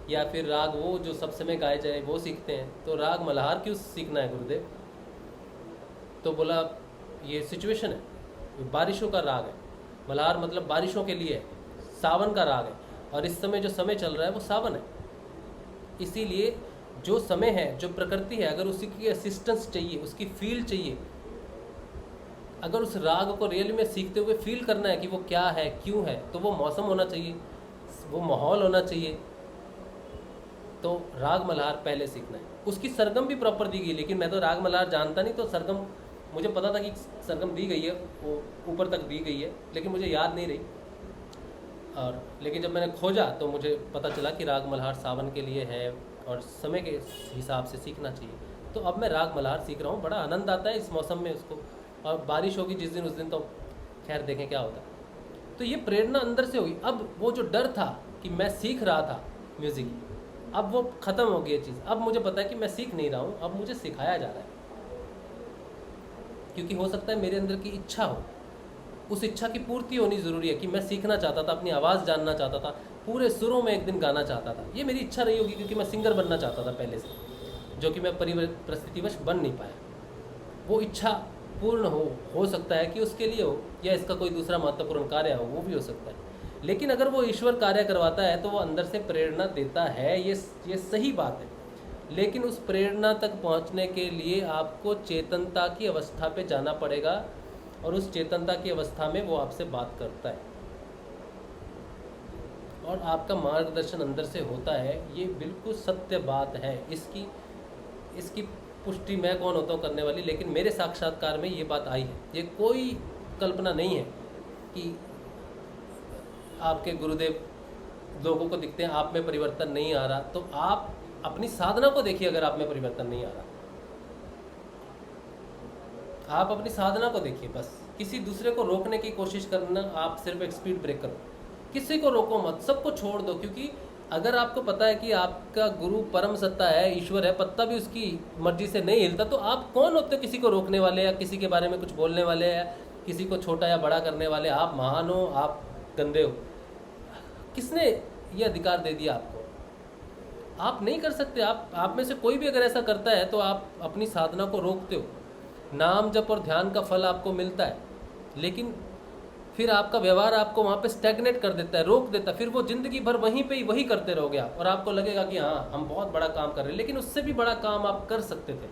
या फिर राग वो जो सब समय गाए जाए वो सीखते हैं, तो राग मल्हार क्यों सीखना है गुरुदेव? तो बोला ये सिचुएशन है, बारिशों का राग है, मल्हार मतलब बारिशों के लिए है, सावन का राग है, और इस समय जो समय चल रहा है वो सावन है। इसीलिए जो समय है, जो प्रकृति है, अगर उसी की असिस्टेंस चाहिए, उसकी फील चाहिए, अगर उस राग को रियल में सीखते हुए फील करना है कि वो क्या है, क्यों है, तो वो मौसम होना चाहिए, वो माहौल होना चाहिए। तो राग मल्हार पहले सीखना है। उसकी सरगम भी प्रॉपर दी गई, लेकिन मैं तो राग मल्हार जानता नहीं, तो सरगम मुझे पता था कि सरगम दी गई है, वो ऊपर तक दी गई है, लेकिन मुझे याद नहीं रही। और लेकिन जब मैंने खोजा तो मुझे पता चला कि राग मल्हार सावन के लिए है और समय के हिसाब से सीखना चाहिए। तो अब मैं राग मल्हार सीख रहा हूँ, बड़ा आनंद आता है इस मौसम में उसको। और बारिश होगी जिस दिन, उस दिन तो खैर देखें क्या होता है। तो ये प्रेरणा अंदर से हुई। अब वो जो डर था कि मैं सीख रहा था म्यूज़िक, अब वो ख़त्म हो गई ये चीज़। अब मुझे पता है कि मैं सीख नहीं रहा हूँ, अब मुझे सिखाया जा रहा है। क्योंकि हो सकता है मेरे अंदर की इच्छा हो, उस इच्छा की पूर्ति होनी ज़रूरी है कि मैं सीखना चाहता था, अपनी आवाज़ जानना चाहता था, पूरे सुरों में एक दिन गाना चाहता था। ये मेरी इच्छा रही होगी क्योंकि मैं सिंगर बनना चाहता था पहले से, जो कि मैं परिस्थितिवश बन नहीं पाया। वो इच्छा पूर्ण हो सकता है कि उसके लिए हो, या इसका कोई दूसरा महत्वपूर्ण कार्य हो, वो भी हो सकता है। लेकिन अगर वो ईश्वर कार्य करवाता है तो वो अंदर से प्रेरणा देता है, ये सही बात है। लेकिन उस प्रेरणा तक पहुंचने के लिए आपको चेतनता की अवस्था पे जाना पड़ेगा, और उस चेतनता की अवस्था में वो आपसे बात करता है और आपका मार्गदर्शन अंदर से होता है। ये बिल्कुल सत्य बात है। इसकी पुष्टि मैं कौन होता हूँ करने वाली, लेकिन मेरे साक्षात्कार में ये बात आई है। ये कोई कल्पना नहीं है कि आपके गुरुदेव लोगों को दिखते हैं, आप में परिवर्तन नहीं आ रहा, तो आप अपनी साधना को देखिए, अगर आप में परिवर्तन नहीं आ रहा, आप अपनी साधना को देखिए। बस किसी दूसरे को रोकने की कोशिश करना, आप सिर्फ एक स्पीड ब्रेकर हो, किसी को रोको मत, सबको छोड़ दो। क्योंकि अगर आपको पता है कि आपका गुरु परम सत्ता है, ईश्वर है, पत्ता भी उसकी मर्जी से नहीं हिलता, तो आप कौन होते हो किसी को रोकने वाले, या किसी के बारे में कुछ बोलने वाले, या किसी को छोटा या बड़ा करने वाले? आप महान हो, आप गंदे हो, किसने ये अधिकार दे दिया आपको? आप नहीं कर सकते। आप में से कोई भी अगर ऐसा करता है तो आप अपनी साधना को रोकते हो। नाम जप और ध्यान का फल आपको मिलता है, लेकिन फिर आपका व्यवहार आपको वहाँ पे स्टैग्नेट कर देता है, रोक देता है। फिर वो जिंदगी भर वहीं पे ही वही करते रहोगे आप, और आपको लगेगा कि हाँ हम बहुत बड़ा काम कर रहे हैं, लेकिन उससे भी बड़ा काम आप कर सकते थे।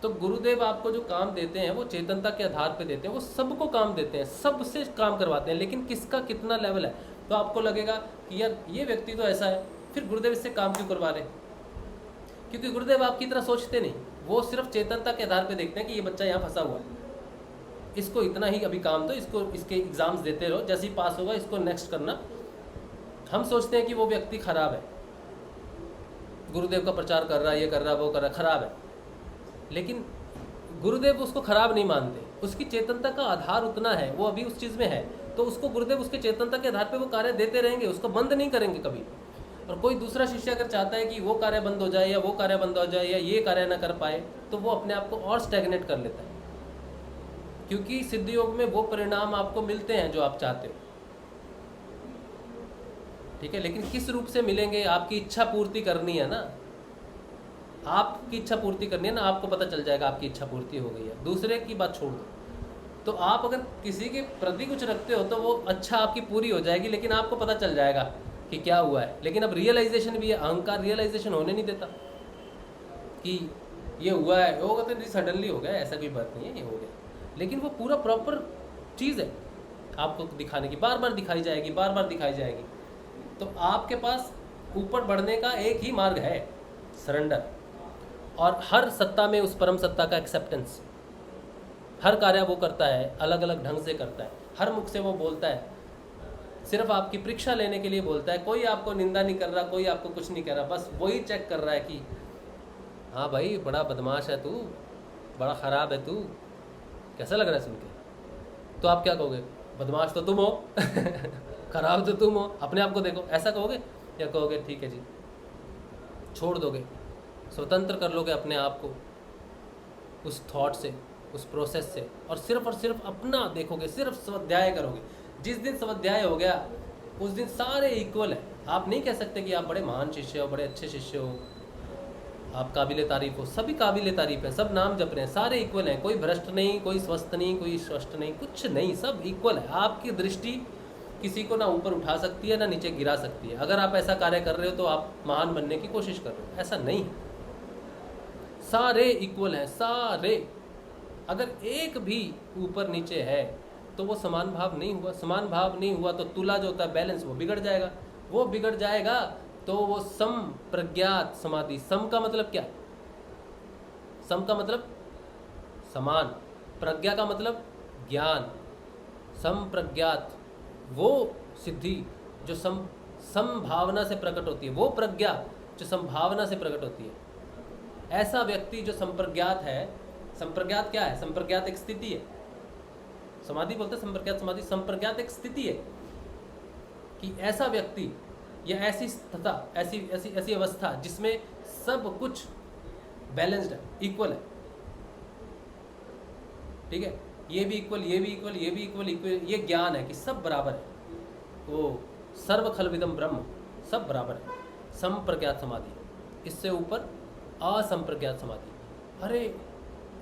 तो गुरुदेव आपको जो काम देते हैं वो चेतनता के आधार पे देते हैं, वो सबको काम देते हैं, सबसे काम करवाते हैं, लेकिन किसका कितना लेवल है। तो आपको लगेगा कि यार ये व्यक्ति तो ऐसा है, फिर गुरुदेव इससे काम क्यों करवा रहे? क्योंकि गुरुदेव आपकी तरह सोचते नहीं, वो सिर्फ चेतनता के आधार पे देखते हैं कि ये बच्चा यहाँ फंसा हुआ है, इसको इतना ही अभी काम दो, इसको इसके एग्जाम्स देते रहो, जैसे ही पास होगा इसको नेक्स्ट करना। हम सोचते हैं कि वो व्यक्ति खराब है, गुरुदेव का प्रचार कर रहा है, ये कर रहा है, वो कर रहा है, खराब है। लेकिन गुरुदेव उसको खराब नहीं मानते, उसकी चेतनता का आधार उतना है, वो अभी उस चीज़ में है, तो उसको गुरुदेव उसके चेतनता के आधार पे वो कार्य देते रहेंगे, उसको बंद नहीं करेंगे कभी। और कोई दूसरा शिष्य अगर चाहता है कि वो कार्य बंद हो जाए, या वो कार्य बंद हो जाए, या ये कार्य ना कर पाए, तो वो अपने आप को और स्टैग्नेट कर लेता है। क्योंकि सिद्ध योग में वो परिणाम आपको मिलते हैं जो आप चाहते हो, ठीक है। लेकिन किस रूप से मिलेंगे? आपकी इच्छा पूर्ति करनी है ना, आपकी इच्छा पूर्ति करनी है ना, आपको पता चल जाएगा आपकी इच्छा पूर्ति हो गई है। दूसरे की बात छोड़ दो। तो आप अगर किसी के प्रति कुछ रखते हो तो वो अच्छा आपकी पूरी हो जाएगी, लेकिन आपको पता चल जाएगा कि क्या हुआ है। लेकिन अब रियलाइजेशन भी है, अहंकार रियलाइजेशन होने नहीं देता कि ये हुआ है, होगा तो सडनली हो गया, ऐसा कोई बात नहीं है, ये हो गया। लेकिन वो पूरा प्रॉपर चीज़ है आपको दिखाने की, बार बार दिखाई जाएगी, बार बार दिखाई जाएगी। तो आपके पास ऊपर बढ़ने का एक ही मार्ग है, सरेंडर। और हर सत्ता में उस परम सत्ता का एक्सेप्टेंस। हर कार्य वो करता है, अलग अलग ढंग से करता है, हर मुख से वो बोलता है, सिर्फ आपकी परीक्षा लेने के लिए बोलता है। कोई आपको निंदा नहीं कर रहा, कोई आपको कुछ नहीं कर रहा, बस वही चेक कर रहा है कि हाँ भाई बड़ा बदमाश है तू, बड़ा ख़राब है तू, कैसा लग रहा है सुन के? तो आप क्या कहोगे? बदमाश तो तुम हो खराब तो तुम हो, अपने आप को देखो, ऐसा कहोगे? या कहोगे ठीक है जी, छोड़ दोगे, स्वतंत्र कर लोगे अपने आप को उस थॉट से, उस प्रोसेस से, और सिर्फ अपना देखोगे, सिर्फ स्वाध्याय करोगे। जिस दिन स्वाध्याय हो गया उस दिन सारे इक्वल है। आप नहीं कह सकते कि आप बड़े महान शिष्य हो, बड़े अच्छे शिष्य हो, आप काबिले तारीफ हो। सभी काबिले तारीफ है, सब नाम जप रहे हैं, सारे इक्वल हैं, कोई भ्रष्ट नहीं, कोई स्वस्थ नहीं, कोई स्वस्थ नहीं, कुछ नहीं, सब इक्वल है। आपकी दृष्टि किसी को ना ऊपर उठा सकती है ना नीचे गिरा सकती है। अगर आप ऐसा कार्य कर रहे हो तो आप महान बनने की कोशिश कर रहे हो, ऐसा नहीं है। सारे इक्वल हैं, सारे। अगर एक भी ऊपर नीचे है तो वो समान भाव नहीं हुआ। समान भाव नहीं हुआ तो तुला जो होता है, बैलेंस, वो बिगड़ जाएगा। वो बिगड़ जाएगा तो वो सम प्रज्ञात समाधि। सम का मतलब क्या? सम का मतलब समान, प्रज्ञा का मतलब ज्ञान। सम प्रज्ञात वो सिद्धि जो संभावना से प्रकट होती है, वो प्रज्ञा जो संभावना से प्रकट होती है। ऐसा व्यक्ति जो संप्रज्ञात है, संप्रज्ञात क्या है? संप्रज्ञात एक स्थिति है। समाधि बोलते हैं संप्रज्ञात समाधि। संप्रज्ञात एक स्थिति है कि ऐसा व्यक्ति या ऐसी स्थिति, ऐसी अवस्था जिसमें सब कुछ बैलेंस्ड है, इक्वल है, ठीक है। ये भी इक्वल, ये भी इक्वल, ये भी इक्वल, इक्वल, ये ज्ञान है कि सब बराबर है। वो सर्व खलविदम ब्रह्म, सब बराबर है। संप्रज्ञात समाधि। इससे ऊपर असंप्रज्ञात समाधि। अरे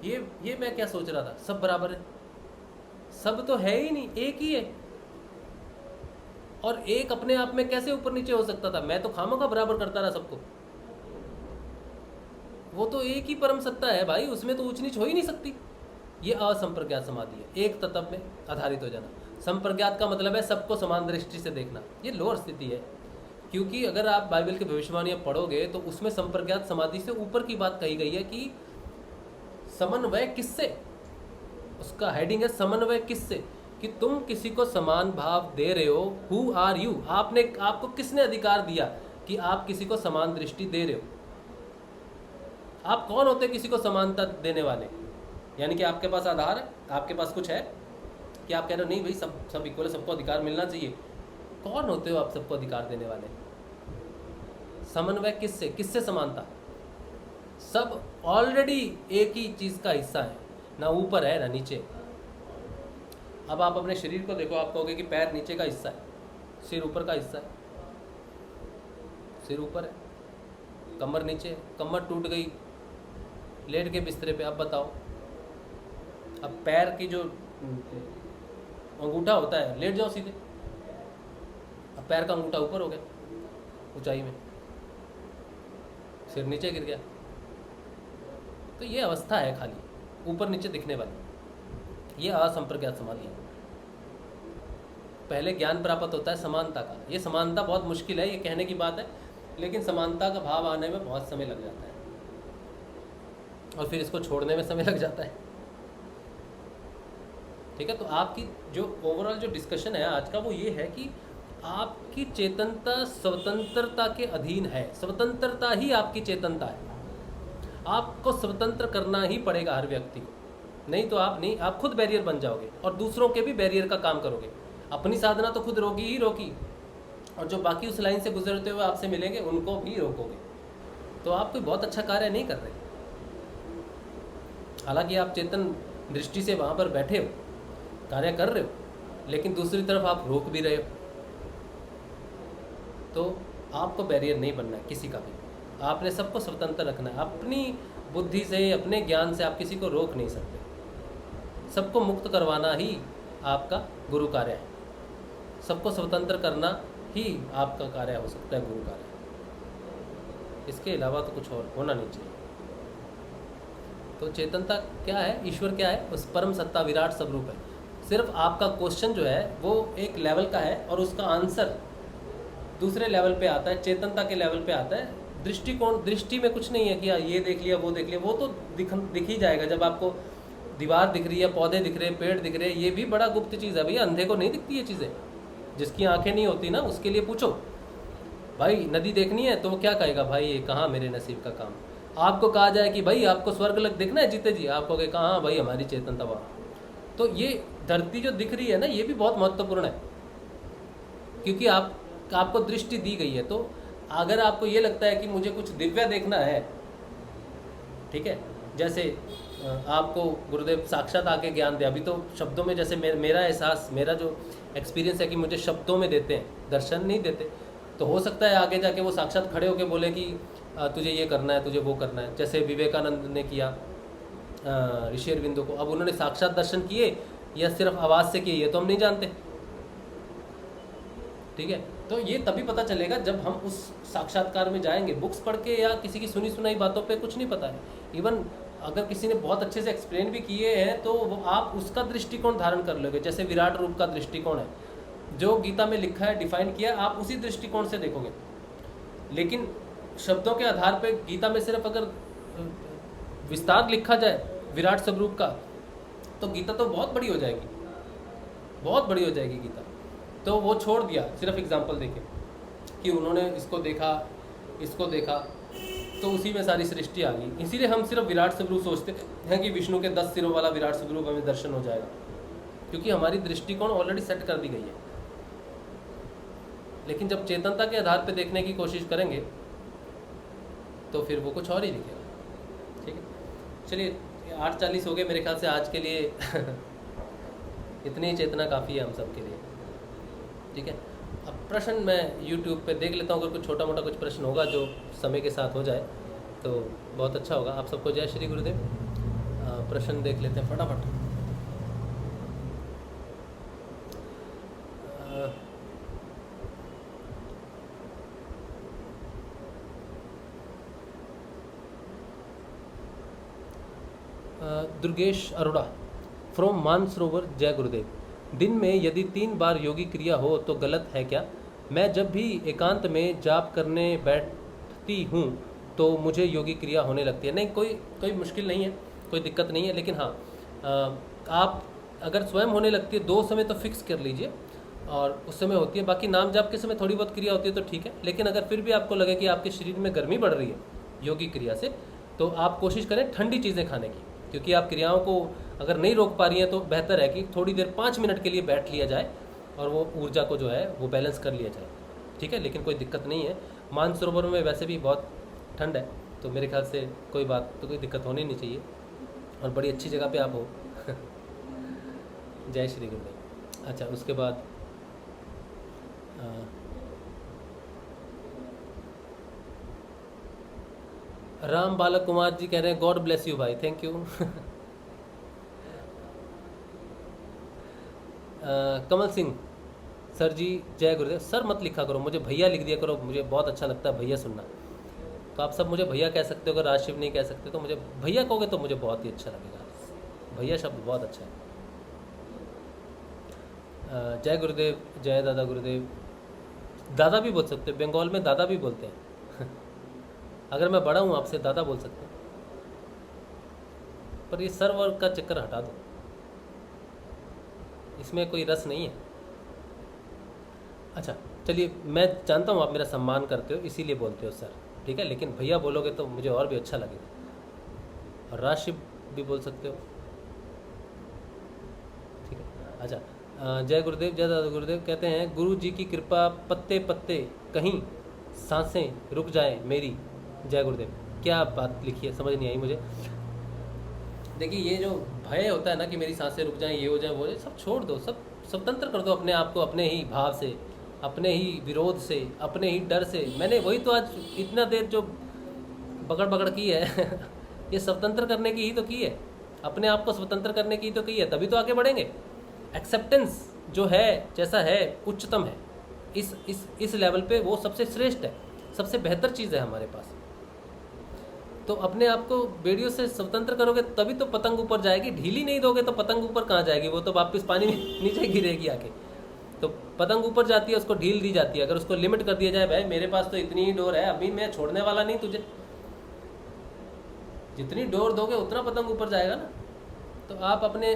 ये मैं क्या सोच रहा था, सब बराबर है, सब तो है ही नहीं, एक ही है। और एक अपने आप में कैसे ऊपर नीचे हो सकता था? मैं तो खामोखा बराबर करता रहा सबको। वो तो एक ही परम सत्ता है भाई, उसमें तो ऊंच नीच हो ही नहीं सकती। ये असंप्रज्ञात समाधि है, एक तत्व में आधारित हो जाना। संप्रज्ञात का मतलब है सबको समान दृष्टि से देखना। ये लोअर स्थिति है, क्योंकि अगर आप बाइबल की भविष्यवाणियां पढ़ोगे तो उसमें संप्रज्ञात समाधि से ऊपर की बात कही गई है कि समन्वय किससे, उसका हेडिंग है समन्वय किससे, कि तुम किसी को समान भाव दे रहे हो। Who are you? आपको किसने अधिकार दिया कि आप किसी को समान दृष्टि दे रहे हो। आप कौन होते किसी को समानता देने वाले? यानी कि आपके पास आधार है, आपके पास कुछ है कि आप कह रहे हो नहीं भाई सब इक्वल है, सबको अधिकार मिलना चाहिए। कौन होते हो आप सबको अधिकार देने वाले? समन्वय किससे समानता? सब ऑलरेडी एक ही चीज़ का हिस्सा है, ना ऊपर है ना नीचे। अब आप अपने शरीर को देखो, आप कहोगे कि पैर नीचे का हिस्सा है, सिर ऊपर का हिस्सा है। सिर ऊपर है, कमर नीचे है, कमर टूट गई, लेट के बिस्तरे पे। अब बताओ, अब पैर की जो अंगूठा होता है, लेट जाओ सीधे, अब पैर का अंगूठा ऊपर हो गया ऊंचाई में, सिर नीचे गिर गया। तो ये अवस्था है खाली ऊपर नीचे दिखने वाली, ये असंप्रज्ञात समाधि है। पहले ज्ञान प्राप्त होता है समानता का। ये समानता बहुत मुश्किल है, ये कहने की बात है, लेकिन समानता का भाव आने में बहुत समय लग जाता है और फिर इसको छोड़ने में समय लग जाता है। ठीक है, तो आपकी जो ओवरऑल जो डिस्कशन है आज का वो ये है कि आपकी चेतनता स्वतंत्रता के अधीन है। स्वतंत्रता ही आपकी चेतनता है। आपको स्वतंत्र करना ही पड़ेगा हर व्यक्ति को, नहीं तो आप खुद बैरियर बन जाओगे और दूसरों के भी बैरियर का काम करोगे। अपनी साधना तो खुद रोकी ही रोकी, और जो बाकी उस लाइन से गुजरते हुए आपसे मिलेंगे उनको भी रोकोगे। तो आप कोई बहुत अच्छा कार्य नहीं कर रहे। हालांकि आप चेतन दृष्टि से वहाँ पर बैठे हो, कार्य कर रहे हो, लेकिन दूसरी तरफ आप रोक भी रहे हो। तो आपको बैरियर नहीं बनना है किसी का भी। आपने सबको स्वतंत्र रखना है। अपनी बुद्धि से, अपने ज्ञान से आप किसी को रोक नहीं सकते। सबको मुक्त करवाना ही आपका गुरु कार्य है। सबको स्वतंत्र करना ही आपका कार्य हो सकता है, गुरु कार्य। इसके अलावा तो कुछ और होना नहीं चाहिए। तो चेतनता क्या है, ईश्वर क्या है? उस परम सत्ता विराट स्वरूप है। सिर्फ आपका क्वेश्चन जो है वो एक लेवल का है और उसका आंसर दूसरे लेवल पे आता है, चेतनता के लेवल पे आता है। दृष्टि में कुछ नहीं है कि ये देख लिया वो देख लिया, वो तो दिख ही जाएगा। जब आपको दीवार दिख रही है, पौधे दिख रहे हैं, पेड़ दिख रहे हैं, ये भी बड़ा गुप्त चीज़ है भैया। अंधे को नहीं दिखती ये चीज़ें। जिसकी आंखें नहीं होती ना, उसके लिए पूछो भाई नदी देखनी है तो वो क्या कहेगा, भाई ये कहाँ मेरे नसीब का काम। आपको कहा जाए कि भाई आपको स्वर्ग लग देखना है जीते जी, आप कहोगे कहाँ भाई हमारी चेतनता वहाँ। तो ये धरती जो दिख रही है ना, ये भी बहुत महत्वपूर्ण है, क्योंकि आपको दृष्टि दी गई है। तो अगर आपको ये लगता है कि मुझे कुछ दिव्य देखना है, ठीक है, जैसे आपको गुरुदेव साक्षात आके ज्ञान दे, अभी तो शब्दों में, जैसे मेरा एहसास, मेरा जो एक्सपीरियंस है कि मुझे शब्दों में देते हैं, दर्शन नहीं देते। तो हो सकता है आगे जाके वो साक्षात खड़े होके बोले कि तुझे ये करना है, तुझे वो करना है। जैसे विवेकानंद ने किया ऋषि अरविंदो को। अब उन्होंने साक्षात दर्शन किए या सिर्फ आवाज़ से किए, ये तो हम नहीं जानते। ठीक है, तो ये तभी पता चलेगा जब हम उस साक्षात्कार में जाएंगे। बुक्स पढ़ के या किसी की सुनी सुनाई बातों पे कुछ नहीं पता है। इवन अगर किसी ने बहुत अच्छे से एक्सप्लेन भी किए हैं तो वो आप उसका दृष्टिकोण धारण कर लोगे। जैसे विराट रूप का दृष्टिकोण है, जो गीता में लिखा है, डिफाइन किया, आप उसी दृष्टिकोण से देखोगे। लेकिन शब्दों के आधार पर गीता में सिर्फ अगर विस्तार लिखा जाए विराट स्वरूप का, तो गीता तो बहुत बड़ी हो जाएगी, बहुत बड़ी हो जाएगी गीता। तो वो छोड़ दिया सिर्फ एग्जाम्पल देके कि उन्होंने इसको देखा, तो उसी में सारी सृष्टि आ गई। इसीलिए हम सिर्फ विराट स्वरूप सोचते हैं कि विष्णु के 10 सिरों वाला विराट स्वरूप हमें दर्शन हो जाएगा, क्योंकि हमारी दृष्टिकोण ऑलरेडी सेट कर दी गई है। लेकिन जब चेतनता के आधार पर देखने की कोशिश करेंगे तो फिर वो कुछ और ही दिखेगा। ठीक है, चलिए 8:40 हो गए मेरे ख्याल से आज के लिए। इतनी ही चेतना काफ़ी है हम सब के लिए। ठीक है, अब प्रश्न मैं YouTube पे देख लेता हूँ, अगर कुछ छोटा मोटा कुछ प्रश्न होगा जो समय के साथ हो जाए तो बहुत अच्छा होगा। आप सबको जय श्री गुरुदेव। प्रश्न देख लेते हैं फटाफट। दुर्गेश अरोड़ा फ्रॉम मानसरोवर, जय गुरुदेव। दिन में यदि 3 बार योगी क्रिया हो तो गलत है क्या? मैं जब भी एकांत में जाप करने बैठती हूँ तो मुझे योगी क्रिया होने लगती है। नहीं, कोई मुश्किल नहीं है, कोई दिक्कत नहीं है। लेकिन हाँ, आप अगर स्वयं होने लगती है, 2 समय तो फिक्स कर लीजिए। और उस समय होती है। बाकी नाम जाप के समय थोड़ी बहुत क्रिया होती है तो ठीक है, लेकिन अगर फिर भी आपको लगे कि आपके शरीर में गर्मी बढ़ रही है योगी क्रिया से, तो आप कोशिश करें ठंडी चीज़ें खाने की, क्योंकि आप क्रियाओं को अगर नहीं रोक पा रही हैं तो बेहतर है कि थोड़ी देर 5 मिनट के लिए बैठ लिया जाए और वो ऊर्जा को जो है वो बैलेंस कर लिया जाए, ठीक है। लेकिन कोई दिक्कत नहीं है, मानसरोवर में वैसे भी बहुत ठंड है, तो मेरे ख्याल से कोई दिक्कत होनी नहीं चाहिए, और बड़ी अच्छी जगह पे आप हो। जय श्री गुरुदेव। अच्छा, उसके बाद राम बालक कुमार जी कह रहे हैं गॉड ब्लेस यू भाई, thank you. Kamal Singh sir ji जय गुरुदेव। सर मत लिखा करो, मुझे भैया लिख दिया करो, मुझे बहुत अच्छा लगता है भैया सुनना। तो आप सब मुझे भैया कह सकते हो, अगर राजशिव नहीं कह सकते तो मुझे भैया कहोगे तो मुझे बहुत ही अच्छा लगेगा। भैया शब्द बहुत अच्छा है। जय गुरुदेव, जय दादा गुरुदेव। दादा भी बोल सकते हो, बंगाल में दादा भी बोलते हैं। अगर मैं बड़ा हूँ आपसे दादा बोल सकते हैं, पर ये सर वर्ग का चक्कर हटा दो, इसमें कोई रस नहीं है। अच्छा चलिए, मैं जानता हूँ आप मेरा सम्मान करते हो इसीलिए बोलते हो सर, ठीक है, लेकिन भैया बोलोगे तो मुझे और भी अच्छा लगेगा। और राशिव भी बोल सकते हो, ठीक है। अच्छा, जय गुरुदेव, जय दादा गुरुदेव। कहते हैं गुरु जी की कृपा पत्ते पत्ते कहीं सांसें रुक जाए मेरी। जय गुरुदेव। क्या बात लिखी है समझ नहीं आई मुझे। देखिए, ये जो भय होता है ना कि मेरी सांसें रुक जाएं, ये हो जाए वो हो जाए, सब छोड़ दो, सब स्वतंत्र कर दो अपने आप को, अपने ही भाव से, अपने ही विरोध से, अपने ही डर से। मैंने वही तो आज इतना देर जो बगड़ बगड़ की है ये स्वतंत्र करने की ही तो की है, अपने आप को स्वतंत्र करने की तो की है, तभी तो आगे बढ़ेंगे। एक्सेप्टेंस जो है जैसा है उच्चतम है, इस लेवल पे वो सबसे श्रेष्ठ है, सबसे बेहतर चीज़ है हमारे पास। तो अपने आप को बेड़ियों से स्वतंत्र करोगे तभी तो पतंग ऊपर जाएगी, ढीली नहीं दोगे तो पतंग ऊपर कहाँ जाएगी, वो तो वापस पानी में नीचे गिरेगी आके। तो पतंग ऊपर जाती है, उसको ढील दी जाती है। अगर उसको लिमिट कर दिया जाए, भाई मेरे पास तो इतनी ही डोर है, अभी मैं छोड़ने वाला नहीं तुझे, जितनी डोर दोगे उतना पतंग ऊपर जाएगा ना। तो आप अपने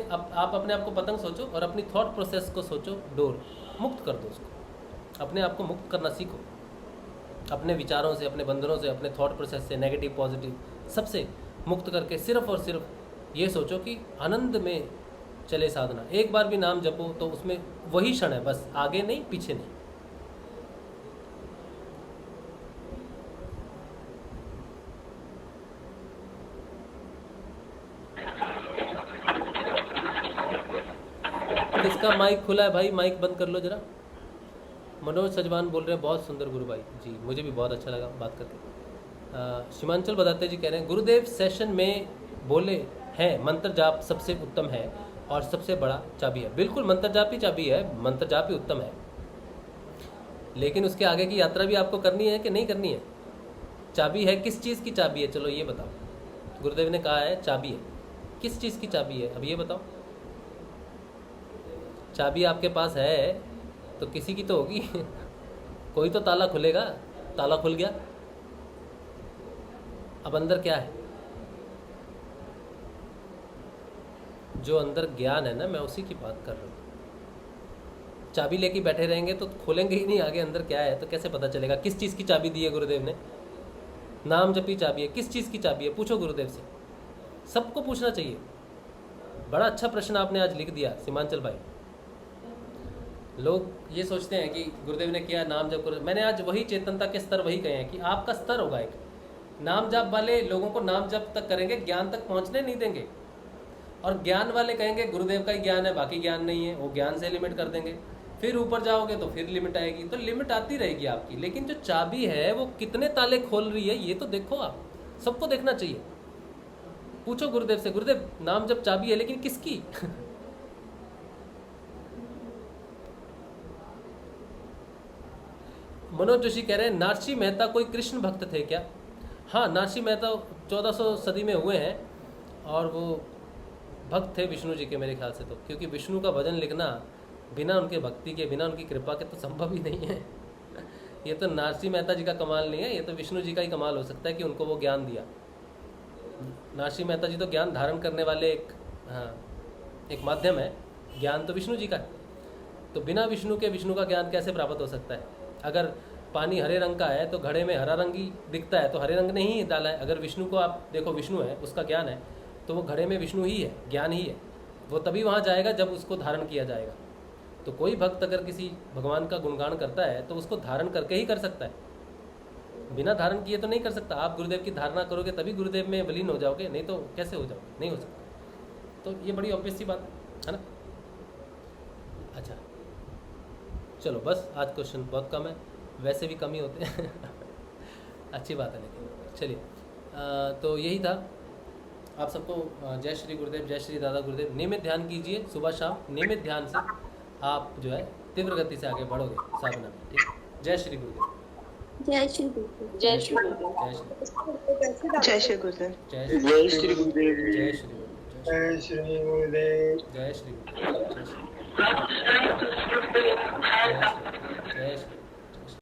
आप को पतंग सोचो और अपनी थॉट प्रोसेस को सोचो डोर, मुक्त कर दो उसको, अपने आप को मुक्त करना सीखो, अपने विचारों से, अपने बंधनों से, अपने थॉट प्रोसेस से, नेगेटिव पॉजिटिव सबसे मुक्त करके सिर्फ और सिर्फ ये सोचो कि आनंद में चले साधना। एक बार भी नाम जपो तो उसमें वही क्षण है, बस आगे नहीं पीछे नहीं। किसका माइक खुला है भाई, माइक बंद कर लो जरा। मनोज सजवान बोल रहे हैं बहुत सुंदर गुरु भाई जी, मुझे भी बहुत अच्छा लगा बात करके। सीमांचल बताते जी कह रहे हैं गुरुदेव सेशन में बोले हैं मंत्र जाप सबसे उत्तम है और सबसे बड़ा चाबी है। बिल्कुल, मंत्र जाप ही चाबी है, मंत्र जाप ही उत्तम है, लेकिन उसके आगे की यात्रा भी आपको करनी है कि नहीं करनी है। चाबी है, किस चीज़ की चाबी है, चलो ये बताओ। गुरुदेव ने कहा है चाबी है, किस चीज़ की चाबी है, अब ये बताओ। चाबी आपके पास है तो किसी की तो होगी कोई तो ताला खुलेगा, ताला खुल गया, अब अंदर क्या है, जो अंदर ज्ञान है ना, मैं उसी की बात कर रहा हूँ। चाबी लेके बैठे रहेंगे तो खोलेंगे ही नहीं आगे अंदर क्या है, तो कैसे पता चलेगा किस चीज़ की चाबी दी है गुरुदेव ने। नाम जपी चाबी है, किस चीज़ की चाबी है, पूछो गुरुदेव से, सबको पूछना चाहिए। बड़ा अच्छा प्रश्न आपने आज लिख दिया सीमांचल भाई। लोग ये सोचते हैं कि गुरुदेव ने किया नाम जप करो, मैंने आज वही चेतनता के स्तर वही कहे हैं कि आपका स्तर होगा एक। नाम जप वाले लोगों को नाम जप तक करेंगे, ज्ञान तक पहुंचने नहीं देंगे, और ज्ञान वाले कहेंगे गुरुदेव का ही ज्ञान है बाकी ज्ञान नहीं है, वो ज्ञान से लिमिट कर देंगे। फिर ऊपर जाओगे तो फिर लिमिट आएगी, तो लिमिट आती रहेगी आपकी, लेकिन जो चाबी है वो कितने ताले खोल रही है ये तो देखो, आप सबको देखना चाहिए। पूछो गुरुदेव से, गुरुदेव नाम जप चाबी है लेकिन किसकी मनोज जोशी कह रहे हैं नरसिंह मेहता कोई कृष्ण भक्त थे क्या? हाँ, नरसिंह मेहता 1400 सदी में हुए हैं और वो भक्त थे विष्णु जी के मेरे ख्याल से, तो क्योंकि विष्णु का भजन लिखना बिना उनके भक्ति के, बिना उनकी कृपा के तो संभव ही नहीं है। ये तो नरसिंह मेहता जी का कमाल नहीं है, ये तो विष्णु जी का ही कमाल हो सकता है कि उनको वो ज्ञान दिया। नरसिंह मेहता जी तो ज्ञान धारण करने वाले एक माध्यम है, ज्ञान तो विष्णु जी का है। तो बिना विष्णु के विष्णु का ज्ञान कैसे प्राप्त हो सकता है? अगर पानी हरे रंग का है तो घड़े में हरा रंग ही दिखता है, तो हरे रंग ने ही डाला है। अगर विष्णु को आप देखो, विष्णु है, उसका ज्ञान है, तो वो घड़े में विष्णु ही है, ज्ञान ही है। वो तभी वहाँ जाएगा जब उसको धारण किया जाएगा। तो कोई भक्त अगर किसी भगवान का गुणगान करता है तो उसको धारण करके ही कर सकता है, बिना धारण किए तो नहीं कर सकता। आप गुरुदेव की धारणा करोगे तभी गुरुदेव में विलीन हो जाओगे, नहीं तो कैसे हो जाओगे? नहीं हो सकता। तो ये बड़ी ऑब्वियस सी बात है ना। अच्छा चलो, बस आज क्वेश्चन बहुत कम है, वैसे भी कम ही होते हैं अच्छी बात है। लेकिन चलिए, तो यही था। आप सबको जय श्री गुरुदेव, जय श्री दादा गुरुदेव। नियमित ध्यान कीजिए, सुबह शाम नियमित ध्यान से आप जो है तीव्र गति से आगे बढ़ोगे साधना में। ठीक, जय श्री गुरुदेव, जय श्री गुरुदेव। जय श्री गुरुदेव, जय श्री गुरुदेव। जय जय श्री गुरुदेव। जय श्री गुरुदेव, जय श्री गुरुदेव। जय श्री गुरुदेव, जय श्री गुरुदेव, जय श्री